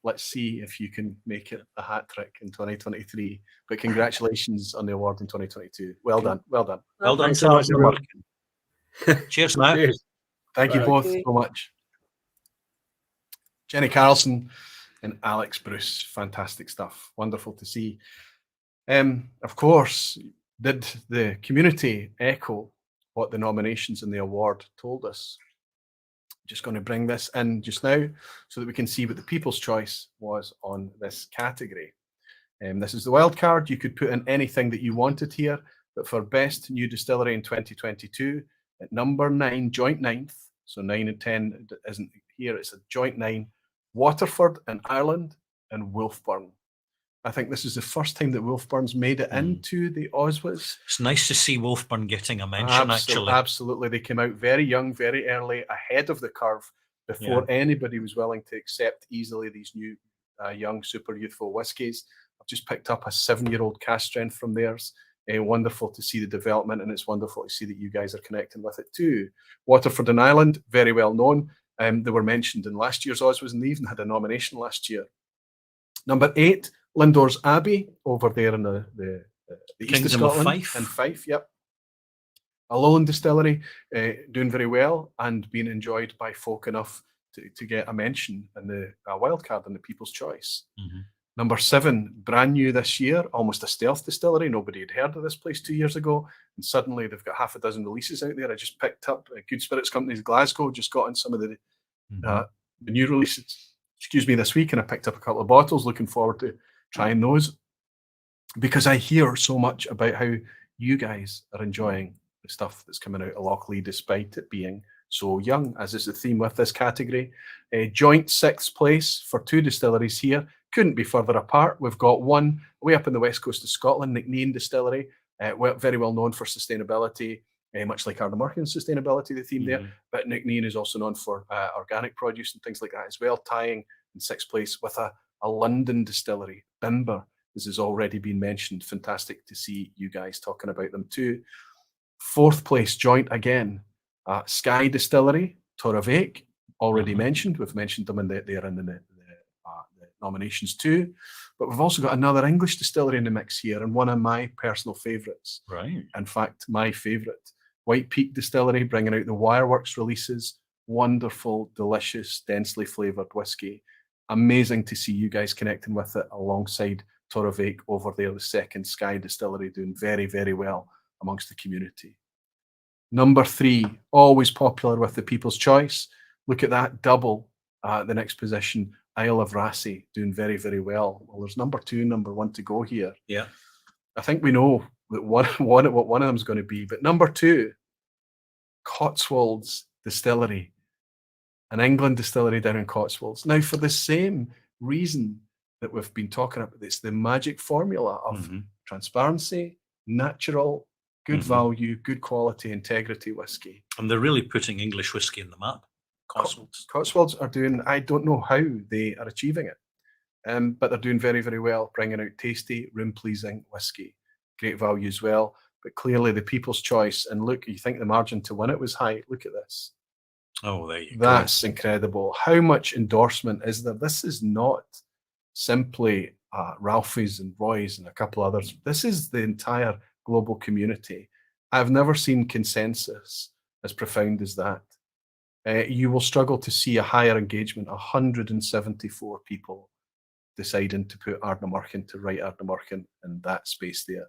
let's see if you can make it a hat trick in 2023. But congratulations on the award in 2022. Well done. Well done. Well done Thanks to so much, the everyone. market. Cheers, now. Cheers. Thank you Bye. both so much. Jenny Carlson and Alex Bruce, fantastic stuff. Wonderful to see. Of course, did the community echo what the nominations and the award told us? Just going to bring this in just now so that we can see what the People's Choice was on this category. This is the wild card. You could put in anything that you wanted here, but for Best New Distillery in 2022, at number 9, joint 9th, so 9 and 10 isn't here, it's a joint 9, Waterford in Ireland and Wolfburn. I think this is the first time that Wolfburn's made it into the OSWAs. It's nice to see Wolfburn getting a mention, actually. Absolutely. They came out very young, very early, ahead of the curve before anybody was willing to accept easily these new young, super youthful whiskies. I've just picked up a 7-year-old cast strength from theirs. Wonderful to see the development, and it's wonderful to see that you guys are connecting with it too. Waterford in Ireland, very well known. They were mentioned in last year's OSWAs, and they even had a nomination last year. Number 8, Lindores Abbey, over there in the east of Scotland. Fife. And Fife, yep. A Lowland distillery, doing very well and being enjoyed by folk enough to get a mention in the wildcard in the People's Choice. Number 7, brand new this year, almost a stealth distillery. Nobody had heard of this place 2 years ago, and suddenly they've got half a dozen releases out there. I just picked up Good Spirits Company's Glasgow, just got in some of the new releases, this week, and I picked up a couple of bottles. Looking forward to trying those, because I hear so much about how you guys are enjoying the stuff that's coming out of Lockleigh, despite it being so young, as is the theme with this category. Joint 6th place for 2 distilleries here. Couldn't be further apart. We've got one way up in the west coast of Scotland, McNean Distillery, very well known for sustainability, much like Ardnamurchan's sustainability, the theme there. But McNean is also known for organic produce and things like that as well, tying in 6th place with a London distillery, Bimber. This has already been mentioned. Fantastic to see you guys talking about them too. 4th place joint again, Skye Distillery, Torravake, already mentioned. We've mentioned them they're in the nominations too. But we've also got another English distillery in the mix here, and one of my personal favourites. Right. In fact, my favourite, White Peak Distillery, bringing out the Wireworks releases. Wonderful, delicious, densely flavoured whiskey. Amazing to see you guys connecting with it alongside Torravake over there, the 2nd Skye Distillery, doing very, very well amongst the community. Number 3, always popular with the People's Choice. Look at that double, the next position, Isle of Rassay, doing very, very well. Well, there's number 2, number 1 to go here. Yeah. I think we know that what one of them is going to be. But number 2, Cotswolds Distillery, an England distillery down in Cotswolds. Now, for the same reason that we've been talking about, it's the magic formula of transparency, natural, good value, good quality, integrity whiskey. And they're really putting English whiskey in the map. Cotswolds are doing, I don't know how they are achieving it, but they're doing very, very well, bringing out tasty, room-pleasing whiskey. Great value as well, but clearly the People's Choice. And look, you think the margin to win it was high. Look at this. Oh, there you go. That's incredible. How much endorsement is there? This is not simply Ralfy's and Roy's and a couple others. This is the entire global community. I've never seen consensus as profound as that. You will struggle to see a higher engagement. 174 people deciding to put Ardnamurchan, to write Ardnamurchan in that space there.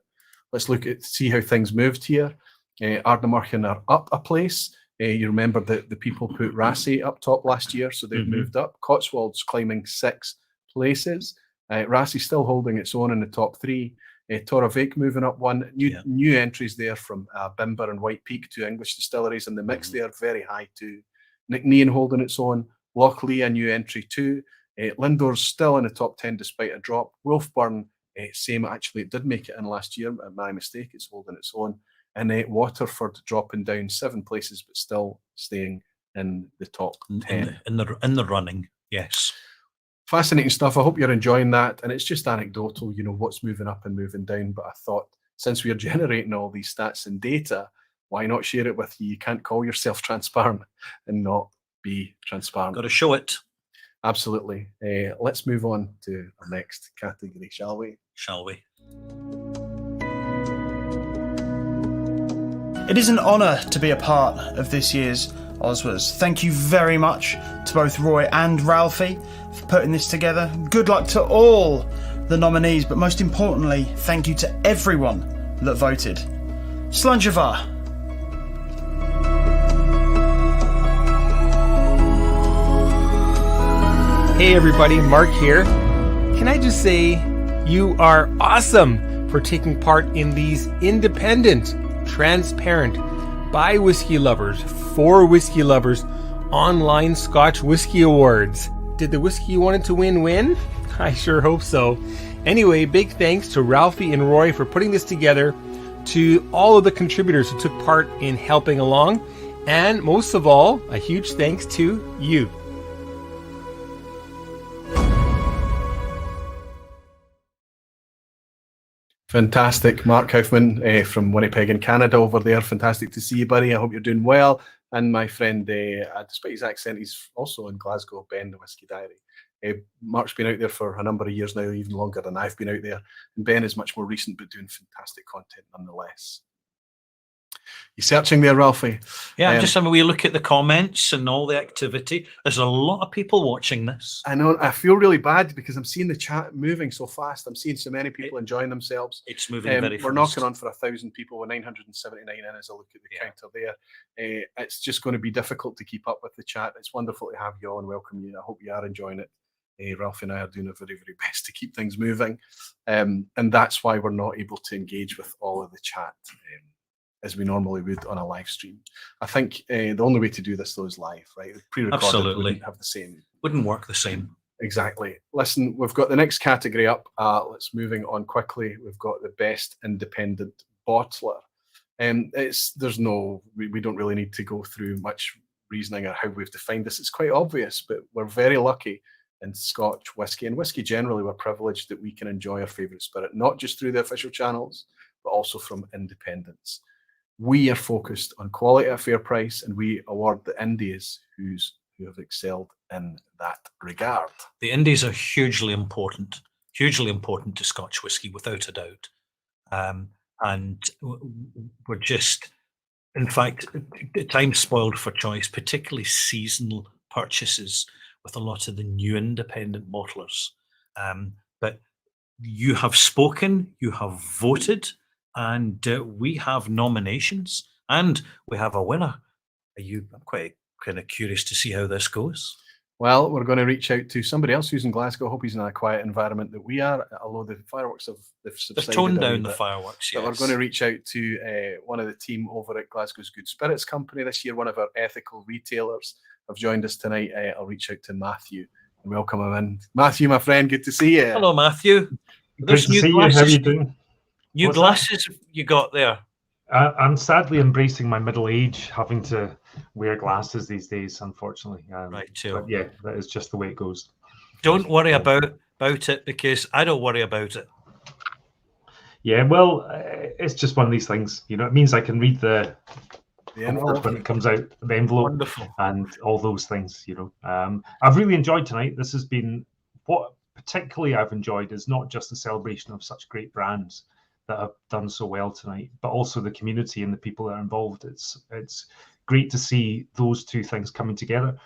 Let's look at see how things moved here. Ardnamurchan are up a place. You remember that the people put Rassay up top last year, so they've moved up. Cotswolds climbing 6 places. Rassay still holding its own in the top 3. Torravake moving up 1. New entries there from Bimber and White Peak, 2 English distilleries in the mix there, very high too. McNean holding its own. Lockleigh, a new entry too. Lindor's still in the top 10 despite a drop. Wolfburn, same, actually, it did make it in last year. My mistake, it's holding its own. And Waterford dropping down 7 places, but still staying in the top 10. In the running, yes. Fascinating stuff. I hope you're enjoying that. And it's just anecdotal, what's moving up and moving down. But I thought, since we're generating all these stats and data, why not share it with you? You can't call yourself transparent and not be transparent. Got to show it. Absolutely. Let's move on to our next category, shall we? Shall we? It is an honour to be a part of this year's OSWAs. Thank you very much to both Roy and Ralfie for putting this together. Good luck to all the nominees, but most importantly, thank you to everyone that voted. Slunjava. Hey everybody, Mark here. Can I just say you are awesome for taking part in these independent, transparent, by whiskey lovers, for whiskey lovers, online Scotch Whisky Awards. Did the whiskey you wanted to win? I sure hope so. Anyway, big thanks to Ralfie and Roy for putting this together, to all of the contributors who took part in helping along, and most of all, a huge thanks to you. Fantastic. Mark Kaufman from Winnipeg in Canada over there. Fantastic to see you, buddy. I hope you're doing well. And my friend, despite his accent, he's also in Glasgow, Ben, the Whiskey Diary. Mark's been out there for a number of years now, even longer than I've been out there. And Ben is much more recent, but doing fantastic content nonetheless. You searching there, Ralphie? Yeah, just having a wee look at the comments and all the activity. There's a lot of people watching this. I know. I feel really bad because I'm seeing the chat moving so fast. I'm seeing so many people enjoying themselves. It's moving very fast. We're knocking on for 1,000 people with 979 in as I look at the counter there. It's just going to be difficult to keep up with the chat. It's wonderful to have you on and welcome you. I hope you are enjoying it. Ralph and I are doing our very, very best to keep things moving. And that's why we're not able to engage with all of the chat as we normally would on a live stream. I think the only way to do this, though, is live, right? Pre-recorded Absolutely. Wouldn't work the same. Exactly. Listen, we've got the next category up. Let's moving on quickly. We've got the best independent bottler. We don't really need to go through much reasoning on how we've defined this. It's quite obvious, but we're very lucky in Scotch whisky and whisky generally. We're privileged that we can enjoy our favourite spirit, not just through the official channels, but also from independents. We are focused on quality at a fair price, and we award the indies who have excelled in that regard. The indies are hugely important to Scotch whisky, without a doubt. And we're just, in fact, time's spoiled for choice, particularly seasonal purchases with a lot of the new independent bottlers. But you have spoken, you have voted, and we have nominations, and we have a winner. I'm quite kind of curious to see how this goes. Well, we're going to reach out to somebody else who's in Glasgow. I hope he's in a quiet environment that we are, although the fireworks they've subsided. They've toned down the fireworks, but yes. we're going to reach out to one of the team over at Glasgow's Good Spirits Company this year. One of our ethical retailers have joined us tonight. I'll reach out to Matthew and welcome him in. Matthew, my friend, good to see you. Hello, Matthew. Good to see you. How are you doing? New glasses you got there. I'm sadly embracing my middle age, having to wear glasses these days, unfortunately. Right, too. But yeah, that is just the way it goes. Don't worry about it, because I don't worry about it. Yeah, well, it's just one of these things. It means I can read the envelope when it comes out, the envelope. Wonderful. And all those things. I've really enjoyed tonight. This has been what particularly I've enjoyed is not just the celebration of such great brands that have done so well tonight, but also the community and the people that are involved. It's great to see those two things coming together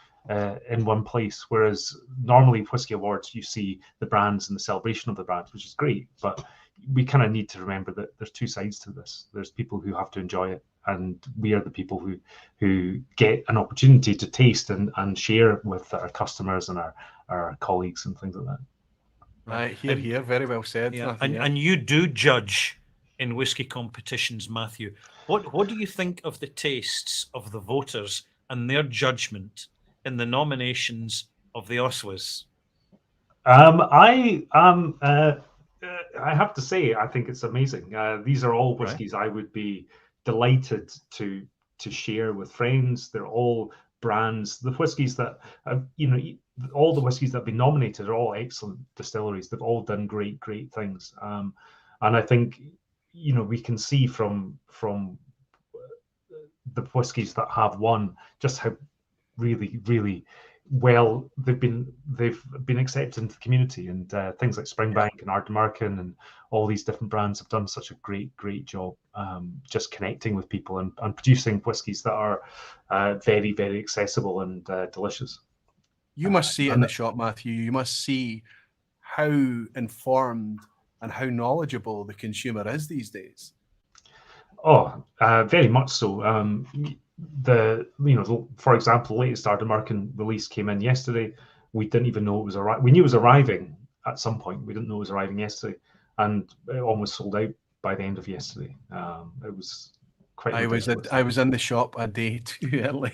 in one place, whereas normally Whisky Awards you see the brands and the celebration of the brands, which is great, but we kind of need to remember that there's two sides to this. There's people who have to enjoy it, and we are the people who get an opportunity to taste and share with our customers and our colleagues and things like that. Right, here, very well said. Yeah. And you do judge in whisky competitions, Matthew. What do you think of the tastes of the voters and their judgment in the nominations of the OSWAs? I have to say, I think it's amazing. These are all whiskies I would be delighted to share with friends. They're all brands. The whiskies that all the whiskies that have been nominated are all excellent distilleries. They've all done great things. And I think we can see from the whiskies that have won just how really well they've been accepted into the community, and things like Springbank and Ardnamurchan and all these different brands have done such a great job just connecting with people and producing whiskies that are very accessible and delicious. You must see it in the shop, Matthew. You must see how informed and how knowledgeable the consumer is these days. Oh, very much so. For example, the latest Ardnamurchan release came in yesterday. We didn't even know it was arriving. We knew it was arriving at some point. We didn't know it was arriving yesterday, and it almost sold out by the end of yesterday. It was quite. I was in the shop a day too early.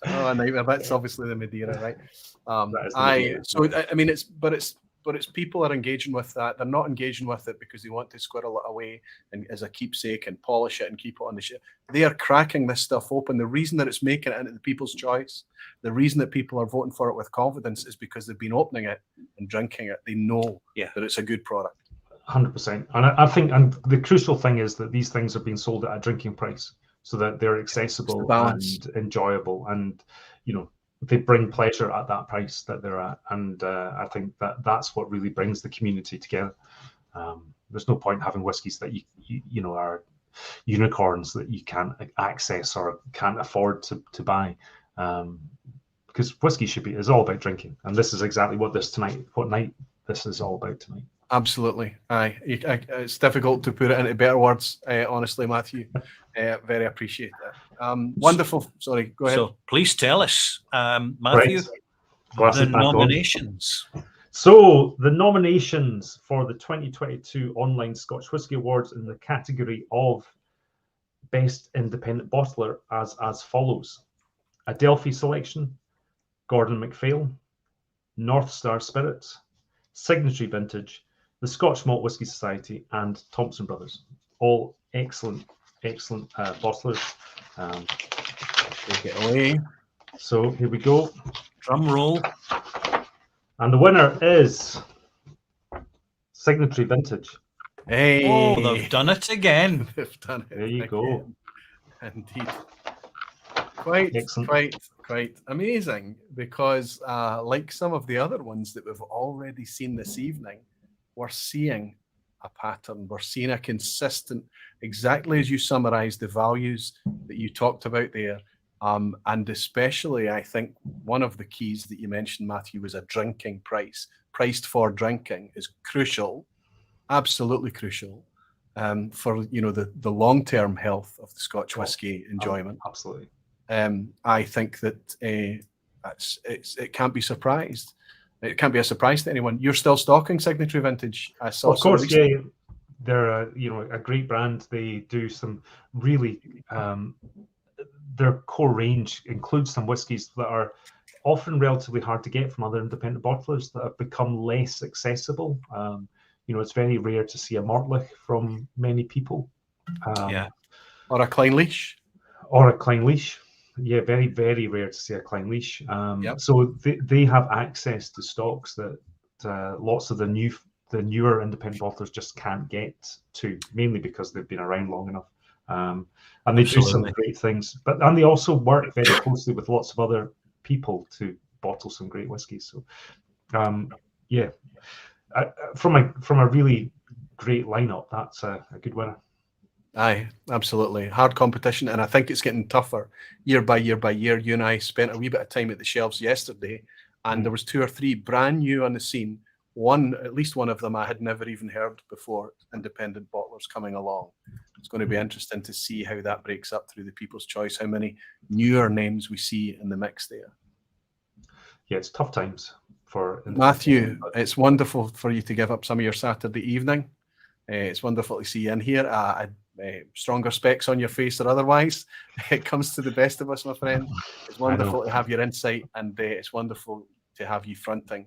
Oh, a nightmare. That's obviously the Madeira, right? But it's people are engaging with that. They're not engaging with it because they want to squirrel it away and as a keepsake and polish it and keep it on the shelf. They are cracking this stuff open. The reason that it's making it into the people's choice, the reason that people are voting for it with confidence is because they've been opening it and drinking it. They know that it's a good product. 100%. And I think, and the crucial thing is that these things are being sold at a drinking price, so that they're accessible and enjoyable, and they bring pleasure at that price that they're at. And I think that's what really brings the community together. There's no point having whiskies that you are unicorns that you can't access or can't afford to buy, because whiskey is all about drinking, and this is exactly what this is all about tonight. Absolutely. Aye. It's difficult to put it into better words, honestly, Matthew. Very appreciate that. Wonderful. Sorry, go ahead. So please tell us, Matthew, the nominations. So the nominations for the 2022 Online Scotch Whisky Awards in the category of Best Independent Bottler as follows: Adelphi Selection, Gordon MacPhail, North Star Spirits, Signatory Vintage, the Scotch Malt Whisky Society, and Thompson Brothers. All excellent bottlers. Take it away. So here we go. Drum roll. And the winner is Signatory Vintage. Hey. Oh, they've done it again. They've done it. There you go. Indeed. Quite amazing, because like some of the other ones that we've already seen this evening, we're seeing a pattern. We're seeing a consistent, exactly as you summarized the values that you talked about there. And especially, I think one of the keys that you mentioned, Matthew, was a drinking price. Priced for drinking is crucial, absolutely crucial, for the long-term health of the Scotch whisky enjoyment. Absolutely. I think that it can't be surprised. It can't be a surprise to anyone. You're still stocking Signatory Vintage. I saw. Of course, yeah. They're a great brand. They do some really. Their core range includes some whiskies that are often relatively hard to get from other independent bottlers that have become less accessible. It's very rare to see a Mortlach from many people. Or a Clynelish. Yeah, very, very rare to see a Clynelish. So they have access to stocks that lots of the newer independent bottlers just can't get to, mainly because they've been around long enough. And they do some great things, and they also work very closely with lots of other people to bottle some great whiskies. So, from a really great lineup, that's a good winner. Aye, absolutely. Hard competition, and I think it's getting tougher year by year by year. You and I spent a wee bit of time at the shelves yesterday, and there was 2 or 3 brand new on the scene. At least one of them I had never even heard before, independent bottlers coming along. It's going to be interesting to see how that breaks up through the People's Choice, how many newer names we see in the mix there. Yeah, it's tough times for Matthew. It's wonderful for you to give up some of your Saturday evening. It's wonderful to see you in here. stronger specs on your face or otherwise. It comes to the best of us, my friend. It's wonderful to have your insight, and it's wonderful to have you fronting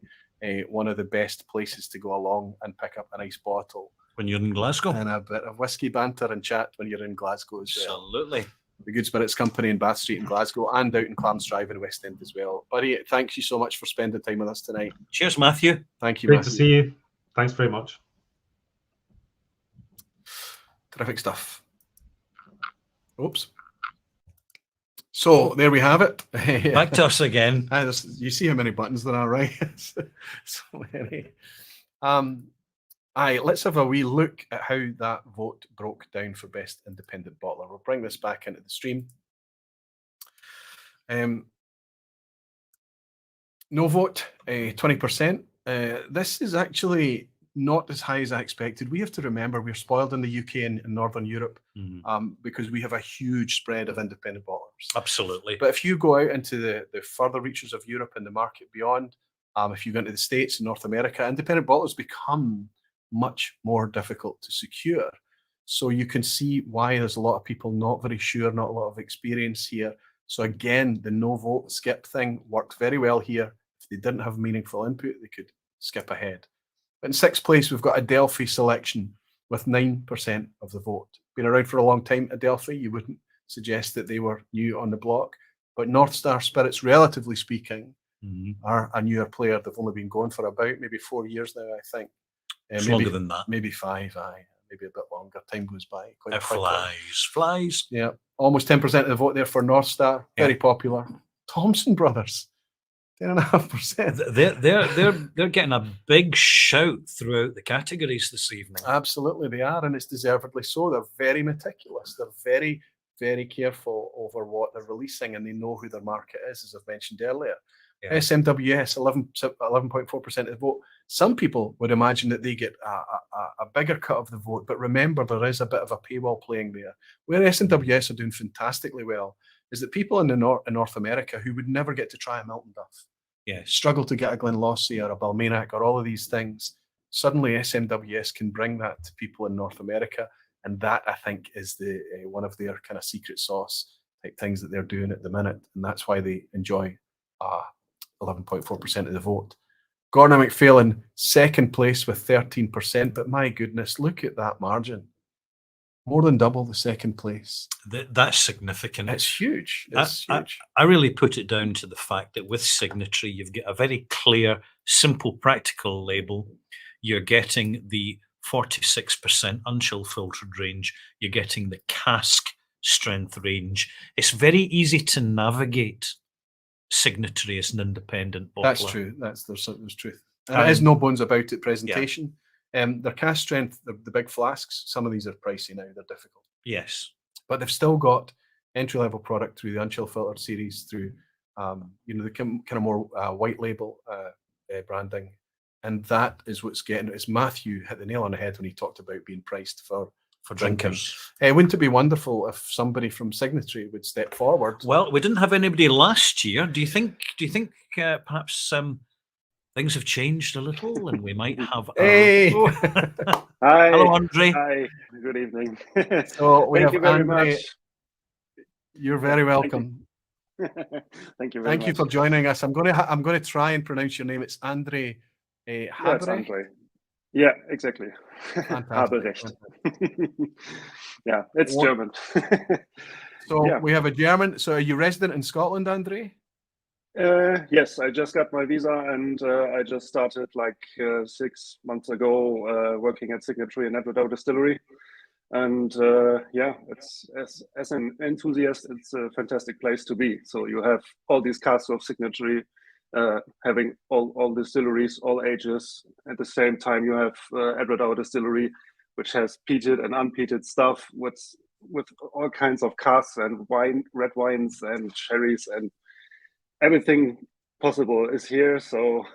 one of the best places to go along and pick up a nice bottle. When you're in Glasgow. And a bit of whiskey banter and chat when you're in Glasgow as well. Absolutely. The Good Spirits Company in Bath Street in Glasgow and out in Clarence in West End as well. Buddy, thanks you so much for spending time with us tonight. Cheers, Matthew. Thank you, Great Matthew. to see you. Thanks very much. Terrific stuff. Oops. So there we have it. Back to us again. You see how many buttons there are, right? So many. Let's have a wee look at how that vote broke down for Best Independent Bottler. We'll bring this back into the stream. No vote, 20%. This is actually not as high as I expected. We have to remember we're spoiled in the UK and in Northern Europe because we have a huge spread of independent bottlers. Absolutely. But if you go out into the further reaches of Europe and the market beyond, if you go into the States and North America, independent bottlers become much more difficult to secure. So you can see why there's a lot of people not very sure, not a lot of experience here. So again, the no vote skip thing worked very well here. If they didn't have meaningful input, they could skip ahead. But in sixth place, we've got Adelphi Selection with 9% of the vote. Been around for a long time, Adelphi. You wouldn't suggest that they were new on the block. But North Star Spirits, relatively speaking, are a newer player. They've only been going for about maybe 4 years now, I think. It's Maybe longer than that. Maybe 5, maybe a bit longer. Time goes by quite It quickly. flies. Yeah, almost 10% of the vote there for North Star. Very popular. Thompson Brothers, 10.5%. They're getting a big shout throughout the categories this evening. Absolutely, they are, and it's deservedly so. They're very meticulous. They're very, very careful over what they're releasing, and they know who their market is, as I've mentioned earlier. Yeah. SMWS, 11.4% of the vote. Some people would imagine that they get a bigger cut of the vote, but remember there is a bit of a paywall playing there. Where SMWS are doing fantastically well is that people in North America who would never get to try a Milton Duff, struggle to get a Glenlossie or a Balmanac or all of these things, suddenly SMWS can bring that to people in North America, and that I think is the one of their kind of secret sauce type things that they're doing at the minute, and that's why they enjoy 11.4% of the vote. Gordon McPhail second place with 13%, but my goodness, look at that margin. More than double the second place. That's significant. It's huge. It's huge. I really put it down to the fact that with Signatory, you've got a very clear, simple, practical label. You're getting the 46% unchill filtered range. You're getting the cask strength range. It's very easy to navigate Signatory as an independent bottler. That's true. There's truth. And there is no bones about it presentation. Their cask strength, the big flasks, some of these are pricey now. They're difficult. Yes. But they've still got entry-level product through the unchill filtered series, through the kind of more white label branding. And that is what's getting it. As Matthew hit the nail on the head when he talked about being priced for drinking. Wouldn't it be wonderful if somebody from Signatory would step forward? Well, we didn't have anybody last year. Do you think perhaps things have changed a little, and we might have? Hey, hi, hello, Andre. Hi, good evening. So we Thank have you very Andre. much. You're very welcome. Thank you very Thank you much. for joining us. I'm going to try and pronounce your name. It's Andre Yeah, it's Habre. Andre. Yeah, exactly. Fantastic. Yeah, it's German. So Yeah. we have a German. So are you resident in Scotland, Andre? Yes, I just got my visa and I just started like 6 months ago working at Signatory and Edward Distillery. And it's as an enthusiast, it's a fantastic place to be. So you have all these casks of Signatory, having all distilleries, all ages. At the same time, you have Edward Distillery, which has peated and unpeated stuff with all kinds of casks and red wines and sherries and everything possible is here. So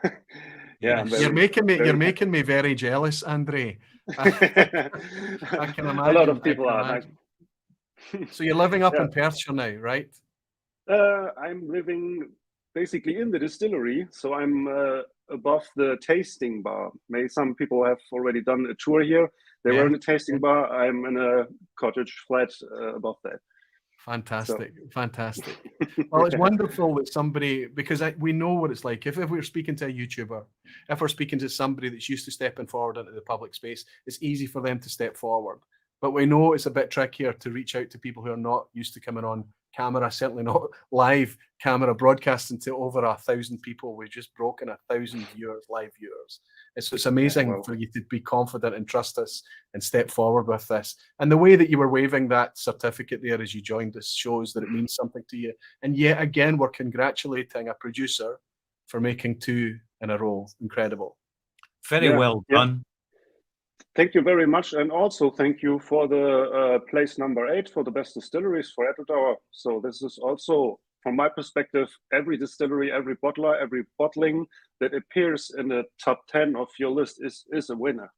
yeah, I'm you're making me very jealous, Andre. I can imagine. A lot of people are. So you're living up in Perthshire now, right? I'm living basically in the distillery, so I'm above the tasting bar. Maybe some people have already done a tour here. They Yeah. were in a tasting bar. I'm in a cottage flat above that. Fantastic, fantastic. Well, it's wonderful that somebody, because we know what it's like. If we're speaking to a YouTuber, if we're speaking to somebody that's used to stepping forward into the public space, it's easy for them to step forward. But we know it's a bit trickier to reach out to people who are not used to coming on camera, certainly not live camera broadcasting to over 1,000 people. We've just broken 1,000 viewers, live viewers. It's amazing for you to be confident and trust us and step forward with this. And the way that you were waving that certificate there as you joined us shows that it means something to you. And yet again, we're congratulating a producer for making 2 in a row. Incredible. Very well done. Thank you very much. And also thank you for the place number 8 for the best distilleries for Edelauer. So this is also, from my perspective, every distillery, every bottler, every bottling that appears in the top 10 of your list is a winner.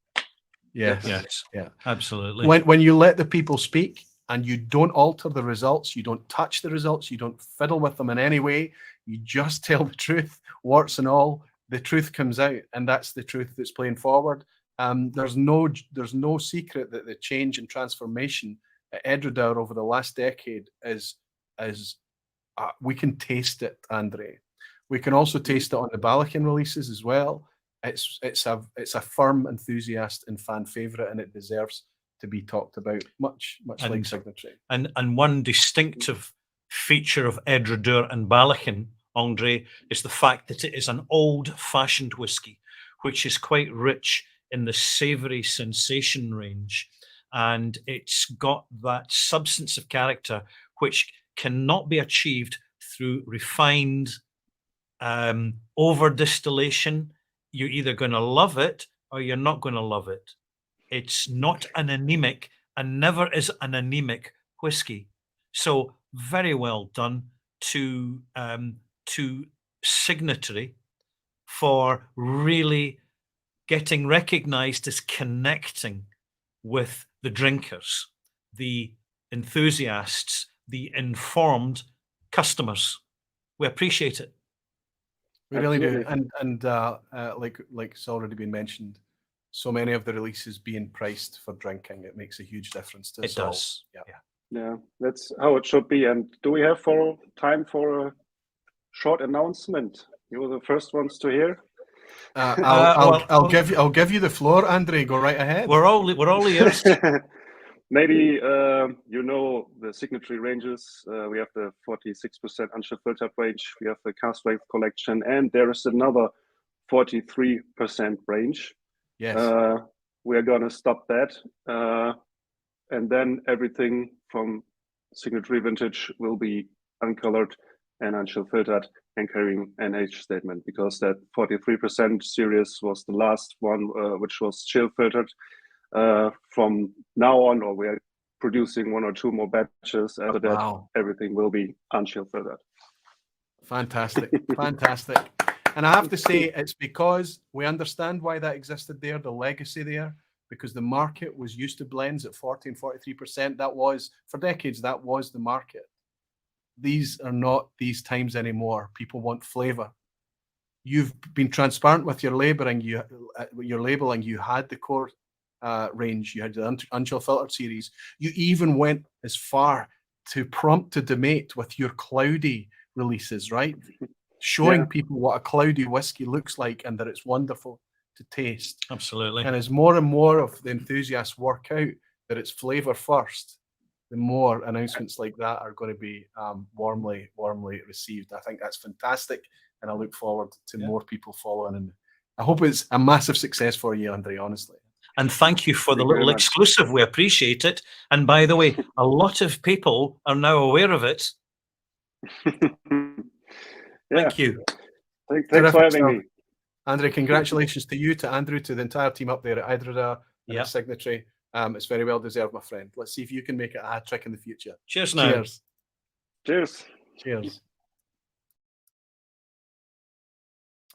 Yes. Yeah. Absolutely. When you let the people speak and you don't alter the results, you don't touch the results, you don't fiddle with them in any way, you just tell the truth, warts and all, the truth comes out, and that's the truth that's playing forward. There's no secret that the change and transformation at Edelauer over the last decade is we can taste it, Andre. We can also taste it on the Balakin releases as well. It's a firm enthusiast and fan favorite, and it deserves to be talked about much like Signatory. And one distinctive feature of Edelauer and Balakin, Andre, is the fact that it is an old-fashioned whiskey, which is quite rich in the savoury sensation range, and it's got that substance of character which cannot be achieved through refined over distillation. You're either going to love it or you're not going to love it. It's not an anemic and never is an anemic whiskey. So very well done to Signatory for really getting recognized as connecting with the drinkers, the enthusiasts, the informed customers. We appreciate it. We really do. And like it's already been mentioned, so many of the releases being priced for drinking, it makes a huge difference to us all. It does. Yeah, that's how it should be. And do we have time for a short announcement? You were the first ones to hear. I'll give you the floor, Andre. Go right ahead. We're all ears. Maybe you know the Signatory ranges. We have the 46% unfiltered range. We have the cask strength collection, and there is another 43% range. Yes. We are gonna stop that, and then everything from Signatory vintage will be uncolored and unfiltered and carrying an age statement, because that 43% series was the last one which was chill filtered. From now on, or we are producing 1 or 2 more batches. After that, everything will be unchill filtered. Fantastic, fantastic. And I have to say, it's because we understand why that existed there, the legacy there, because the market was used to blends at 40 and 43%. That was, for decades, that was the market. These are not these times anymore. People want flavor. You've been transparent with your labeling. You had the core range. You had the unchill filtered series. You even went as far to prompt to debate with your cloudy releases, right? Showing people what a cloudy whiskey looks like and that it's wonderful to taste. Absolutely. And as more and more of the enthusiasts work out that it's flavor first, the more announcements like that are going to be warmly received. I think that's fantastic, and I look forward to more people following. And I hope it's a massive success for you, Andre, honestly. And thank you for the little exclusive. We appreciate it. And by the way, a lot of people are now aware of it. Thank you. Thanks for having me. Andre, congratulations to you, to Andrew, to the entire team up there at Edelauer and at Signatory. It's very well deserved, my friend. Let's see if you can make it a hat trick in the future. Cheers now. Cheers. Cheers. Cheers.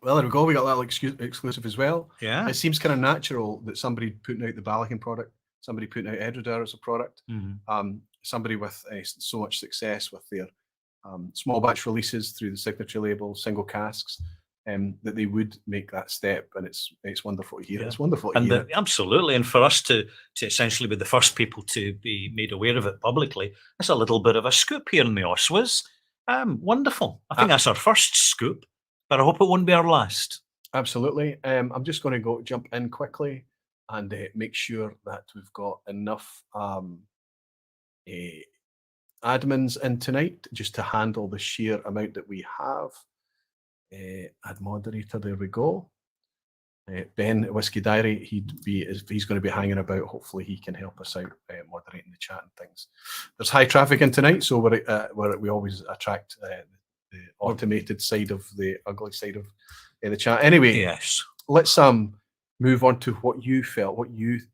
Well, there we go. We got that exclusive as well. Yeah. It seems kind of natural that somebody putting out the Balakin product, somebody putting out Edelauer as a product, somebody with so much success with their small batch releases through the Signatory label, single casks, that they would make that step, and it's wonderful to hear. Yeah. It's wonderful to And hear. absolutely, and for us to essentially be the first people to be made aware of it publicly, it's a little bit of a scoop here in the OSWAs. Wonderful. I think that's our first scoop, but I hope it won't be our last. Absolutely. I'm just going to jump in quickly and make sure that we've got enough admins in tonight just to handle the sheer amount that we have. Add moderator, there we go. Ben Whiskey Diary, he's going to be hanging about. Hopefully he can help us out moderating the chat and things. There's high traffic in tonight, so we always attract the automated side of the ugly side of the chat. Anyway, yes, let's move on to what you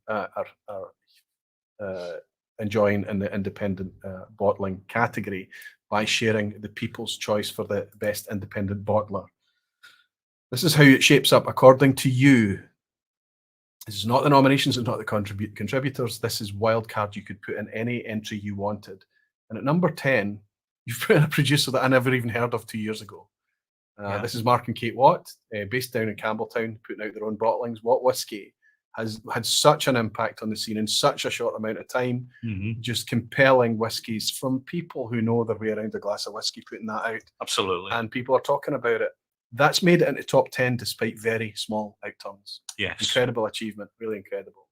are enjoying in the independent bottling category by sharing the people's choice for the best independent bottler. This is how it shapes up according to you. This is not the nominations, it's not the contributors. This is wildcard. You could put in any entry you wanted. And at number 10, you've put in a producer that I never even heard of 2 years ago. This is Mark and Kate Watt, based down in Campbelltown, putting out their own bottlings. Watt Whisky has had such an impact on the scene in such a short amount of time. Just compelling whiskies from people who know their way around a glass of whiskey, putting that out. Absolutely. And people are talking about it. That's made it into top 10 despite very small outturns. Yes. Incredible achievement, really incredible.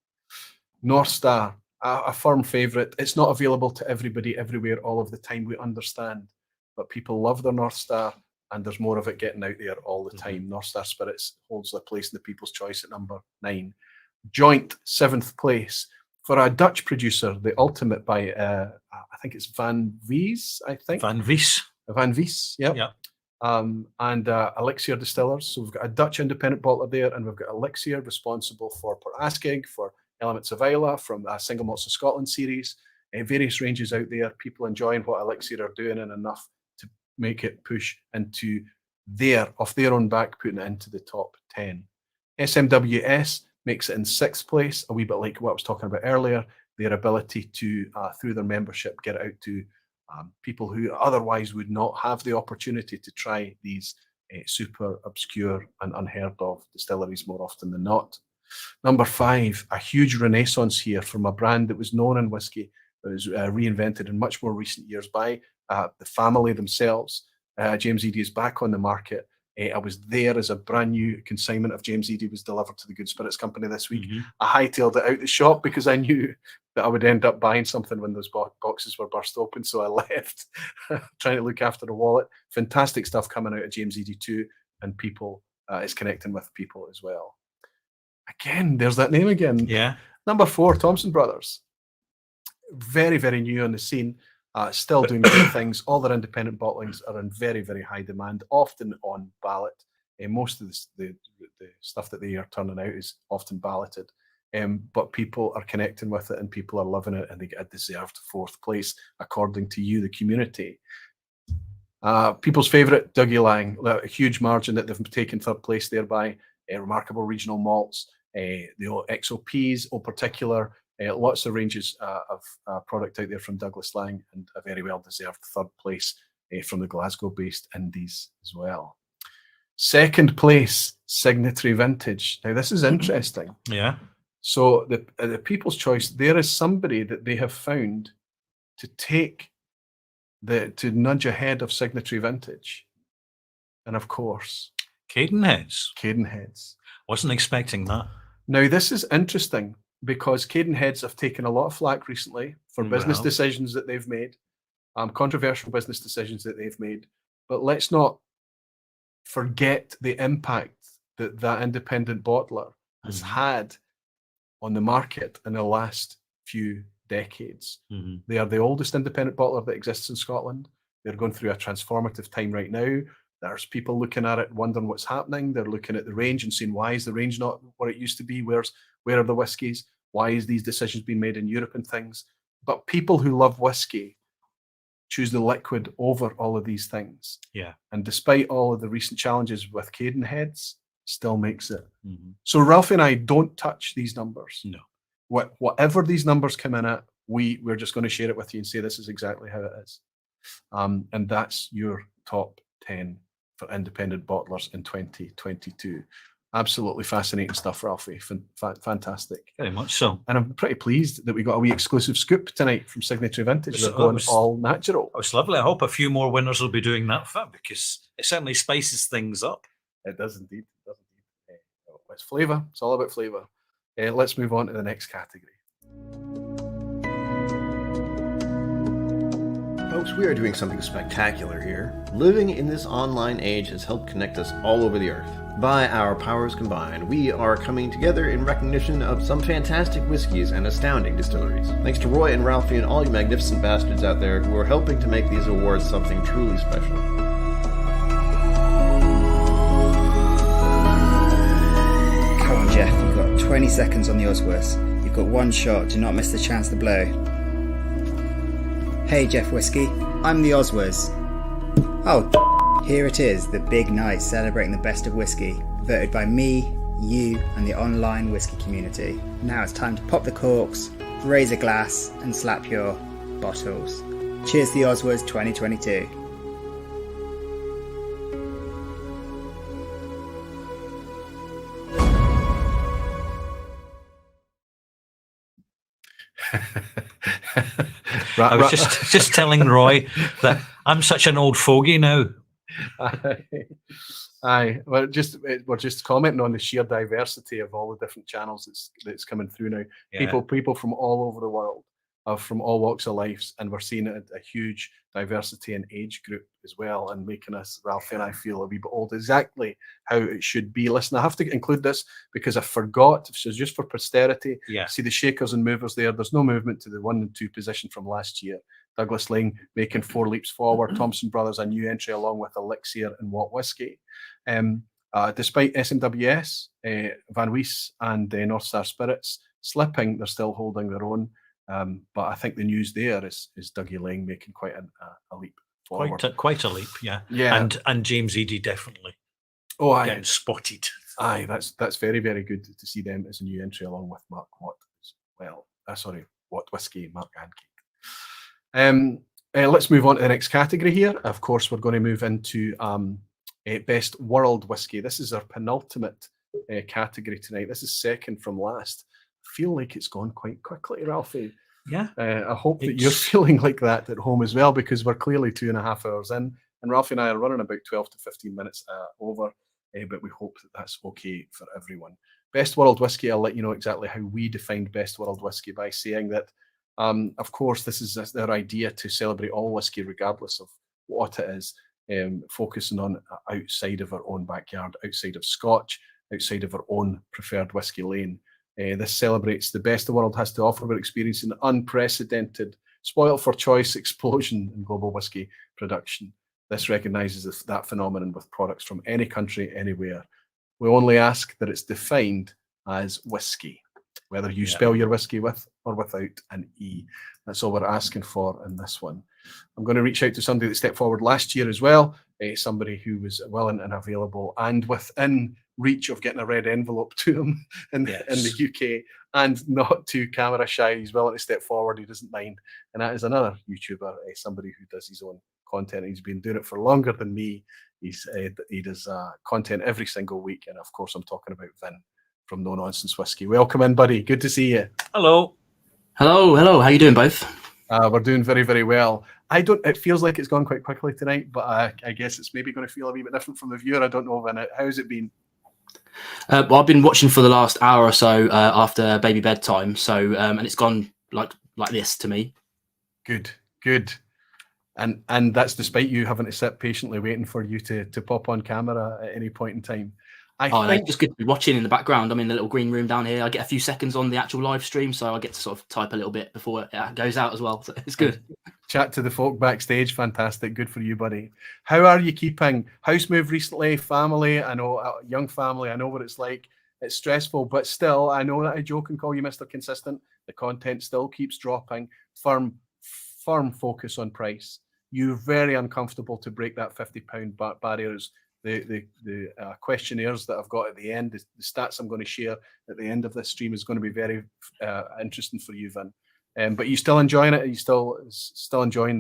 North Star, a firm favourite. It's not available to everybody everywhere all of the time, we understand. But people love their North Star, and there's more of it getting out there all the time. North Star Spirits holds their place in the People's Choice at number 9. Joint 7th place for a Dutch producer, the ultimate by I think it's Van Vies. Van Vies. Van Vies, yep. Yeah. And Elixir Distillers. So we've got a Dutch independent bottler there, and we've got Elixir responsible for Port Askig, for Elements of Islay, from Single Malts of Scotland series, various ranges out there. People enjoying what Elixir are doing, and enough to make it push into off their own back, putting it into the top 10. SMWS makes it in 6th place, a wee bit like what I was talking about earlier, their ability to, through their membership, get it out to people who otherwise would not have the opportunity to try these super obscure and unheard of distilleries more often than not. Number 5, a huge renaissance here from a brand that was known in whiskey, but was reinvented in much more recent years by the family themselves. James Eady is back on the market. I was there as a brand new consignment of James Eady was delivered to the Good Spirits Company this week. I hightailed it out the shop because I knew that I would end up buying something when those boxes were burst open. So I left trying to look after the wallet. Fantastic stuff coming out of James Eady too. And people, it's connecting with people as well. Again, there's that name again. Yeah. Number 4, Thompson Brothers. Very, very new on the scene. Still doing great things. All their independent bottlings are in very, very high demand, often on ballot. Most of the stuff that they are turning out is often balloted. But people are connecting with it, and people are loving it, and they get a deserved 4th place, according to you, the community. People's favourite, Dougie Lang, a huge margin that they've taken 3rd place thereby. Remarkable regional malts, the XOPs in particular. Lots of ranges of product out there from Douglas Lang, and a very well-deserved 3rd place from the Glasgow-based Indies as well. 2nd place, Signatory Vintage. Now, this is interesting. Yeah. So the People's Choice, there is somebody that they have found to nudge ahead of Signatory Vintage. And of course, Cadenheads. Cadenheads. Wasn't expecting that. Now, this is interesting, because Cadenheads have taken a lot of flack recently for business decisions that they've made, controversial business decisions that they've made. But let's not forget the impact that that independent bottler has had on the market in the last few decades. They are the oldest independent bottler that exists in Scotland. They're going through a transformative time right now. There's people looking at it, wondering what's happening. They're looking at the range and saying, why is the range not what it used to be? Where are the whiskies? Why is these decisions being made in Europe and things? But people who love whiskey choose the liquid over all of these things. Yeah. And despite all of the recent challenges with Cadenheads, still makes it. So Ralphie and I don't touch these numbers. No. Whatever these numbers come in at, we're just going to share it with you and say this is exactly how it is. And that's your top 10 for independent bottlers in 2022. Absolutely fascinating stuff, Ralphie. Fantastic. Very much so. And I'm pretty pleased that we got a wee exclusive scoop tonight from Signatory Vintage. They're That going was- all natural. That was lovely. I hope a few more winners will be doing that for because it certainly spices things up. It does indeed. It does indeed. It's flavour. It's all about flavour. Let's move on to the next category. Folks, we are doing something spectacular here. Living in this online age has helped connect us all over the earth. By our powers combined, we are coming together in recognition of some fantastic whiskeys and astounding distilleries. Thanks to Roy and Ralphie and all you magnificent bastards out there who are helping to make these awards something truly special. Come on, Jeff, you've got 20 seconds on the OSWAs. You've got one shot, do not miss the chance to blow. Hey, Jeff Whiskey, I'm the OSWAs. Oh, here it is, the big night celebrating the best of whiskey, voted by me, you, and the online whiskey community. Now it's time to pop the corks, raise a glass, and slap your bottles. Cheers to the OSWAs 2022. I was just telling Roy that I'm such an old fogey now. Aye, well, we're just commenting on the sheer diversity of all the different channels that's coming through now. Yeah. People from all over the world, from all walks of life, and we're seeing a huge diversity in age group as well, and making us, Ralphie and I, feel a wee bit old. Exactly how it should be. Listen, I have to include this because I forgot. So just for posterity, Yeah. see the shakers and movers there. There's no movement to the 1 and 2 position from last year. Douglas Lane making 4 leaps forward. Thompson Brothers a new entry along with Elixir and Watt Whiskey. Despite SMWS, Van Wees and North Star Spirits slipping, they're still holding their own. But I think the news there is Dougie Lang making quite a leap forward. Quite a leap, yeah. Yeah. And James Eady definitely. Oh, aye. Getting spotted. Aye, that's very, very good to see them as a new entry along with Mark Watt as well. Watt Whiskey, Mark and Kate. Let's move on to the next category here. Of course, we're going to move into Best World Whiskey. This is our penultimate category tonight. This is second from last. I feel like it's gone quite quickly, Ralphie. Yeah. I hope that you're feeling like that at home as well, because we're clearly 2.5 hours in, and Ralphie and I are running about 12 to 15 minutes over, but we hope that that's okay for everyone. Best World Whiskey, I'll let you know exactly how we defined Best World Whiskey by saying that, of course, this is their idea to celebrate all whiskey regardless of what it is, focusing on outside of our own backyard, outside of Scotch, outside of our own preferred whiskey lane. This celebrates the best the world has to offer. We're experiencing an unprecedented, spoiled for choice explosion in global whiskey production. This recognises that phenomenon with products from any country, anywhere. We only ask that it's defined as whiskey, whether you spell your whiskey with or without an E. That's all we're asking for in this one. I'm going to reach out to somebody that stepped forward last year as well, somebody who was willing and available and within reach of getting a red envelope to him in the UK, and not too camera shy. He's willing to step forward. He doesn't mind. And that is another YouTuber, somebody who does his own content. He's been doing it for longer than me. He does content every single week. And of course, I'm talking about Vin from No Nonsense Whiskey. Welcome in, buddy. Good to see you. Hello. Hello. How you doing, both? We're doing very, very well. It feels like it's gone quite quickly tonight, but I guess it's maybe going to feel a wee bit different from the viewer. I don't know, Vin. How's it been? Well, I've been watching for the last hour or so after baby bedtime. So, and it's gone like this to me. Good. And that's despite you having to sit patiently waiting for you to pop on camera at any point in time. It's just good to be watching in the background. I'm in the little green room down here. I get a few seconds on the actual live stream, so I get to sort of type a little bit before it goes out as well. So it's good. Chat to the folk backstage. Fantastic. Good for you, buddy. How are you keeping? House move recently, family. I know, young family. I know what it's like. It's stressful, but still, I know that I joke and call you Mr. Consistent. The content still keeps dropping. Firm focus on price. You're very uncomfortable to break that £50 barriers. The questionnaires that I've got at the end, the stats I'm going to share at the end of this stream is going to be very interesting for you, Vin. But you still enjoying it? Are you still enjoying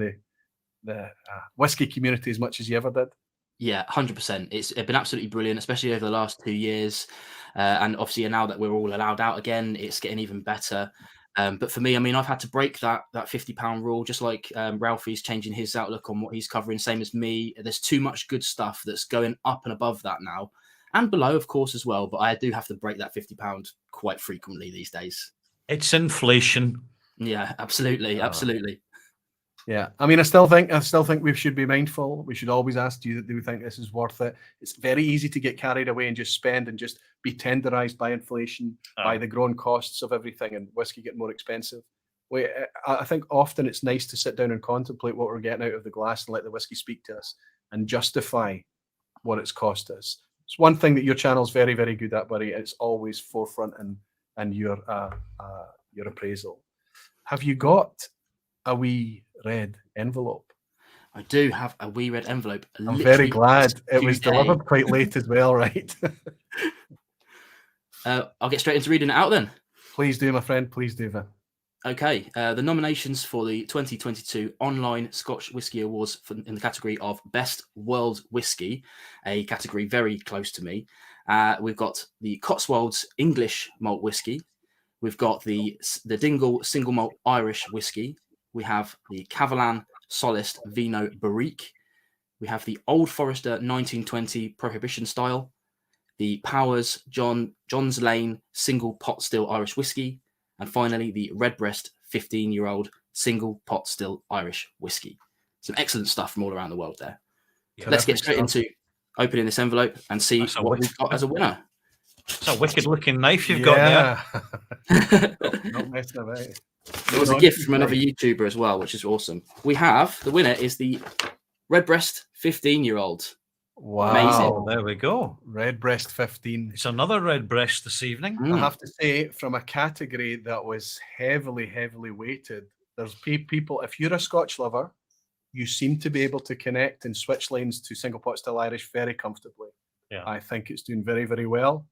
the whiskey community as much as you ever did? Yeah, 100%. It's been absolutely brilliant, especially over the last 2 years. And obviously, now that we're all allowed out again, it's getting even better. But for me, I mean, I've had to break that £50 rule, just like Ralphie's changing his outlook on what he's covering, same as me. There's too much good stuff that's going up and above that now, and below, of course, as well. But I do have to break that £50 quite frequently these days. It's inflation. Yeah, absolutely, absolutely. Yeah, I mean, I still think we should be mindful. We should always ask, do we think this is worth it? It's very easy to get carried away and just spend and just be tenderized by inflation, by the growing costs of everything, and whiskey getting more expensive. I think often it's nice to sit down and contemplate what we're getting out of the glass and let the whiskey speak to us and justify what it's cost us. It's one thing that your channel's very, very good at, buddy. It's always forefront and your appraisal. Have you got a wee red envelope? I do have a wee red envelope. I'm very glad it was delivered quite late as well, right? I'll get straight into reading it out then. Please do, my friend. Please do, Vin. Okay, the nominations for the 2022 Online Scotch Whisky Awards in the category of Best World Whisky, a category very close to me. We've got the Cotswolds English Malt Whisky. We've got the Dingle Single Malt Irish Whisky. We have the Cavalan Solist Vino Barrique. We have the Old Forester 1920 Prohibition Style. The Powers John's Lane Single Pot Still Irish Whisky. And finally, the Redbreast 15-year-old Single Pot Still Irish Whisky. Some excellent stuff from all around the world there. Yeah, let's get straight into opening this envelope and see what we've got as a winner. It's a wicked-looking knife you've got there. Not messing about. There was a gift from another YouTuber as well, which is awesome. We have, the winner is the Redbreast 15-year-old. Wow. Amazing. There we go. Redbreast 15. It's another Redbreast this evening. I have to say, from a category that was heavily, heavily weighted, there's people, if you're a Scotch lover, you seem to be able to connect and switch lanes to single pot still Irish very comfortably. Yeah. I think it's doing very, very well.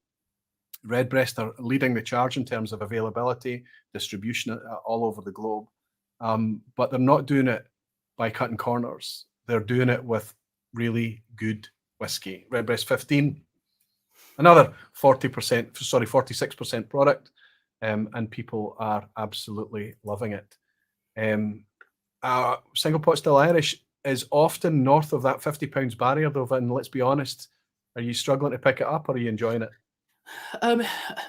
Redbreast are leading the charge in terms of availability, distribution all over the globe. But they're not doing it by cutting corners. They're doing it with really good whiskey. Redbreast 15, another 46% product, and people are absolutely loving it. Single pot still Irish is often north of that £50 barrier, though, Vin. Let's be honest. Are you struggling to pick it up, or are you enjoying it?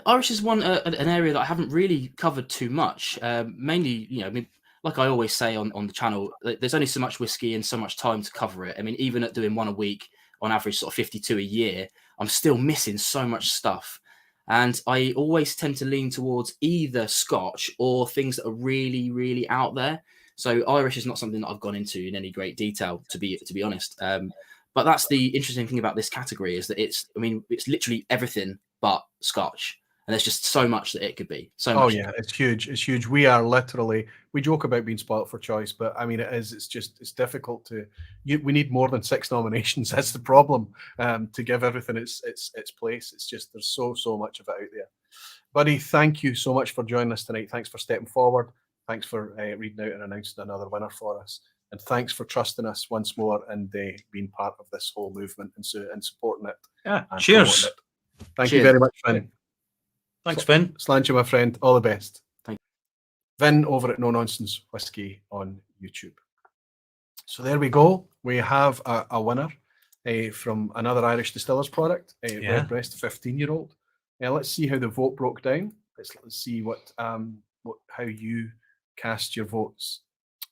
Irish is an area that I haven't really covered too much. Mainly, I mean, like I always say on the channel, there's only so much whiskey and so much time to cover it. I mean, even at doing one a week, on average, sort of 52 a year, I'm still missing so much stuff. And I always tend to lean towards either Scotch or things that are really, really out there. So Irish is not something that I've gone into in any great detail, to be honest. But that's the interesting thing about this category, is that it's literally everything but Scotch. And there's just so much that it could be. So much. Oh yeah, it's huge. It's huge. We joke about being spoiled for choice, but I mean, it's difficult we need more than 6 nominations. That's the problem, to give everything its place. It's just, there's so much of it out there. Buddy, thank you so much for joining us tonight. Thanks for stepping forward. Thanks for reading out and announcing another winner for us. And thanks for trusting us once more and being part of this whole movement and supporting it. Yeah, cheers. Thank you very much, Vin. Thanks, Vin. Sláinte, my friend. All the best. Thank you. Vin over at No Nonsense Whiskey on YouTube. So there we go. We have a winner from another Irish distiller's product, a Redbreast 15-year-old. Let's see how the vote broke down. Let's see how you cast your votes.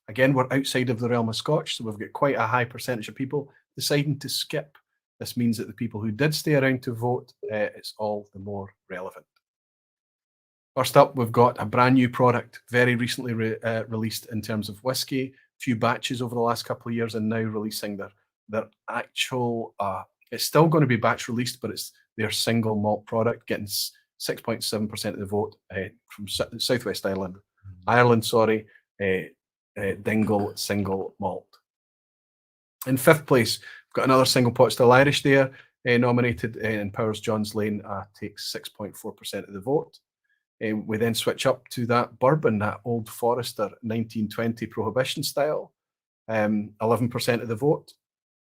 Again, we're outside of the realm of Scotch, so we've got quite a high percentage of people deciding to skip. This means that the people who did stay around to vote, it's all the more relevant. First up, we've got a brand new product, very recently released in terms of whiskey, a few batches over the last couple of years, and now releasing their actual, it's still going to be batch released, but it's their single malt product, getting 6.7% of the vote from Southwest Ireland. Dingle Single Malt. In 5th place, we've got another single pot still Irish there, nominated, and Powers John's Lane takes 6.4% of the vote. We then switch up to that bourbon, that Old Forester 1920 Prohibition style, 11% of the vote.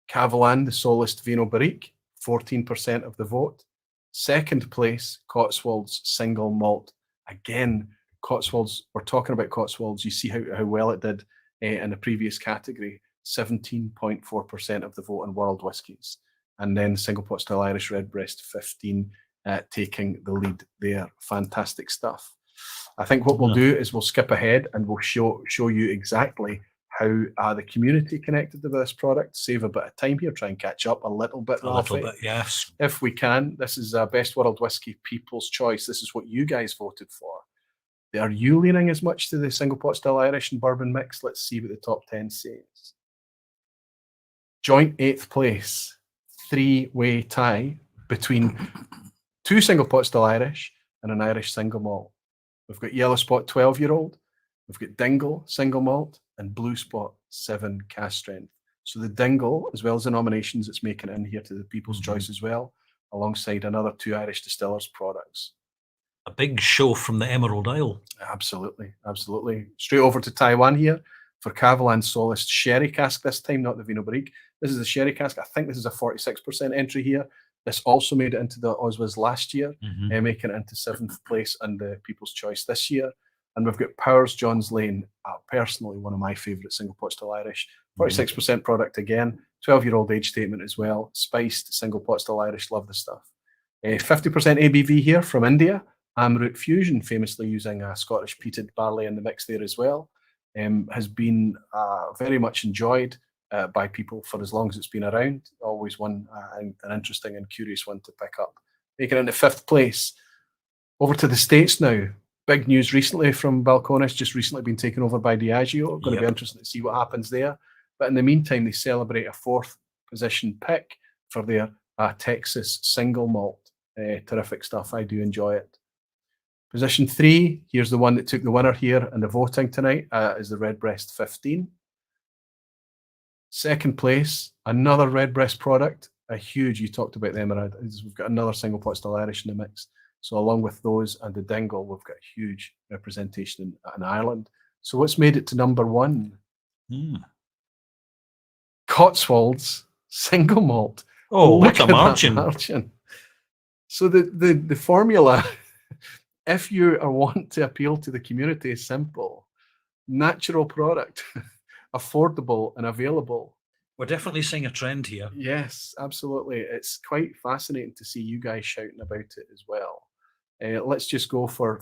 Cavalan, the Solist Vino Barrique, 14% of the vote. Second place, Cotswolds Single Malt. Again, Cotswolds, we're talking about Cotswolds. You see how well it did in the previous category. 17.4% of the vote on world whiskies. And then Single Pot Still Irish Redbreast, 15, taking the lead there. Fantastic stuff. I think what we'll do is we'll skip ahead and we'll show you exactly how the community connected to this product. Save a bit of time here, try and catch up a little bit. A little bit, yes. If we can. This is Best World Whiskey People's Choice. This is what you guys voted for. Are you leaning as much to the Single Pot Still Irish and Bourbon mix? Let's see what the top 10 says. Joint 8th place, 3-way tie between 2 Single Pot Still Irish and an Irish Single Malt. We've got Yellow Spot 12-year-old, we've got Dingle Single Malt, and Blue Spot 7 cask strength. So the Dingle, as well as the nominations, it's making it in here to the People's Choice as well, alongside another 2 Irish distillers products. A big show from the Emerald Isle. Absolutely, absolutely. Straight over to Taiwan here for Cavalan Solist Sherry cask this time, not the Vino Barrique. This is the Sherry cask. I think this is a 46% entry here. This also made it into the OSWAs last year, making it into 7th place in the People's Choice this year. And we've got Powers John's Lane, personally one of my favourite Single Pot Still Irish. 46% product again, 12-year-old age statement as well. Spiced Single Pot Still Irish, love the stuff. 50% ABV here from India. Amroot Fusion, famously using Scottish peated barley in the mix there as well, has been very much enjoyed by people for as long as it's been around. Always one an interesting and curious one to pick up. Making it into 5th place. Over to the States now. Big news recently from Balcones, just recently been taken over by Diageo. Going to be interesting to see what happens there. But in the meantime, they celebrate a 4th position pick for their Texas Single Malt. Terrific stuff. I do enjoy it. Position 3, here's the one that took the winner here in the voting tonight, is the Redbreast 15. Second place, another Redbreast product, a huge, you talked about them, we've got another Single Pot Still Irish in the mix. So along with those and the Dingle, we've got a huge representation in Ireland. So what's made it to number 1? Cotswolds Single Malt. Oh, look what a at that margin. margin. So the formula, if you want to appeal to the community, is simple. Natural product, affordable and available. We're definitely seeing a trend here. Yes, absolutely. It's quite fascinating to see you guys shouting about it as well. Let's just go for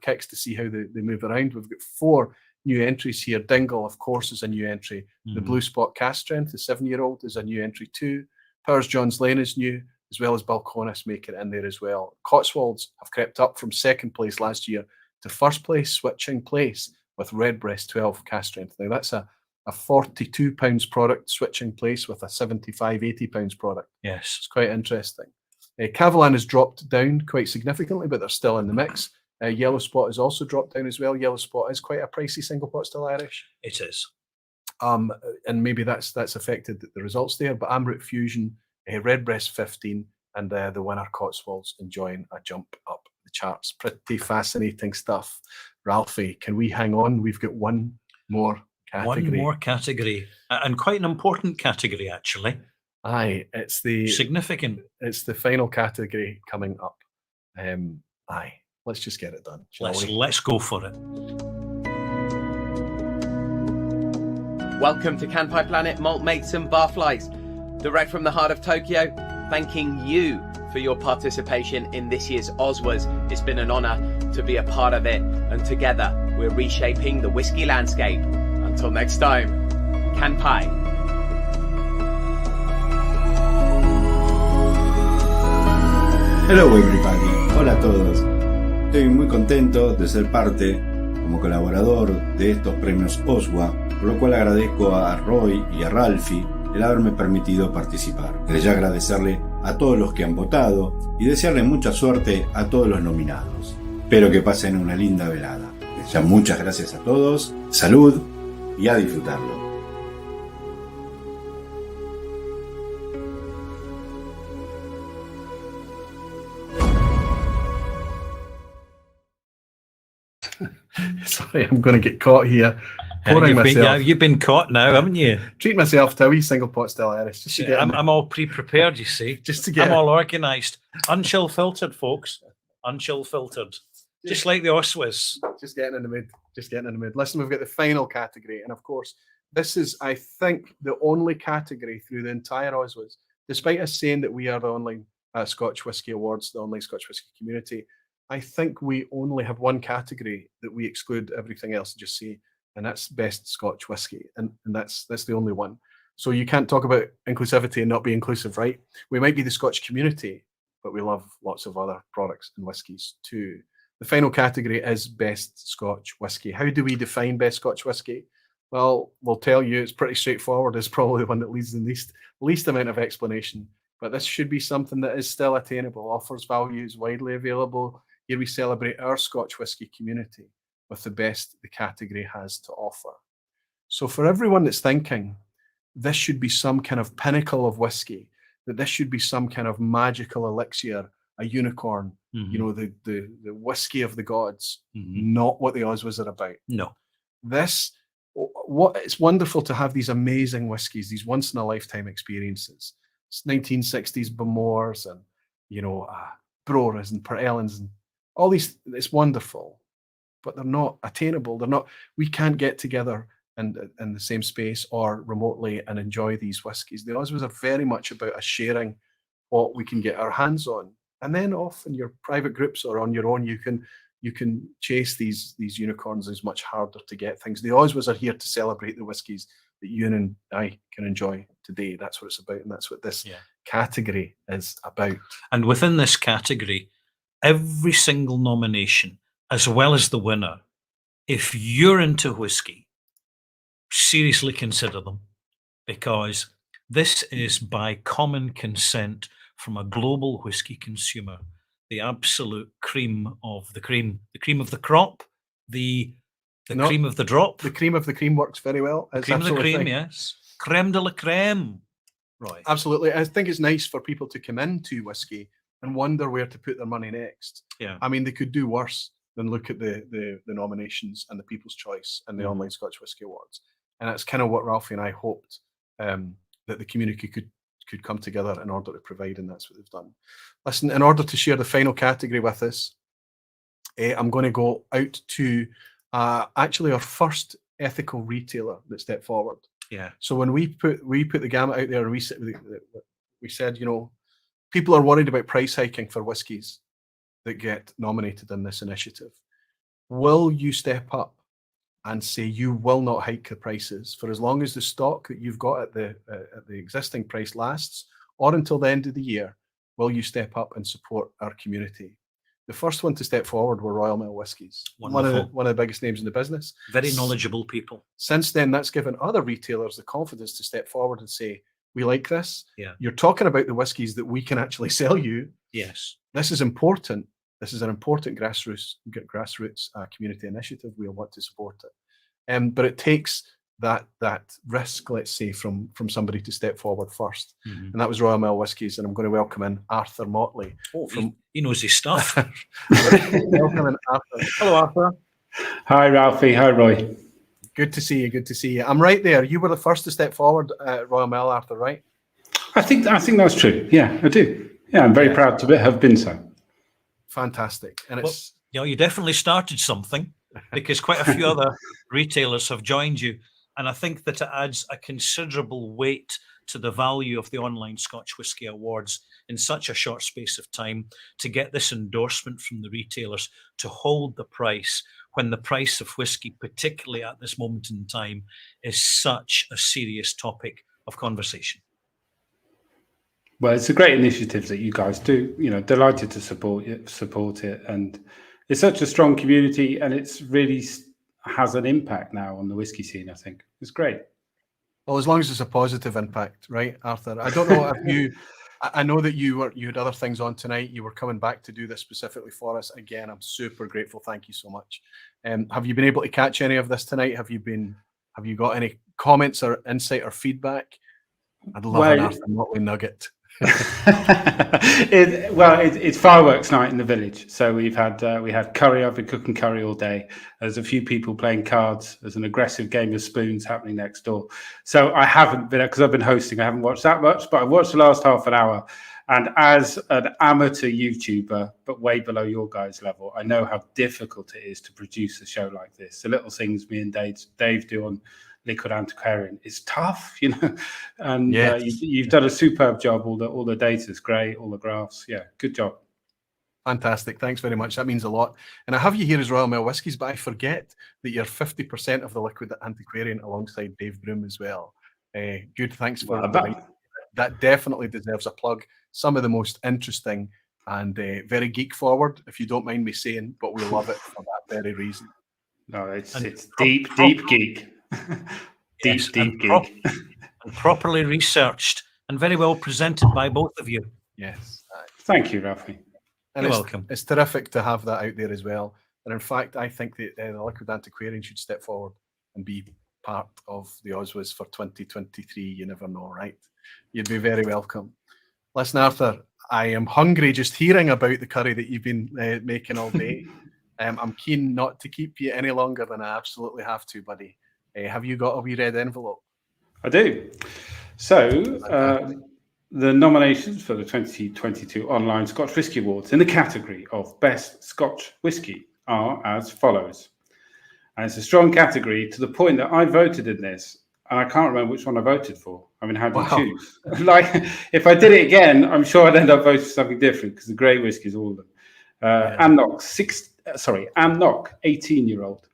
kicks to see how they move around. We've got 4 new entries here. Dingle, of course, is a new entry. The Blue Spot cask strength, the 7-year-old, is a new entry too. Powers John's Lane is new, as well as Balcones making it in there as well. Cotswolds have crept up from 2nd place last year to 1st place, switching place with Redbreast 12 cask strength. Now that's a £42 product switching place with a £75-80 product. Yes. It's quite interesting. Cavalan has dropped down quite significantly, but they're still in the mix. Yellow Spot has also dropped down as well. Yellow Spot is quite a pricey Single Pot Still Irish. It is. And maybe that's affected the results there. But Amroot Fusion, Redbreast 15, and the winner Cotswolds enjoying a jump up the charts. Pretty fascinating stuff. Ralphie, can we hang on? We've got one more category. One more category, and quite an important category, actually. Aye, it's the significant. It's the final category coming up. Aye, let's just get it done. Let's go for it. Welcome to Kanpai Planet Malt Mates and Barflies, direct from the heart of Tokyo. Thanking you for your participation in this year's OSWAs. It's been an honour to be a part of it, and together we're reshaping the whiskey landscape. Until next time, Kanpai. Hello everybody, hola a todos. Estoy muy contento de ser parte como colaborador de estos premios OSWA, por lo cual agradezco a Roy y a Ralfy el haberme permitido participar. Desde ya agradecerle a todos los que han votado y desearle mucha suerte a todos los nominados. Espero que pasen una linda velada. Desde ya muchas gracias a todos, salud y a disfrutarlo. Sorry, I'm going to get caught here. Pouring myself. You've been caught now, haven't you? Treat myself to a wee single pot still Irish. Just to get I'm all pre-prepared, you see. Just to get I'm all organised. Unchill filtered, folks. Unchill filtered. Just like the OSWAs. Just getting in the mood. Just getting in the mood. Listen, we've got the final category. And of course, this is, I think, the only category through the entire OSWAs, despite us saying that we are the online Scotch Whisky Awards, the online Scotch Whisky community, I think we only have one category that we exclude everything else and just say, and that's best Scotch whisky. And that's the only one. So you can't talk about inclusivity and not be inclusive, right? We might be the Scotch community, but we love lots of other products and whiskies too. The final category is best Scotch whisky. How do we define best Scotch whisky? Well, we'll tell you, it's pretty straightforward. It's probably the one that leads the least amount of explanation. But this should be something that is still attainable, offers value, is widely available. Here we celebrate our Scotch whisky community with the best the category has to offer. So for everyone that's thinking, this should be some kind of pinnacle of whisky, that this should be some kind of magical elixir, a unicorn, you know, the whiskey of the gods, not what the OSWAs are about. No. It's wonderful to have these amazing whiskies, these once in a lifetime experiences. It's 1960s Bowmores and, you know, Broras and Perellins and all these. It's wonderful, but they're not attainable. They're not. We can't get together in the same space or remotely and enjoy these whiskies. The OSWAs are very much about us sharing what we can get our hands on, and then off in your private groups or on your own, you can chase these unicorns. It's much harder to get things. The OSWAs are here to celebrate the whiskies that you and I can enjoy today. That's what it's about, and that's what this category is about. And within this category, every single nomination, as well as the winner, if you're into whiskey, seriously consider them, because this is by common consent from a global whiskey consumer, the absolute cream of the cream, the cream of the crop, the cream of the drop. The cream of the cream works very well. It's Cream of the cream, fine. yes. Creme de la creme. Right. Absolutely. I think it's nice for people to come into whiskey and wonder where to put their money next. Yeah. I mean, they could do worse than look at the nominations and the People's Choice and the Online Scotch Whisky Awards. And that's kind of what Ralfie and I hoped that the community could come together in order to provide, and that's what they've done. Listen, in order to share the final category with us, I'm going to go out to actually our first ethical retailer that stepped forward. Yeah. So when we put the gamut out there, and we said, you know, people are worried about price hiking for whiskies that get nominated in this initiative. Will you step up and say you will not hike the prices for as long as the stock that you've got at the existing price lasts, or until the end of the year? Will you step up and support our community? The first one to step forward were Royal Mail Whiskies, one of the biggest names in the business. Very knowledgeable people. Since then, that's given other retailers the confidence to step forward and say, we like this. Yeah. You're talking about the whiskies that we can actually sell you. Yes. This is important. This is an important grassroots community initiative. We'll want to support it. But it takes that risk, let's say, from somebody to step forward first. And that was Royal Mail Whiskies. And I'm going to welcome in Arthur Motley. Oh, he knows his stuff. Welcome in, Arthur. Hello, Arthur. Hi, Ralphie. Hi, Roy. Good to see you. Good to see you. I'm right there. You were the first to step forward at Royal Mail, Arthur, right? I think that's true. Yeah, I do. Yeah, I'm very proud to have been so. Fantastic. And it's you definitely started something, because quite a few other retailers have joined you. And I think that it adds a considerable weight to the value of the Online Scotch Whisky Awards in such a short space of time, to get this endorsement from the retailers to hold the price when the price of whisky, particularly at this moment in time, is such a serious topic of conversation. Well, it's a great initiative that you guys do. You know, delighted to support it, and it's such a strong community, and it's really has an impact now on the whiskey scene. I think it's great. Well, as long as it's a positive impact, right, Arthur? I don't know if you. I know that you had other things on tonight. You were coming back to do this specifically for us. Again, I'm super grateful. Thank you so much. Have you been able to catch any of this tonight? Have you got any comments or insight or feedback? I'd love an Arthur Motley nugget. It's fireworks night in the village, so we had curry. I've been cooking curry all day. There's a few people playing cards. There's an aggressive game of spoons happening next door. So I haven't been, because I've been hosting, I haven't watched that much, but I've watched the last half an hour. And as an amateur YouTuber, but way below your guys' level, I know how difficult it is to produce a show like this. The little things me and Dave do on Liquid Antiquarian, it's tough, and you've done a superb job. All the data's great, all the graphs. Yeah, good job. Fantastic. Thanks very much. That means a lot. And I have you here as Royal Mail Whiskies, but I forget that you're 50% of the Liquid Antiquarian alongside Dave Broom as well. Good. Thanks for that. Definitely deserves a plug. Some of the most interesting and very geek forward, if you don't mind me saying, but we love it for that very reason. No, it's deep geek. deep geek. And properly researched and very well presented by both of you. Yes. Thank you, Ralphie. You're welcome. It's terrific to have that out there as well. And in fact, I think that the Liquid Antiquarian should step forward and be part of the OSWAs for 2023. You never know, right? You'd be very welcome. Listen, Arthur, I am hungry just hearing about the curry that you've been making all day. I'm keen not to keep you any longer than I absolutely have to, buddy. Have you got a wee red envelope? I do. So, the nominations for the 2022 Online Scotch Whisky Awards in the category of Best Scotch Whisky are as follows. And it's a strong category to the point that I voted in this, and I can't remember which one I voted for. I mean, how do you choose? Like, if I did it again, I'm sure I'd end up voting for something different, because the great whiskies, all of them. Amnock, 18-year-old.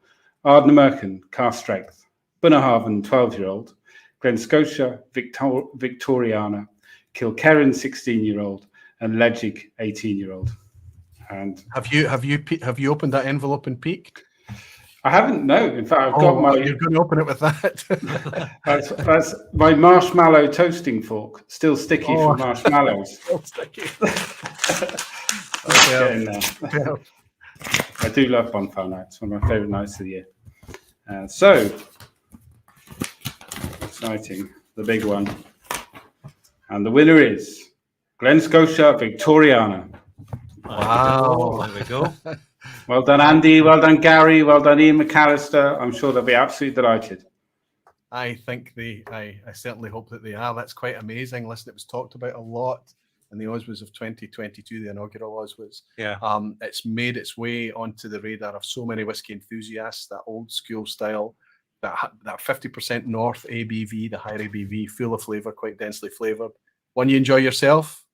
Ardnamurchan, cask strength. Bunnahabhain, 12-year-old. Glen Scotia, Victoriana. Kilkerran, 16-year-old. And Legic, 18-year-old. And have you opened that envelope and peeked? I haven't. No, in fact, I've got my. You're going to open it with that. that's my marshmallow toasting fork, still sticky from marshmallows. Still sticky. I do love bonfire nights. One of my favourite nights of the year. So exciting, the big one, and the winner is Glen Scotia Victoriana. Wow! There we go. Well done, Andy. Well done, Gary. Well done, Ian McAllister. I'm sure they'll be absolutely delighted. I think I certainly hope that they are. That's quite amazing. Listen, it was talked about a lot in the OSWAs of 2022, the inaugural OSWAs. Yeah. It's made its way onto the radar of so many whiskey enthusiasts, that old school style, that 50% north ABV, the higher ABV, full of flavour, quite densely flavoured. One you enjoy yourself?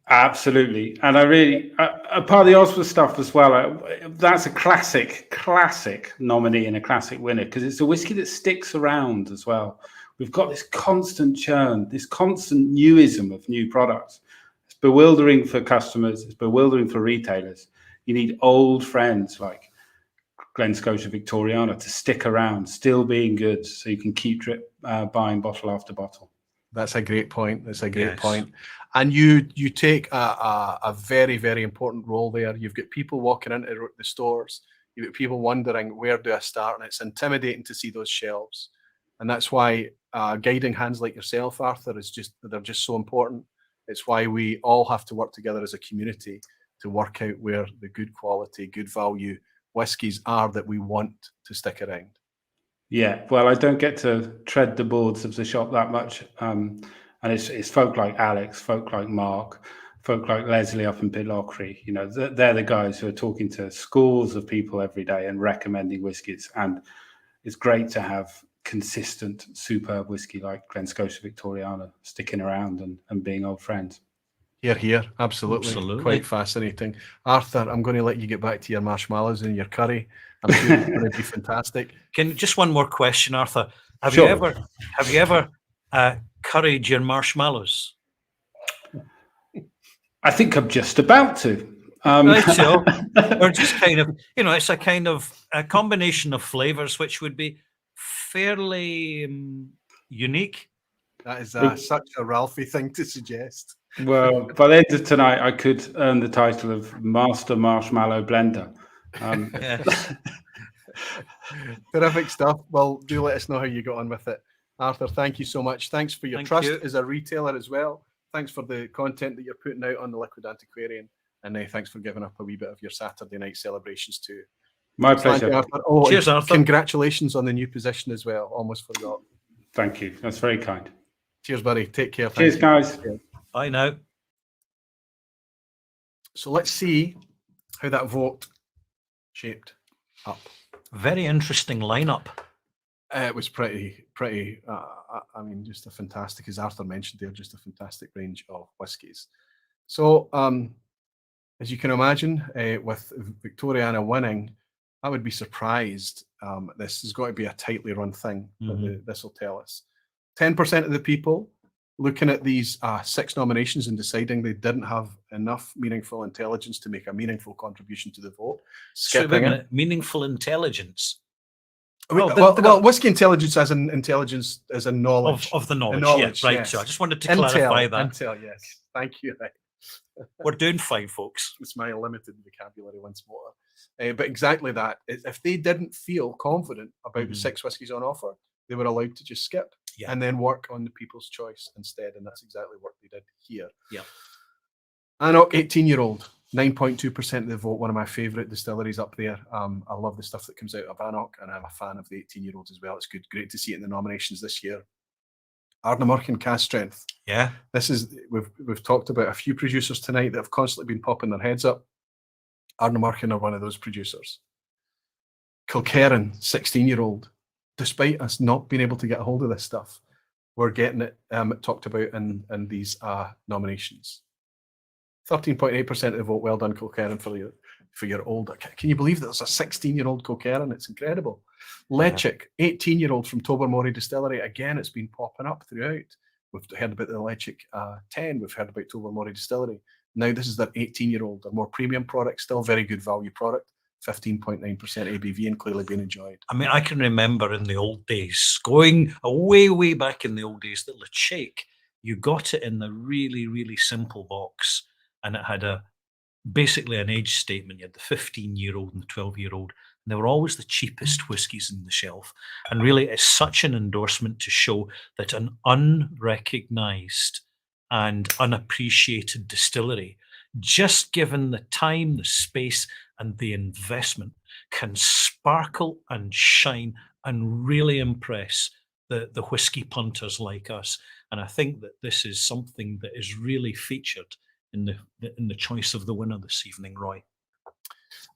Absolutely. And I really, a part of the OSWAS stuff as well, that's a classic nominee and a classic winner, because it's a whiskey that sticks around as well. We've got this constant churn, this constant newism of new products. It's bewildering for customers. It's bewildering for retailers. You need old friends like Glen Scotia Victoriana to stick around, still being good, so you can keep buying bottle after bottle. That's a great point. That's a great point. And you take a very, very important role there. You've got people walking into the stores. You've got people wondering, where do I start? And it's intimidating to see those shelves. And that's why guiding hands like yourself, Arthur, they're just so important. It's why we all have to work together as a community to work out where the good quality, good value whiskies are that we want to stick around. Yeah, well, I don't get to tread the boards of the shop that much. And it's folk like Alex, folk like Mark, folk like Leslie up in Pitlochry. You know, they're the guys who are talking to scores of people every day and recommending whiskies. And it's great to have consistent, superb whiskey like Glen Scotia Victoriana sticking around and being old friends. Here. Absolutely. Quite fascinating. Arthur, I'm going to let you get back to your marshmallows and your curry. I'm sure it's going to be fantastic. Just one more question, Arthur. Have Sure. you ever curried your marshmallows? I think I'm just about to. Right, so or just kind of, it's a kind of a combination of flavors which would be fairly unique. That is such a Ralphie thing to suggest. Well, by the end of tonight, I could earn the title of Master Marshmallow Blender. Terrific stuff. Well, do let us know how you got on with it. Arthur, thank you so much. Thanks for your trust as a retailer as well. Thanks for the content that you're putting out on the Liquid Antiquarian. And thanks for giving up a wee bit of your Saturday night celebrations too. My Thank pleasure. you, Arthur. Oh, Cheers, and Arthur. Congratulations on the new position as well. Almost forgot. Thank you. That's very kind. Cheers, buddy. Take care. Cheers, guys. Bye now. So let's see how that vote shaped up. Very interesting lineup. It was pretty. I mean, just a fantastic, as Arthur mentioned there, just a fantastic range of whiskies. So, as you can imagine, with Victoriana winning, I would be surprised. This has got to be a tightly run thing. This will tell us. 10% of the people looking at these 6 nominations and deciding they didn't have enough meaningful intelligence to make a meaningful contribution to the vote. So wait a Skipping it. minute, meaningful intelligence. Well, whiskey intelligence as an intelligence as a knowledge of the knowledge. Yeah, right. yes. So I just wanted to clarify that. Intel, yes. Thank you. We're doing fine, folks. It's my limited vocabulary once more. But exactly that. If they didn't feel confident about the 6 whiskies on offer, they were allowed to just skip and then work on the people's choice instead. And that's exactly what they did here. Yeah. Anok, 18-year-old, 9.2% of the vote. One of my favourite distilleries up there. I love the stuff that comes out of Anok, and I'm a fan of the 18-year-olds as well. It's great to see it in the nominations this year. Ardnamurchan Cask Strength. Yeah. This is we've talked about a few producers tonight that have constantly been popping their heads up. Ardnamurchan are one of those producers. Kilkerran, 16-year-old. Despite us not being able to get a hold of this stuff, we're getting it talked about in these nominations. 13.8% of the vote. Well done, Kilkerran, for your older. Can you believe that there's a 16-year-old Kilkerran? It's incredible. Lechick, 18-year-old from Tobermory Distillery. Again, it's been popping up throughout. We've heard about the Lechick 10. We've heard about Tobermory Distillery. Now this is their 18-year-old, a more premium product, still very good value product. 15.9% ABV and clearly being enjoyed. I mean, I can remember in the old days, going way back in the old days, that Lechick, you got it in the really simple box, and it had basically an age statement. You had the 15-year-old and the 12-year-old. And they were always the cheapest whiskies in the shelf. And really, it's such an endorsement to show that an unrecognised and unappreciated distillery, just given the time, the space, and the investment, can sparkle and shine and really impress the whiskey punters like us. And I think that this is something that is really featured in the choice of the winner this evening, Roy.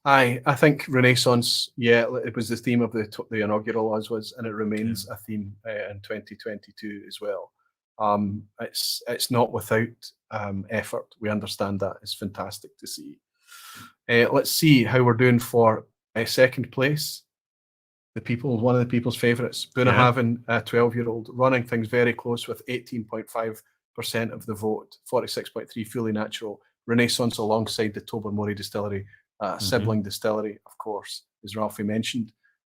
I think Renaissance, it was the theme of the inaugural OSWAs, and it remains a theme in 2022 as well. It's not without effort. We understand that. It's fantastic to see. Let's see how we're doing for second place. One of the people's favourites, Bunnahabhain, 12-year-old, running things very close with 18.5% of the vote, 46.3% fully natural. Renaissance alongside the Tobermory Distillery, sibling distillery, of course, as Ralfy mentioned.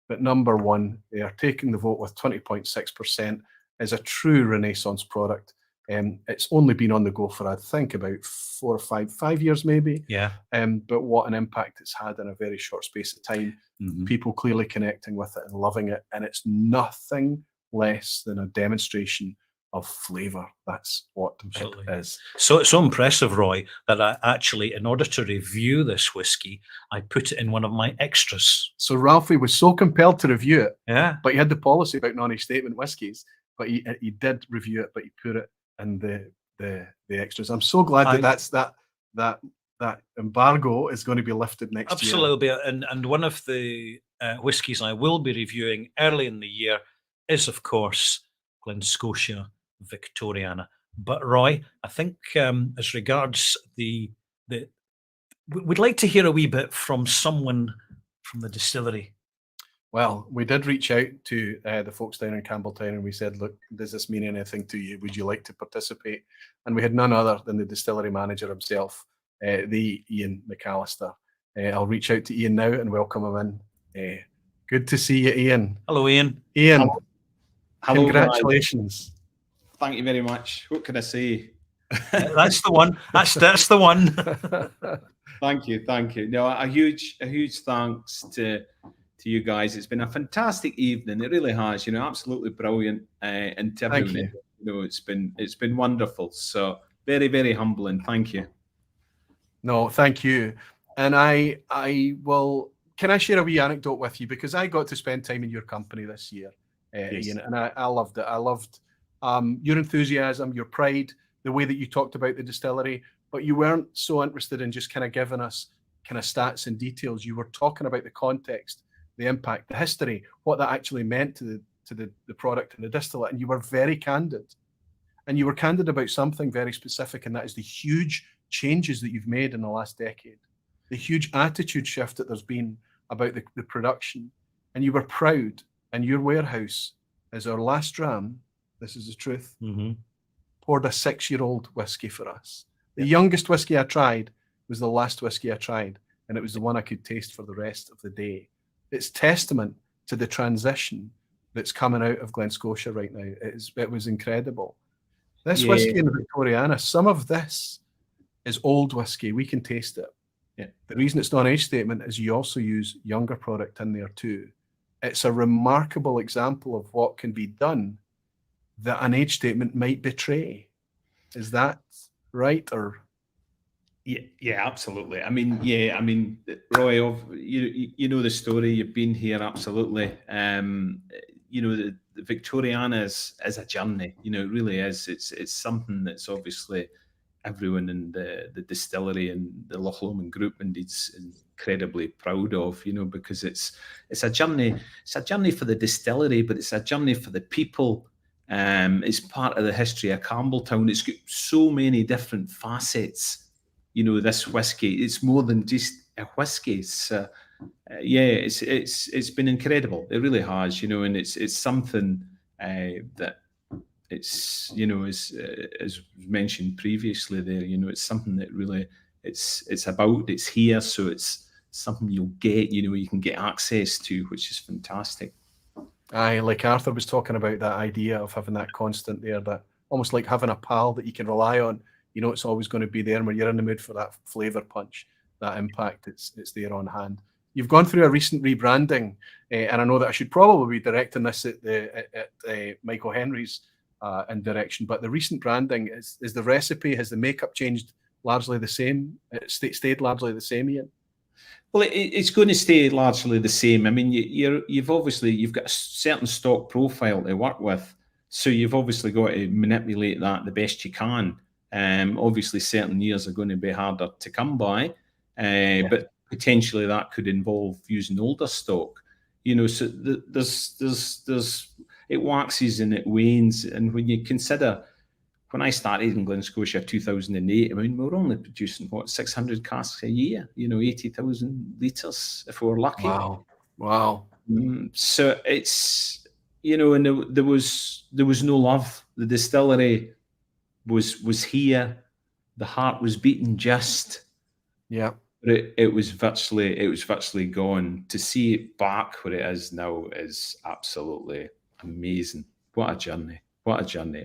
But number one, they are taking the vote with 20.6%, is a true Renaissance product. It's only been on the go for, I think, about 4 or 5 years maybe. Yeah. But what an impact it's had in a very short space of time. People clearly connecting with it and loving it. And it's nothing less than a demonstration of flavour. That's what it is. So it's so impressive, Roy, that I actually, in order to review this whiskey, I put it in one of my extras. So Ralfy was so compelled to review it. Yeah. But he had the policy about non-age statement whiskies. But he did review it, but he put it in the extras. I'm so glad that embargo is going to be lifted next year. Absolutely. And one of the whiskies I will be reviewing early in the year is, of course, Glen-Scotia Victoriana. But Roy, I think as regards we'd like to hear a wee bit from someone from the distillery. Well, we did reach out to the folks down in Campbelltown, and we said, look, does this mean anything to you? Would you like to participate? And we had none other than the distillery manager himself, the Ian McAllister. I'll reach out to Ian now and welcome him in. Good to see you, Ian. Hello, Ian. Ian, hello, congratulations. Guys. Thank you very much. What can I say? That's the one. That's the one. Thank you. No, a huge thanks to you guys. It's been a fantastic evening. It really has. Absolutely brilliant. And to everyone, it's been wonderful. So very, very humbling. Thank you. No, thank you. And I will. Can I share a wee anecdote with you? Because I got to spend time in your company this year, Yes. Ian, and I loved it. I loved your enthusiasm, your pride, the way that you talked about the distillery, but you weren't so interested in just kind of giving us kind of stats and details. You were talking about the context, the impact, the history, what that actually meant to the product and the distillate, and you were very candid. And you were candid about something very specific, and that is the huge changes that you've made in the last decade, the huge attitude shift that there's been about the production. And you were proud, and your warehouse, as our last dram, this is the truth, poured a 6-year-old whiskey for us. The youngest whiskey I tried was the last whiskey I tried, and it was the one I could taste for the rest of the day. It's testament to the transition that's coming out of Glen Scotia right now. It was incredible. This whiskey in Victoriana, some of this is old whiskey. We can taste it. Yeah. The reason it's not an age statement is you also use younger product in there too. It's a remarkable example of what can be done that an age statement might betray. Is that right? Or yeah, absolutely. I mean, Roy, you know the story. You've been here, absolutely. You know, the Victoriana is a journey. You know, it really is. It's something that's obviously everyone in the distillery and the Loch Lomond group indeed is incredibly proud of. You know, because it's a journey. It's a journey for the distillery, but it's a journey for the people. It's part of the history of Campbelltown. It's got so many different facets. You know, this whiskey, it's more than just a whiskey. It's it's been incredible. It really has, you know, and it's something that it's, you know, as mentioned previously there, you know, it's something that really it's here, so it's something you'll get, you know, you can get access to, which is fantastic. Aye, like Arthur was talking about, that idea of having that constant there, that almost like having a pal that you can rely on. You know, it's always going to be there when you're in the mood for that flavour punch, that impact. It's there on hand. You've gone through a recent rebranding, and I know that I should probably be directing this at Michael Henry's in direction. But the recent branding, is the recipe, has the makeup changed largely the same? It stayed largely the same, Ian? Well, it's going to stay largely the same. I mean, you've got a certain stock profile to work with, so you've obviously got to manipulate that the best you can. Obviously, certain years are going to be harder to come by, but potentially that could involve using older stock. You know, so there's it waxes and it wanes, and when you consider, when I started in Glen Scotia 2008, I mean, we were only producing 600 casks a year. You know, 80,000 litres if we were lucky. Wow. So it's, you know, and there was no love. The distillery was here, the heart was beating just, but it was virtually gone. To see it back where it is now is absolutely amazing. What a journey,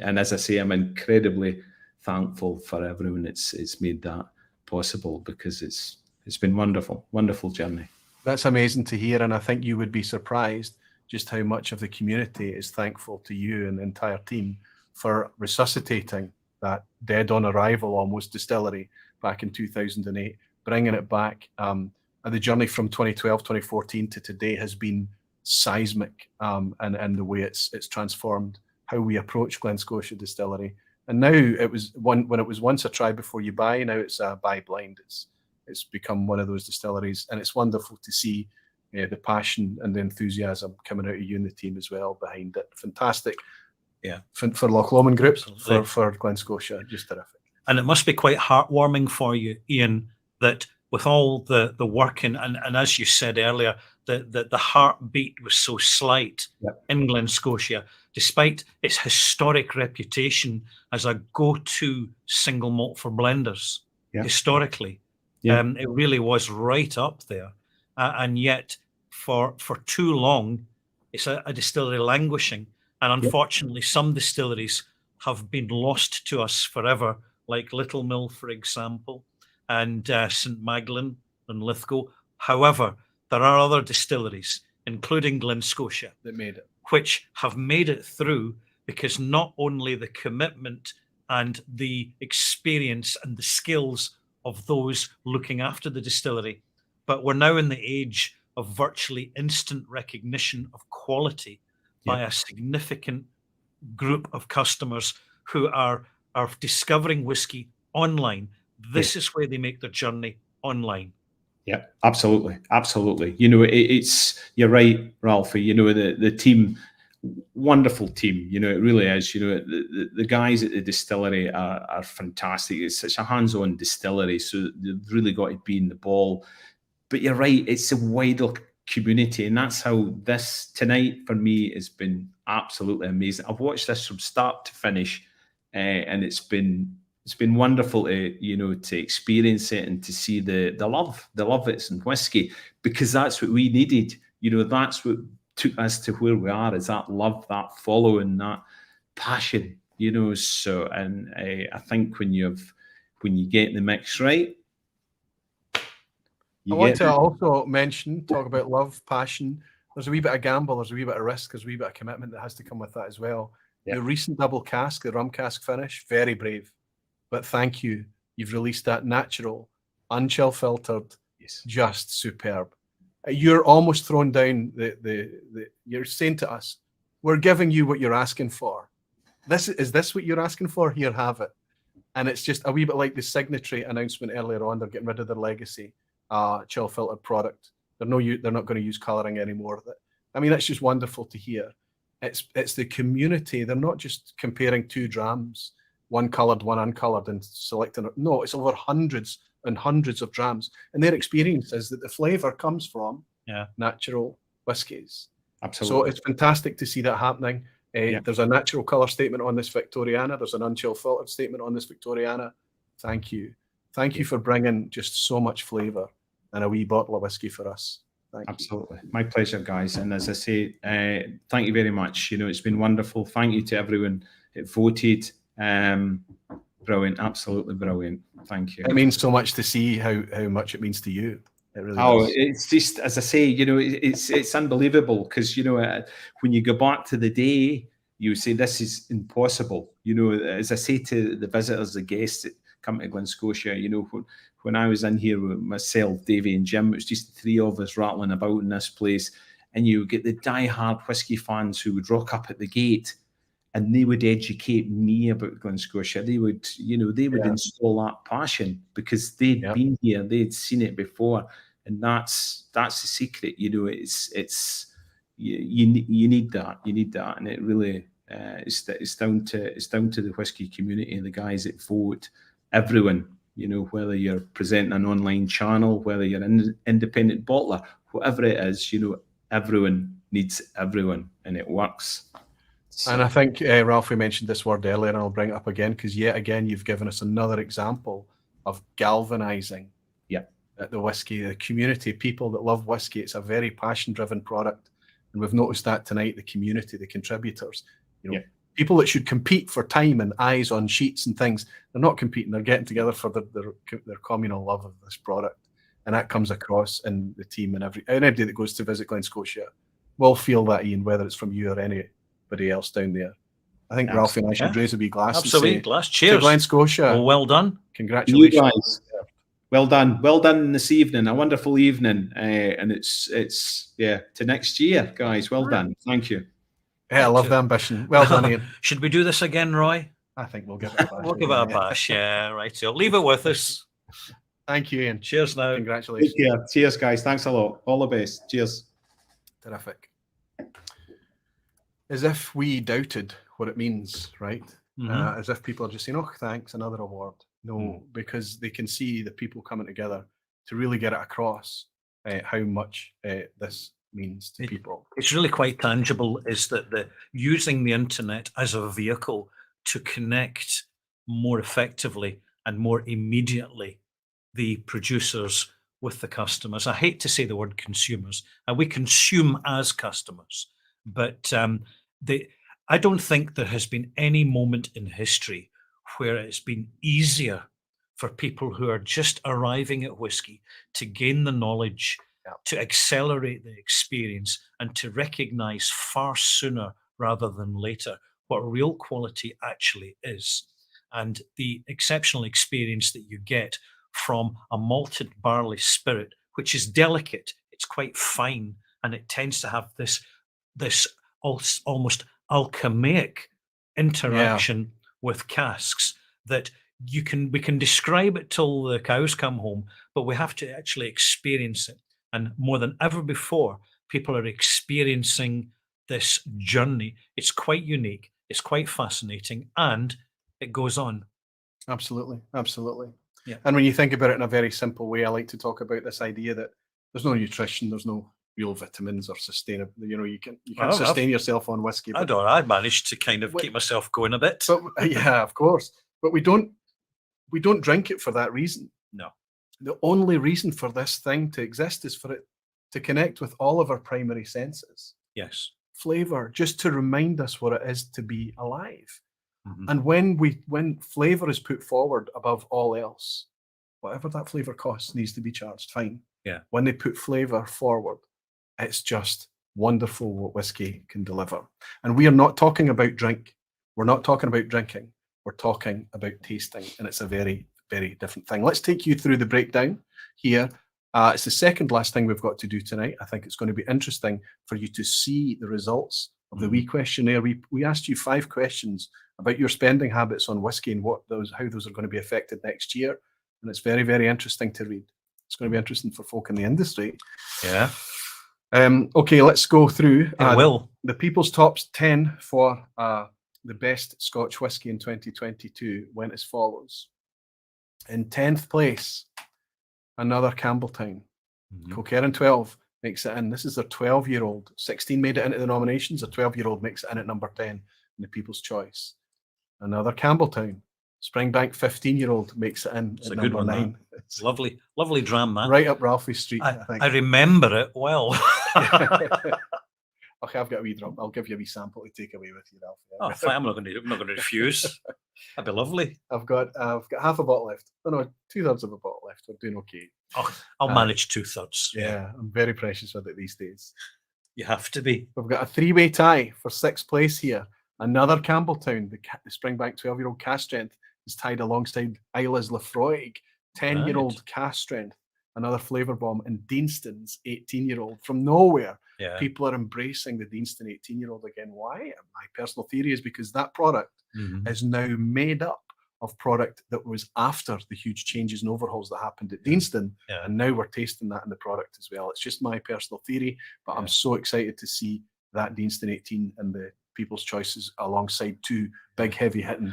and as I say, I'm incredibly thankful for everyone it's made that possible, because it's been wonderful journey. That's amazing to hear, and I think you would be surprised just how much of the community is thankful to you and the entire team for resuscitating that dead on arrival almost distillery back in 2008, bringing it back. The journey from 2012, 2014 to today has been seismic, and the way it's transformed how we approach Glen Scotia Distillery. And now when it was once a try before you buy, now it's a buy blind. It's become one of those distilleries, and it's wonderful to see the passion and the enthusiasm coming out of you and the team as well behind it. Fantastic. Yeah, for Loch Lomond groups, for Glen Scotia, just terrific. And it must be quite heartwarming for you, Ian, that with all the work and as you said earlier, the heartbeat was so slight in Glen Scotia, despite its historic reputation as a go-to single malt for blenders. Historically, it really was right up there, and yet for too long, it's a distillery languishing. And unfortunately, some distilleries have been lost to us forever, like Little Mill, for example, and St Magdalen and Lithgow. However, there are other distilleries, including Glen Scotia, that made it, which have made it through because not only the commitment and the experience and the skills of those looking after the distillery. But we're now in the age of virtually instant recognition of quality by a significant group of customers who are discovering whiskey online. This is where they make their journey online. Yeah, absolutely, absolutely. You know, you're right, Ralphie. You know, the team, wonderful team. You know, it really is. You know, the guys at the distillery are fantastic. It's such a hands-on distillery, so they've really got to be in the ball. But you're right, it's a wider community, and that's how this tonight for me has been absolutely amazing. I've watched this from start to finish, and it's been wonderful to experience it and to see the love it's in whiskey, because that's what we needed. You know, that's what took us to where we are, is that love, that following, that passion. You know, so and I think when you get the mix right. I want to also talk about love, passion. There's a wee bit of gamble, there's a wee bit of risk, there's a wee bit of commitment that has to come with that as well. Yeah. The recent double cask, the rum cask finish, very brave. But thank you. You've released that natural, unchill filtered, just superb. You're almost thrown down you're saying to us, we're giving you what you're asking for. Is this what you're asking for? Here, have it. And it's just a wee bit like the signatory announcement earlier on. They're getting rid of their legacy chill filtered product. They're not going to use colouring anymore. I mean, that's just wonderful to hear. It's the community. They're not just comparing two drams, one coloured, one uncoloured, and selecting it. No, it's over hundreds and hundreds of drams. And their experience is that the flavour comes from natural whiskies. Absolutely. So it's fantastic to see that happening. There's a natural colour statement on this Victoriana. There's an unchill filtered statement on this Victoriana. Thank you. Thank you for bringing just so much flavour and a wee bottle of whiskey for us. Absolutely. My pleasure, guys. And as I say, thank you very much. You know, it's been wonderful. Thank you to everyone that voted. Brilliant. Absolutely brilliant. Thank you. It means so much to see how much it means to you. It really does. It's just, as I say, you know, it's unbelievable, because, you know, when you go back to the day, you say this is impossible. You know, as I say to the visitors, the guests that come to Glen Scotia, you know, when I was in here with myself, Davey and Jim, it was just the three of us rattling about in this place, and you get the die-hard whiskey fans who would rock up at the gate, and they would educate me about Glen Scotia. They would, you know, install that passion, because they'd been here, they'd seen it before, and that's the secret. You know, you need that, and it really it's down to the whiskey community and the guys that vote. Everyone, you know, whether you're presenting an online channel, whether you're an independent bottler, whatever it is, you know, everyone needs everyone, and it works. And I think Ralphie mentioned this word earlier, and I'll bring it up again, because yet again you've given us another example of galvanizing the whiskey, the community, people that love whiskey. It's a very passion-driven product, and we've noticed that tonight. The community, the contributors, you know, people that should compete for time and eyes on sheets and things, they're not competing. They're getting together for their communal love of this product, and that comes across in the team. And anybody that goes to visit Glen Scotia will feel that, Ian, whether it's from you or anybody else down there. I think Ralphie and I should raise a wee glass. Absolutely, and say, glass. Cheers, to Glen Scotia. Well done. Congratulations, you guys. Well done this evening. A wonderful evening, and it's to next year, guys. Well done. Thank you. Yeah, I love the ambition. Well done, Ian. Should we do this again, Roy? I think we'll give it a bash. We'll give it a bash. Yeah, right. So leave it with us. Thank you, Ian. Cheers now. Congratulations. Take care. Cheers, guys. Thanks a lot. All the best. Cheers. Terrific. As if we doubted what it means, right? As if people are just saying, oh, thanks, another award. No, because they can see the people coming together to really get it across how much this means to people. It's really quite tangible, is that using the internet as a vehicle to connect more effectively and more immediately the producers with the customers. I hate to say the word consumers, and we consume as customers, but I don't think there has been any moment in history where it's been easier for people who are just arriving at whiskey to gain the knowledge, to accelerate the experience, and to recognize far sooner rather than later what real quality actually is. and the exceptional experience that you get from a malted barley spirit, which is delicate, it's quite fine, and it tends to have this almost alchemic interaction with casks that we can describe it till the cows come home, but we have to actually experience it. And more than ever before, people are experiencing this journey. It's quite unique, it's quite fascinating, and it goes on. Absolutely, absolutely. Yeah. And when you think about it in a very simple way, I like to talk about this idea that there's no nutrition, there's no real vitamins or sustainable. You know, you can't sustain yourself on whiskey. I don't. I managed to kind of keep myself going a bit. But yeah, of course. But we don't drink it for that reason. No. The only reason for this thing to exist is for it to connect with all of our primary senses. Yes. Flavor, just to remind us what it is to be alive. Mhm. And when flavor is put forward above all else, whatever that flavor costs needs to be charged. Fine. Yeah. When they put flavor forward, it's just wonderful what whiskey can deliver. And we are not talking about drink. We're not talking about drinking. We're talking about tasting, and it's a very, very different thing. Let's take you through the breakdown here. It's the second last thing we've got to do tonight. I think it's going to be interesting for you to see the results of the wee questionnaire. We asked you 5 questions about your spending habits on whiskey and how those are going to be affected next year. And it's very, very interesting to read. It's going to be interesting for folk in the industry. Yeah. Okay, let's go through the People's Top 10 for the best Scotch whisky in 2022 went as follows. In 10th place, another Campbelltown. Kilkerran 12 makes it in. This is their 12-year-old. 16 made it into the nominations. A 12-year-old makes it in at number 10 in the People's Choice. Another Campbelltown. Springbank 15-year-old makes it in It's at a good number one. 9. It's lovely dram, man. Right up Ralfy Street, I think. I remember it well. Okay, I've got a wee drop. I'll give you a wee sample to take away with you, Ralph. Oh, fine. I'm not going to refuse. That'd be lovely. I've got half a bottle left. Oh no, 2/3 of a bottle left. We're doing okay. Oh, I'll manage 2/3. Yeah, I'm very precious with it these days. You have to be. We've got a 3-way tie for 6th place here. Another Campbelltown, the Springbank 12-year-old cast strength, is tied alongside Isla's Lefroy, 10-year-old cast strength. Another flavour bomb, and Deanston's 18-year-old. From nowhere, people are embracing the Deanston 18-year-old again. Why? My personal theory is because that product is now made up of product that was after the huge changes and overhauls that happened at Deanston, and now we're tasting that in the product as well. It's just my personal theory, but I'm so excited to see that Deanston 18 and the People's Choices alongside 2 big, heavy-hitting,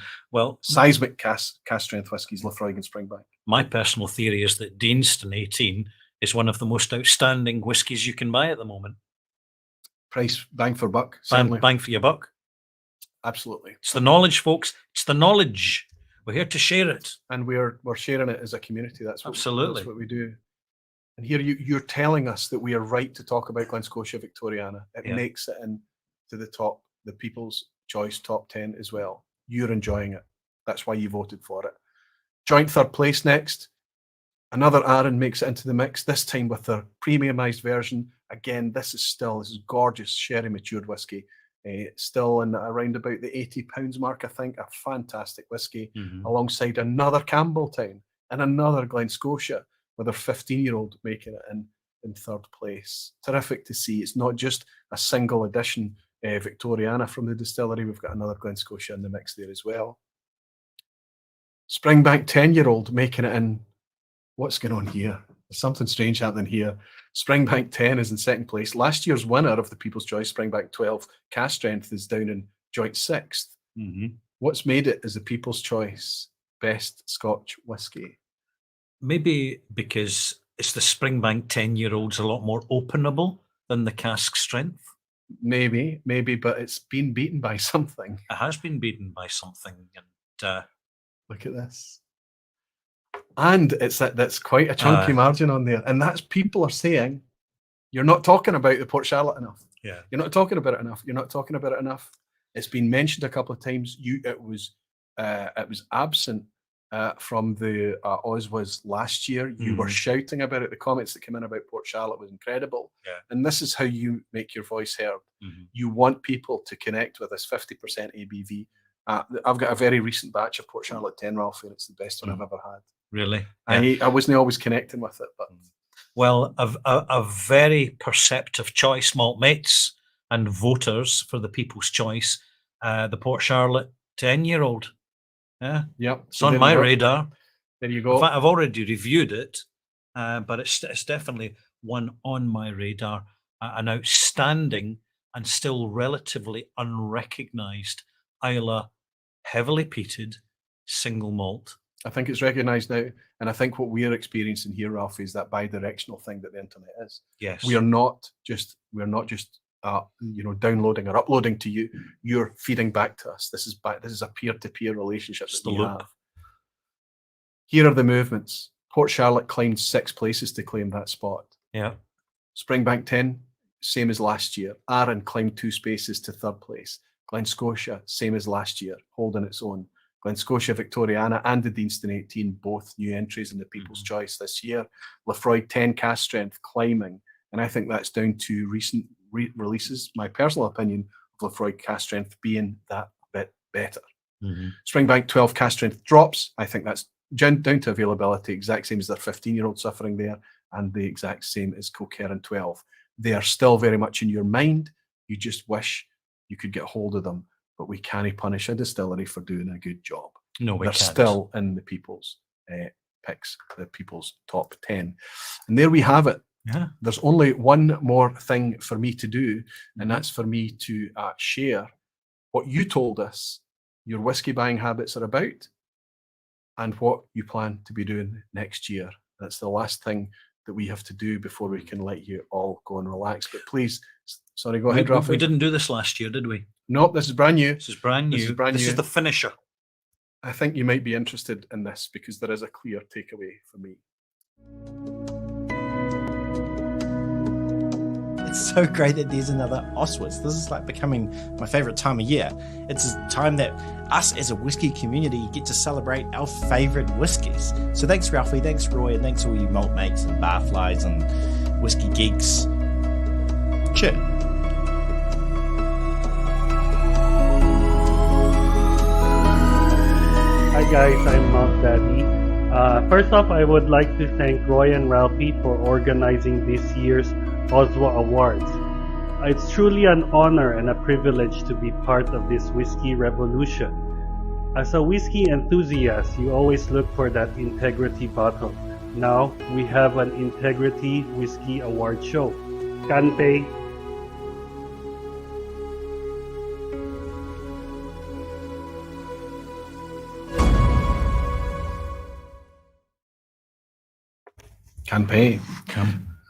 seismic cast strength whiskies, Lefroy and Springbank. My personal theory is that Deanston 18 is one of the most outstanding whiskies you can buy at the moment. Price, bang for buck. Bang for your buck. Absolutely. It's the knowledge, folks. It's the knowledge. We're here to share it. And we're sharing it as a community. That's Absolutely. That's what we do. And here you're telling us that we are right to talk about Glen Scotia Victoriana. It makes it in to the top, the People's Choice top 10 as well. You're enjoying it. That's why you voted for it. Joint 3rd place next. Another Arran makes it into the mix, this time with their premiumized version. Again, this is gorgeous sherry matured whiskey. Still in around about the £80 mark, I think. A fantastic whiskey alongside another Campbelltown and another Glen Scotia with their 15-year-old making it in 3rd place. Terrific to see. It's not just a single edition Victoriana from the distillery. We've got another Glen Scotia in the mix there as well. Springbank 10-year-old making it in. What's going on here? There's something strange happening here. Springbank 10 is in 2nd place. Last year's winner of the People's Choice, Springbank 12 cast strength, is down in joint 6th. What's made it as the People's Choice best Scotch whisky? Maybe because it's the Springbank 10-year-olds a lot more openable than the cask strength. Maybe, but it's been beaten by something. It has been beaten by something. And look at this. And that's quite a chunky margin on there. And that's people are saying, you're not talking about the Port Charlotte enough. Yeah. You're not talking about it enough. You're not talking about it enough. It's been mentioned a couple of times. It was absent from the OSWAs last year. You were shouting about it. The comments that came in about Port Charlotte was incredible. Yeah. And this is how you make your voice heard. You want people to connect with this 50% ABV I've got a very recent batch of Port Charlotte 10 Ralphie, and it's the best one I've ever had. Really? Yeah. I wasn't always connecting with it, but Well, a very perceptive choice, malt mates and voters for the People's Choice. The Port Charlotte 10-year-old. Yeah. Yep. It's on my radar. There you go. In fact, I've already reviewed it, but it's definitely one on my radar. An outstanding and still relatively unrecognised Islay heavily peated single malt. I think it's recognised now, and I think what we're experiencing here, Ralph, is that bi-directional thing that the internet is. Yes. We're not just downloading or uploading to you. You're feeding back to us. This is a peer-to-peer relationship that we have. Here are the movements. Port Charlotte climbed 6 places to claim that spot. Yeah. Springbank 10, same as last year. Arran climbed 2 spaces to 3rd place. Glen Scotia, same as last year, holding its own. Glen Scotia, Victoriana, and the Deanston 18, both new entries in the People's Choice this year. Lefroy 10 cast strength climbing, and I think that's down to recent releases. My personal opinion of Lefroy cast strength being that bit better. Springbank 12 cast strength drops. I think that's down to availability, exact same as their 15-year-old suffering there, and the exact same as Kilkerran 12. They are still very much in your mind. You just wish you could get hold of them, but we can't punish a distillery for doing a good job. No, we They're can't. still in the people's picks, the people's top 10. And there we have it. Yeah. There's only one more thing for me to do, and that's for me to share what you told us your whiskey buying habits are about and what you plan to be doing next year. That's the last thing that we have to do before we can let you all go and relax. But please, sorry, go ahead, Ralph. We didn't do this last year, did we? Nope, this is brand new. This is brand new. This is the finisher. I think you might be interested in this because there is a clear takeaway for me. It's so great that there's another OSWAs. This is like becoming my favorite time of year. It's a time that us as a whiskey community get to celebrate our favorite whiskies. So thanks, Ralphie, thanks, Roy, and thanks all you malt mates and barflies and whiskey geeks. Cheers. Hi guys, I'm Malt Daddy. First off, I would like to thank Roy and Ralphie for organizing this year's OSWA Awards. It's truly an honor and a privilege to be part of this whiskey revolution. As a whiskey enthusiast, you always look for that integrity bottle. Now, we have an Integrity Whiskey Award show. Kanpei. Kanpei.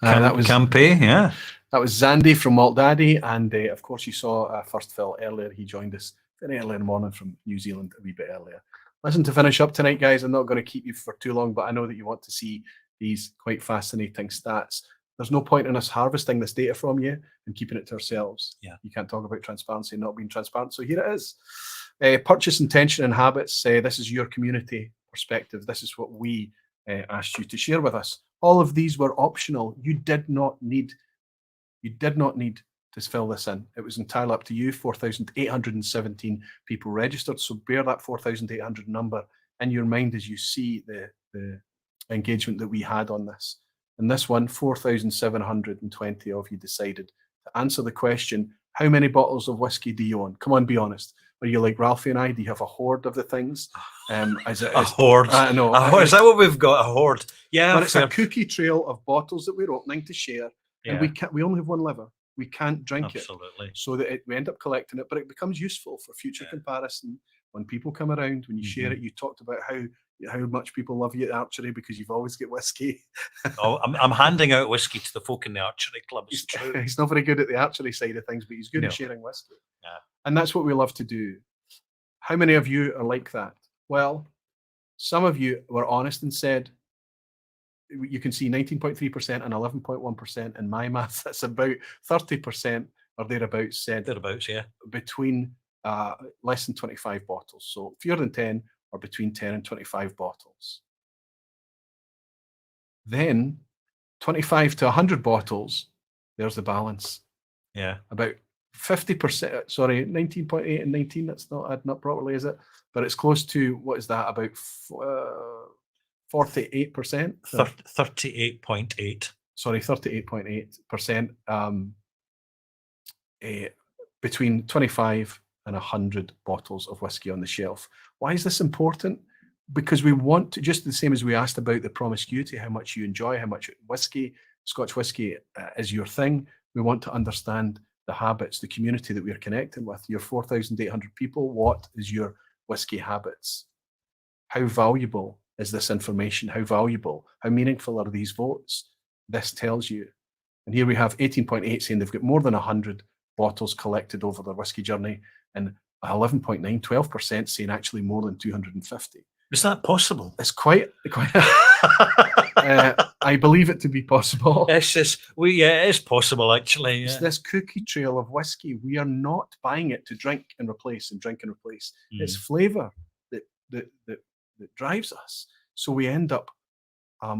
That was Kanpei, yeah. That was Zandy from Malt Daddy, and of course you saw First Phil earlier. He joined us very early in the morning from New Zealand, a wee bit earlier. Listen, to finish up tonight, guys, I'm not going to keep you for too long, but I know that you want to see these quite fascinating stats. There's no point in us harvesting this data from you and keeping it to ourselves. Yeah. You can't talk about transparency and not being transparent. So here it is. Purchase intention and habits. This is your community perspective. This is what we asked you to share with us. All of these were optional. You did not need to fill this in. It was entirely up to you. 4,817 people registered. So bear that 4,800 number in your mind as you see the engagement that we had on this. And this one, 4,720 of you decided to answer the question, how many bottles of whiskey do you own? Come on, be honest. Are you like Ralphie and I? Do you have a hoard of the things? A hoard. I know. Is that what we've got? A hoard? Yeah. But it's a cookie trail of bottles that we're opening to share. And we only have one liver. We can't drink Absolutely. it. So that we end up collecting it, but it becomes useful for future comparison. When people come around, when you share it, you talked about how much people love you at archery because you've always got whiskey. I'm handing out whiskey to the folk in the archery club. It's true. He's not very good at the archery side of things, but he's good at sharing whiskey. Yeah. And And that's what we love to do. How many of you are like that? Well, some of you were honest and said, you can see 19.3% and 11.1% in my math. That's about 30% or thereabouts said. Thereabouts, yeah. Between less than 25 bottles. So fewer than 10 or between 10 and 25 bottles. Then 25 to 100 bottles, there's the balance. Yeah. About 50%, sorry, 19.8 and 19, that's not adding up properly, is it? But it's close to, what is that, about 48%? 38.8. Sorry, 38.8% between 25 and 100 bottles of whiskey on the shelf. Why is this important? Because we want to, just the same as we asked about the promiscuity, how much you enjoy, how much whiskey, Scotch whisky is your thing. We want to understand the habits, the community that we're connecting with. Your 4,800 people, what is your whiskey habits? How valuable is this information? How valuable, how meaningful are these votes? This tells you. And here we have 18.8 saying they've got more than 100 bottles collected over their whiskey journey, and 11.9, 12% saying actually more than 250. Is that possible? It's quite I believe it to be possible. It's just, it is possible actually. It's this cookie trail of whiskey. We are not buying it to drink and replace and drink and replace. It's flavour that drives us. So we end up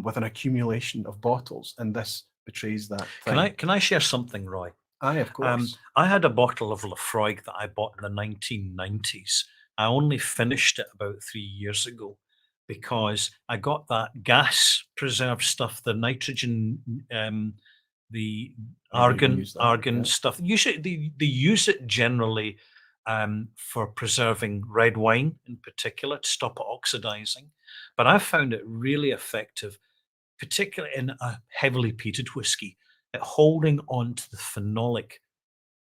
with an accumulation of bottles, and this betrays that thing. Can I share something, Roy? Aye, of course. I had a bottle of Lafroig that I bought in the 1990s. I only finished it about 3 years ago because I got that gas preserved stuff, the nitrogen, the argon stuff. Usually they use it generally for preserving red wine in particular to stop it oxidizing. But I found it really effective, particularly in a heavily peated whiskey, at holding on to the phenolic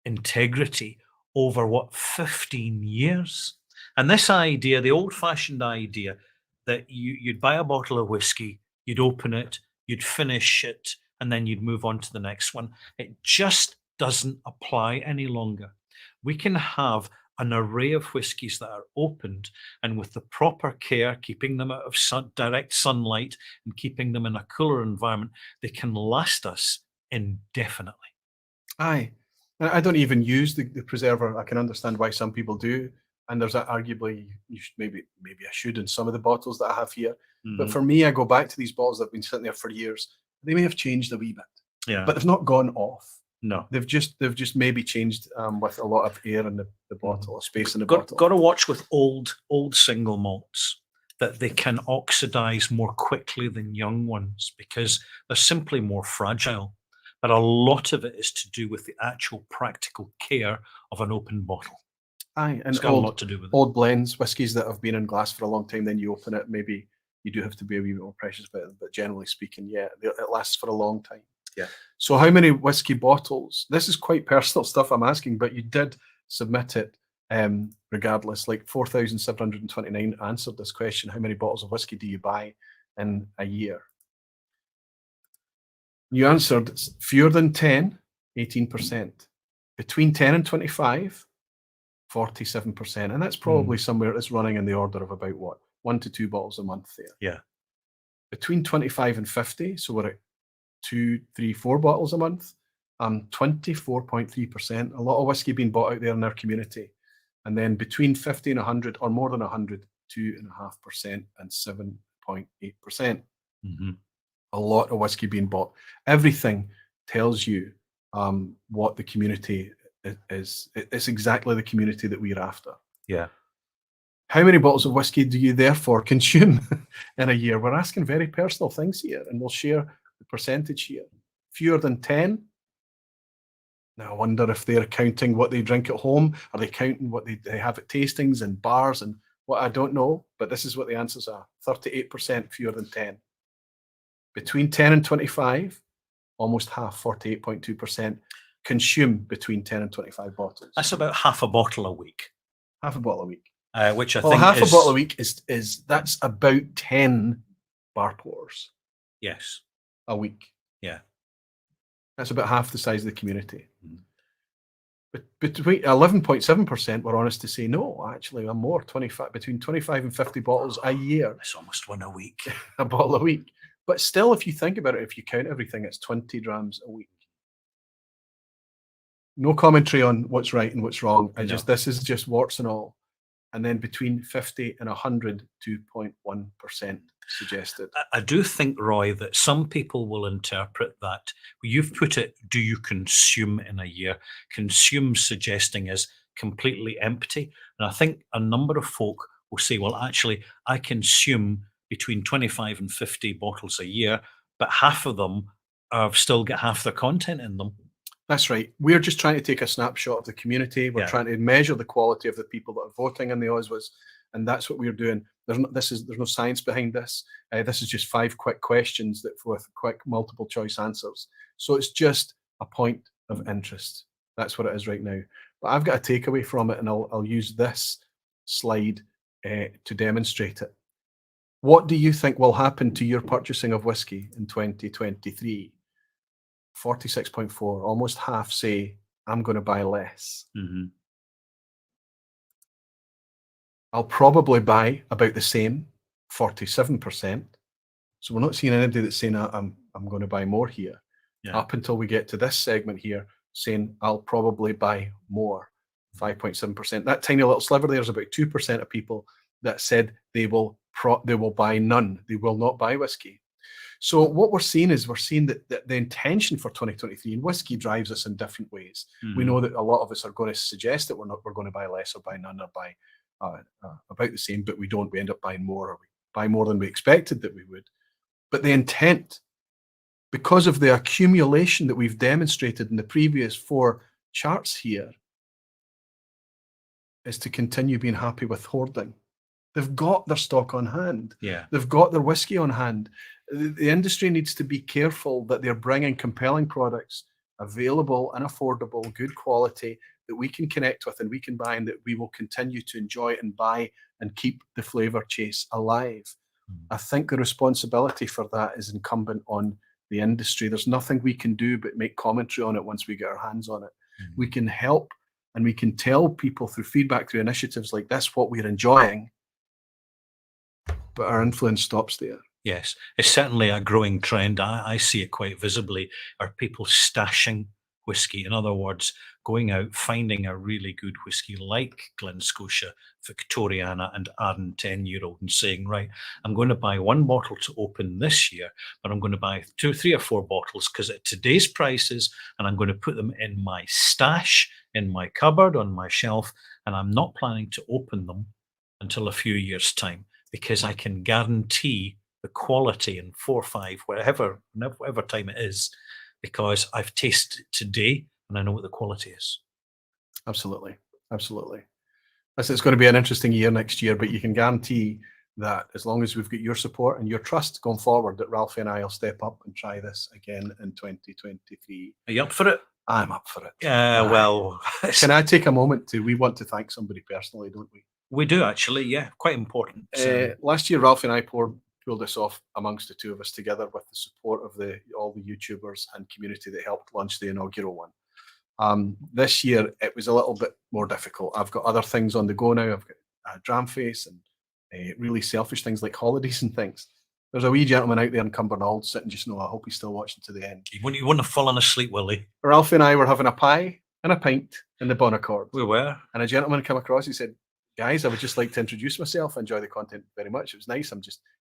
integrity over 15 years. And this idea, the old-fashioned idea that you'd buy a bottle of whiskey, you'd open it, you'd finish it, and then you'd move on to the next one. It just doesn't apply any longer. We can have an array of whiskies that are opened, and with the proper care, keeping them out of direct sunlight and keeping them in a cooler environment, they can last us indefinitely. Aye. I don't even use the preserver. I can understand why some people do. And there's arguably, you should, maybe I should in some of the bottles that I have here. But for me, I go back to these bottles that have been sitting there for years. They may have changed a wee bit, but they've not gone off. No, they've just maybe changed with a lot of air in the bottle, space in the bottle. Got to watch with old single malts that they can oxidize more quickly than young ones because they're simply more fragile. But a lot of it is to do with the actual practical care of an open bottle. Aye, and it's got a lot to do with it. Old blends, whiskies that have been in glass for a long time, then you open it, maybe you do have to be a wee bit more precious about it, but generally speaking, yeah, it lasts for a long time. Yeah. So how many whiskey bottles? This is quite personal stuff I'm asking, but you did submit it regardless. Like 4,729 answered this question. How many bottles of whiskey do you buy in a year? You answered fewer than 10, 18%. Between 10 and 25, 47%. And that's probably somewhere that's running in the order of about 1 to 2 bottles a month there. Yeah. Between 25 and 50, so we're at 2, 3, 4 bottles a month, 24.3%. A lot of whiskey being bought out there in our community. And then between 50 and 100 or more than 100, 2.5% and 7.8%. A lot of whiskey being bought. Everything tells you what the community is. It's exactly the community that we're after. Yeah. How many bottles of whiskey do you therefore consume in a year? We're asking very personal things here, and we'll share the percentage here. Fewer than 10. Now, I wonder if they're counting what they drink at home. Are they counting what they have at tastings and bars and what? I don't know, but this is what the answers are. 38% fewer than 10. Between 10 and 25, almost half, 48.2%, consume between 10 and 25 bottles. That's about half a bottle a week. Half a bottle a week. Which I think half a bottle a week is that's about 10 bar pours. Yes. A week. Yeah. That's about half the size of the community. But between 11.7% were honest to say, no, actually, I'm more, between 25 and 50 bottles a year. That's almost one a week. A bottle a week. But still, if you think about it, if you count everything, it's 20 drams a week. No commentary on what's right and what's wrong. This is just warts and all. And then between 50 and 100, 2.1% suggested. I do think, Roy, that some people will interpret that. You've put it, do you consume in a year? Consume suggesting is completely empty. And I think a number of folk will say, well, actually, I consume between 25 and 50 bottles a year, but half of them have still got half the content in them. That's right. We're just trying to take a snapshot of the community. We're trying to measure the quality of the people that are voting in the OSWAs, and that's what we're doing. There's no science behind this. This is just 5 quick questions with quick multiple choice answers. So it's just a point of interest. That's what it is right now. But I've got a takeaway from it, and I'll use this slide to demonstrate it. What do you think will happen to your purchasing of whiskey in 2023? 46.4, almost half say, I'm going to buy less. I'll probably buy about the same, 47%. So we're not seeing anybody that's saying I'm going to buy more here. Up until we get to this segment here, saying I'll probably buy more, 5.7%. That tiny little sliver there is about 2% of people that said they will buy none. They will not buy whiskey. So what we're seeing is that the intention for 2023, and whiskey drives us in different ways. We know that a lot of us are going to suggest that we're going to buy less or buy none or buy about the same, but we don't. We end up buying more, or we buy more than we expected that we would. But the intent, because of the accumulation that we've demonstrated in the previous 4 charts here, is to continue being happy with hoarding. They've got their stock on hand. They've got their whiskey on hand. The industry needs to be careful that they're bringing compelling products, available and affordable, good quality, that we can connect with and we can buy, and that we will continue to enjoy and buy and keep the flavour chase alive. I think the responsibility for that is incumbent on the industry. There's nothing we can do but make commentary on it once we get our hands on it. We can help and we can tell people through feedback, through initiatives like this, what we're enjoying, but our influence stops there. Yes, it's certainly a growing trend. I see it quite visibly. Are people stashing whiskey? In other words, going out, finding a really good whiskey like Glen Scotia, Victoriana and Arden 10-year-old and saying, right, I'm going to buy 1 bottle to open this year, but I'm going to buy 2, 3 or 4 bottles because at today's prices, and I'm going to put them in my stash, in my cupboard, on my shelf, and I'm not planning to open them until a few years' time, because I can guarantee the quality in 4 or 5, whatever time it is, because I've tasted it today and I know what the quality is. Absolutely. Absolutely. It's going to be an interesting year next year, but you can guarantee that as long as we've got your support and your trust going forward, that Ralphie and I will step up and try this again in 2023. Are you up for it? I'm up for it. Yeah, well. Can I take a moment we want to thank somebody personally, don't we? We do, actually, yeah. Quite important. Last year, Ralphie and I pulled this off amongst the 2 of us together with the support of all the YouTubers and community that helped launch the inaugural one. This year, it was a little bit more difficult. I've got other things on the go now. I've got dram face and really selfish things like holidays and things. There's a wee gentleman out there in Cumbernauld sitting just now. I hope he's still watching to the end. He wouldn't have fallen asleep, will he? Ralphie and I were having a pie and a pint in the Bonaccord. We were. And a gentleman came across. He said, guys, I would just like to introduce myself. I enjoy the content very much. It was nice.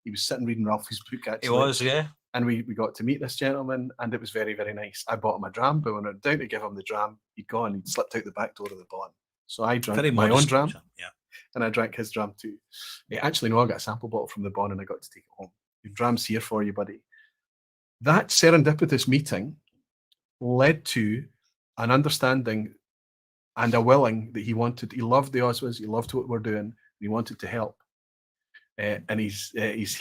He was sitting reading Ralphie's book, actually. He was, yeah. And we got to meet this gentleman, and it was very, very nice. I bought him a dram, but when I went down to give him the dram, he'd gone. He'd slipped out the back door of the barn. So I drank my own dram, and I drank his dram too. Actually, no, I got a sample bottle from the barn, and I got to take it home. Your dram's here for you, buddy. That serendipitous meeting led to an understanding and a willing that he loved the OSWAs, he loved what we're doing, and he wanted to help. And he's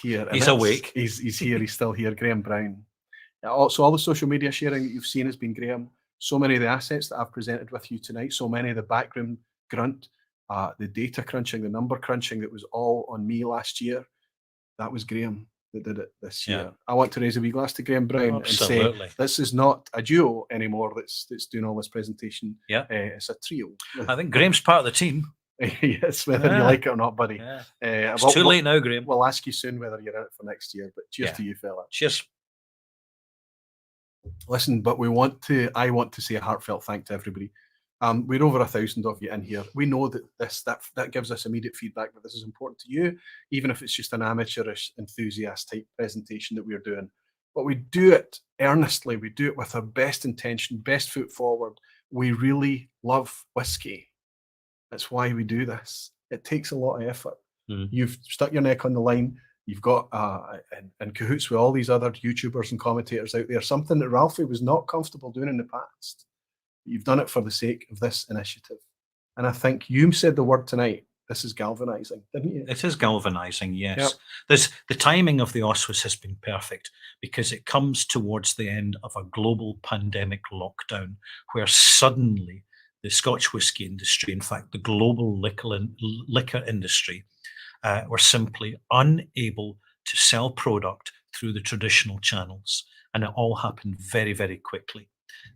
here. He's awake. He's here. He's still here. Graham Brown. Also, all the social media sharing that you've seen has been Graham. So many of the assets that I've presented with you tonight, so many of the backroom grunt, the data crunching, the number crunching that was all on me last year, that was Graham that did it this year. I want to raise a wee glass to Graham Brown and say this is not a duo anymore that's doing all this presentation. It's a trio. I think Graham's part of the team. Yes, whether you like it or not, buddy. It's too late now, Graham. We'll ask you soon whether you're in it for next year, but cheers to you, fella. Cheers. Listen, but I want to say a heartfelt thank to everybody We're over 1,000 of you in here. We know that that gives us immediate feedback that this is important to you, even if it's just an amateurish enthusiast type presentation that we're doing. But we do it earnestly. We do it with our best intention, best foot forward. We really love whiskey. That's why we do this. It takes a lot of effort. You've stuck your neck on the line. You've got in cahoots with all these other YouTubers and commentators out there, something that Ralfie was not comfortable doing in the past. You've done it for the sake of this initiative. And I think you said the word tonight, this is galvanizing, didn't you? It is galvanizing, yes. Yep. The timing of the OSWAs has been perfect because it comes towards the end of a global pandemic lockdown where suddenly the Scotch whisky industry, in fact, the global liquor industry, were simply unable to sell product through the traditional channels. And it all happened very, very quickly.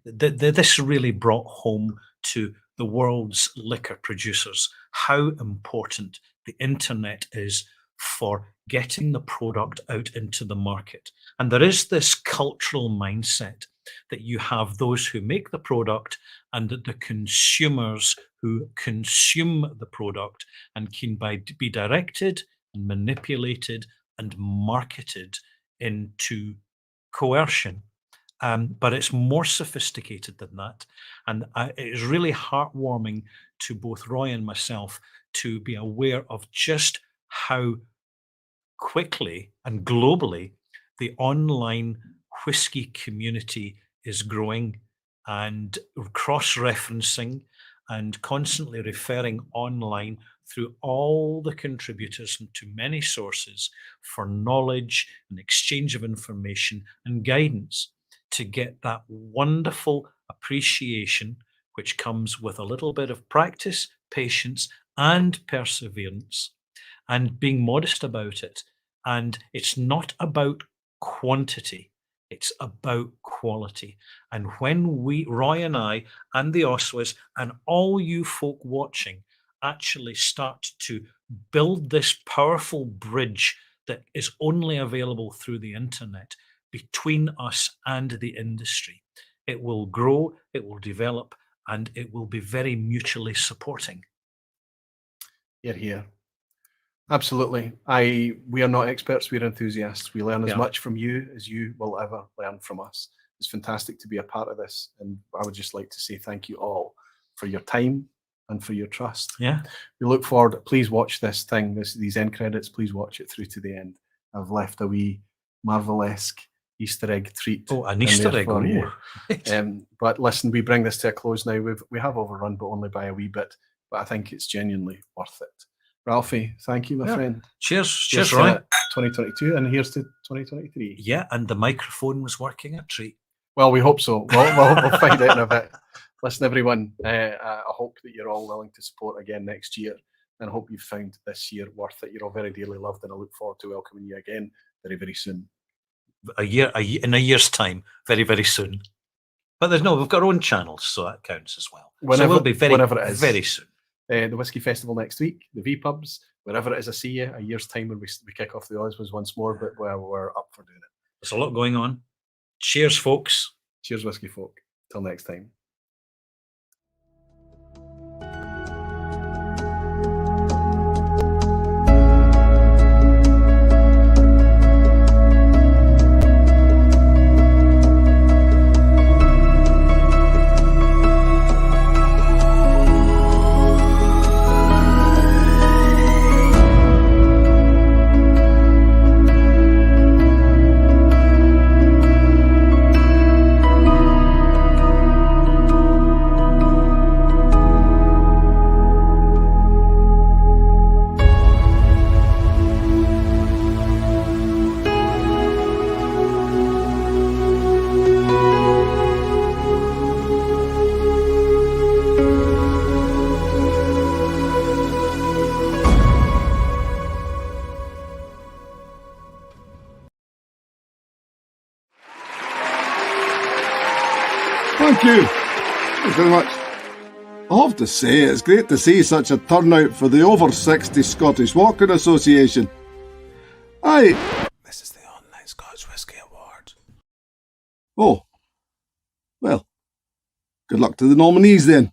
This really brought home to the world's liquor producers how important the internet is for getting the product out into the market. And there is this cultural mindset that you have those who make the product and that the consumers who consume the product and can be directed and manipulated and marketed into coercion. But it's more sophisticated than that. And it is really heartwarming to both Roy and myself to be aware of just how quickly and globally the online whiskey community is growing and cross-referencing and constantly referring online through all the contributors and to many sources for knowledge and exchange of information and guidance to get that wonderful appreciation which comes with a little bit of practice, patience, and perseverance, and being modest about it. And it's not about quantity, it's about quality. And when Roy and I and the OSWAs and all you folk watching actually start to build this powerful bridge that is only available through the internet between us and the industry, it will grow, it will develop, and it will be very mutually supporting. You're here. Absolutely. We are not experts, we're enthusiasts. We learn as much from you as you will ever learn from us. It's fantastic to be a part of this. And I would just like to say thank you all for your time and for your trust. Yeah. We look forward. Please watch this thing, these end credits. Please watch it through to the end. I've left a wee Marvel-esque Easter egg treat. Oh, an Easter egg. For you. But listen, we bring this to a close now. We have overrun, but only by a wee bit. But I think it's genuinely worth it. Ralphie, thank you, my friend. Cheers, Roy. 2022, and here's to 2023. Yeah, and the microphone was working a treat. Well, we hope so. We'll find out in a bit. Listen, everyone, I hope that you're all willing to support again next year, and I hope you've found this year worth it. You're all very dearly loved, and I look forward to welcoming you again very, very soon. In a year's time, very, very soon. But we've got our own channels, so that counts as well. Whenever, so we'll be whenever it is. Very soon. The Whiskey Festival next week, the V-Pubs, wherever it is I see you, a year's time when we kick off the OSWAs once more, but we're up for doing it. There's a lot going on. Cheers, folks. Cheers, Whiskey folk. Till next time. Thank you. Thanks very much. I have to say, it's great to see such a turnout for the Over 60 Scottish Walking Association. This is the online Scotch Whisky Awards. Oh. Well, good luck to the nominees then.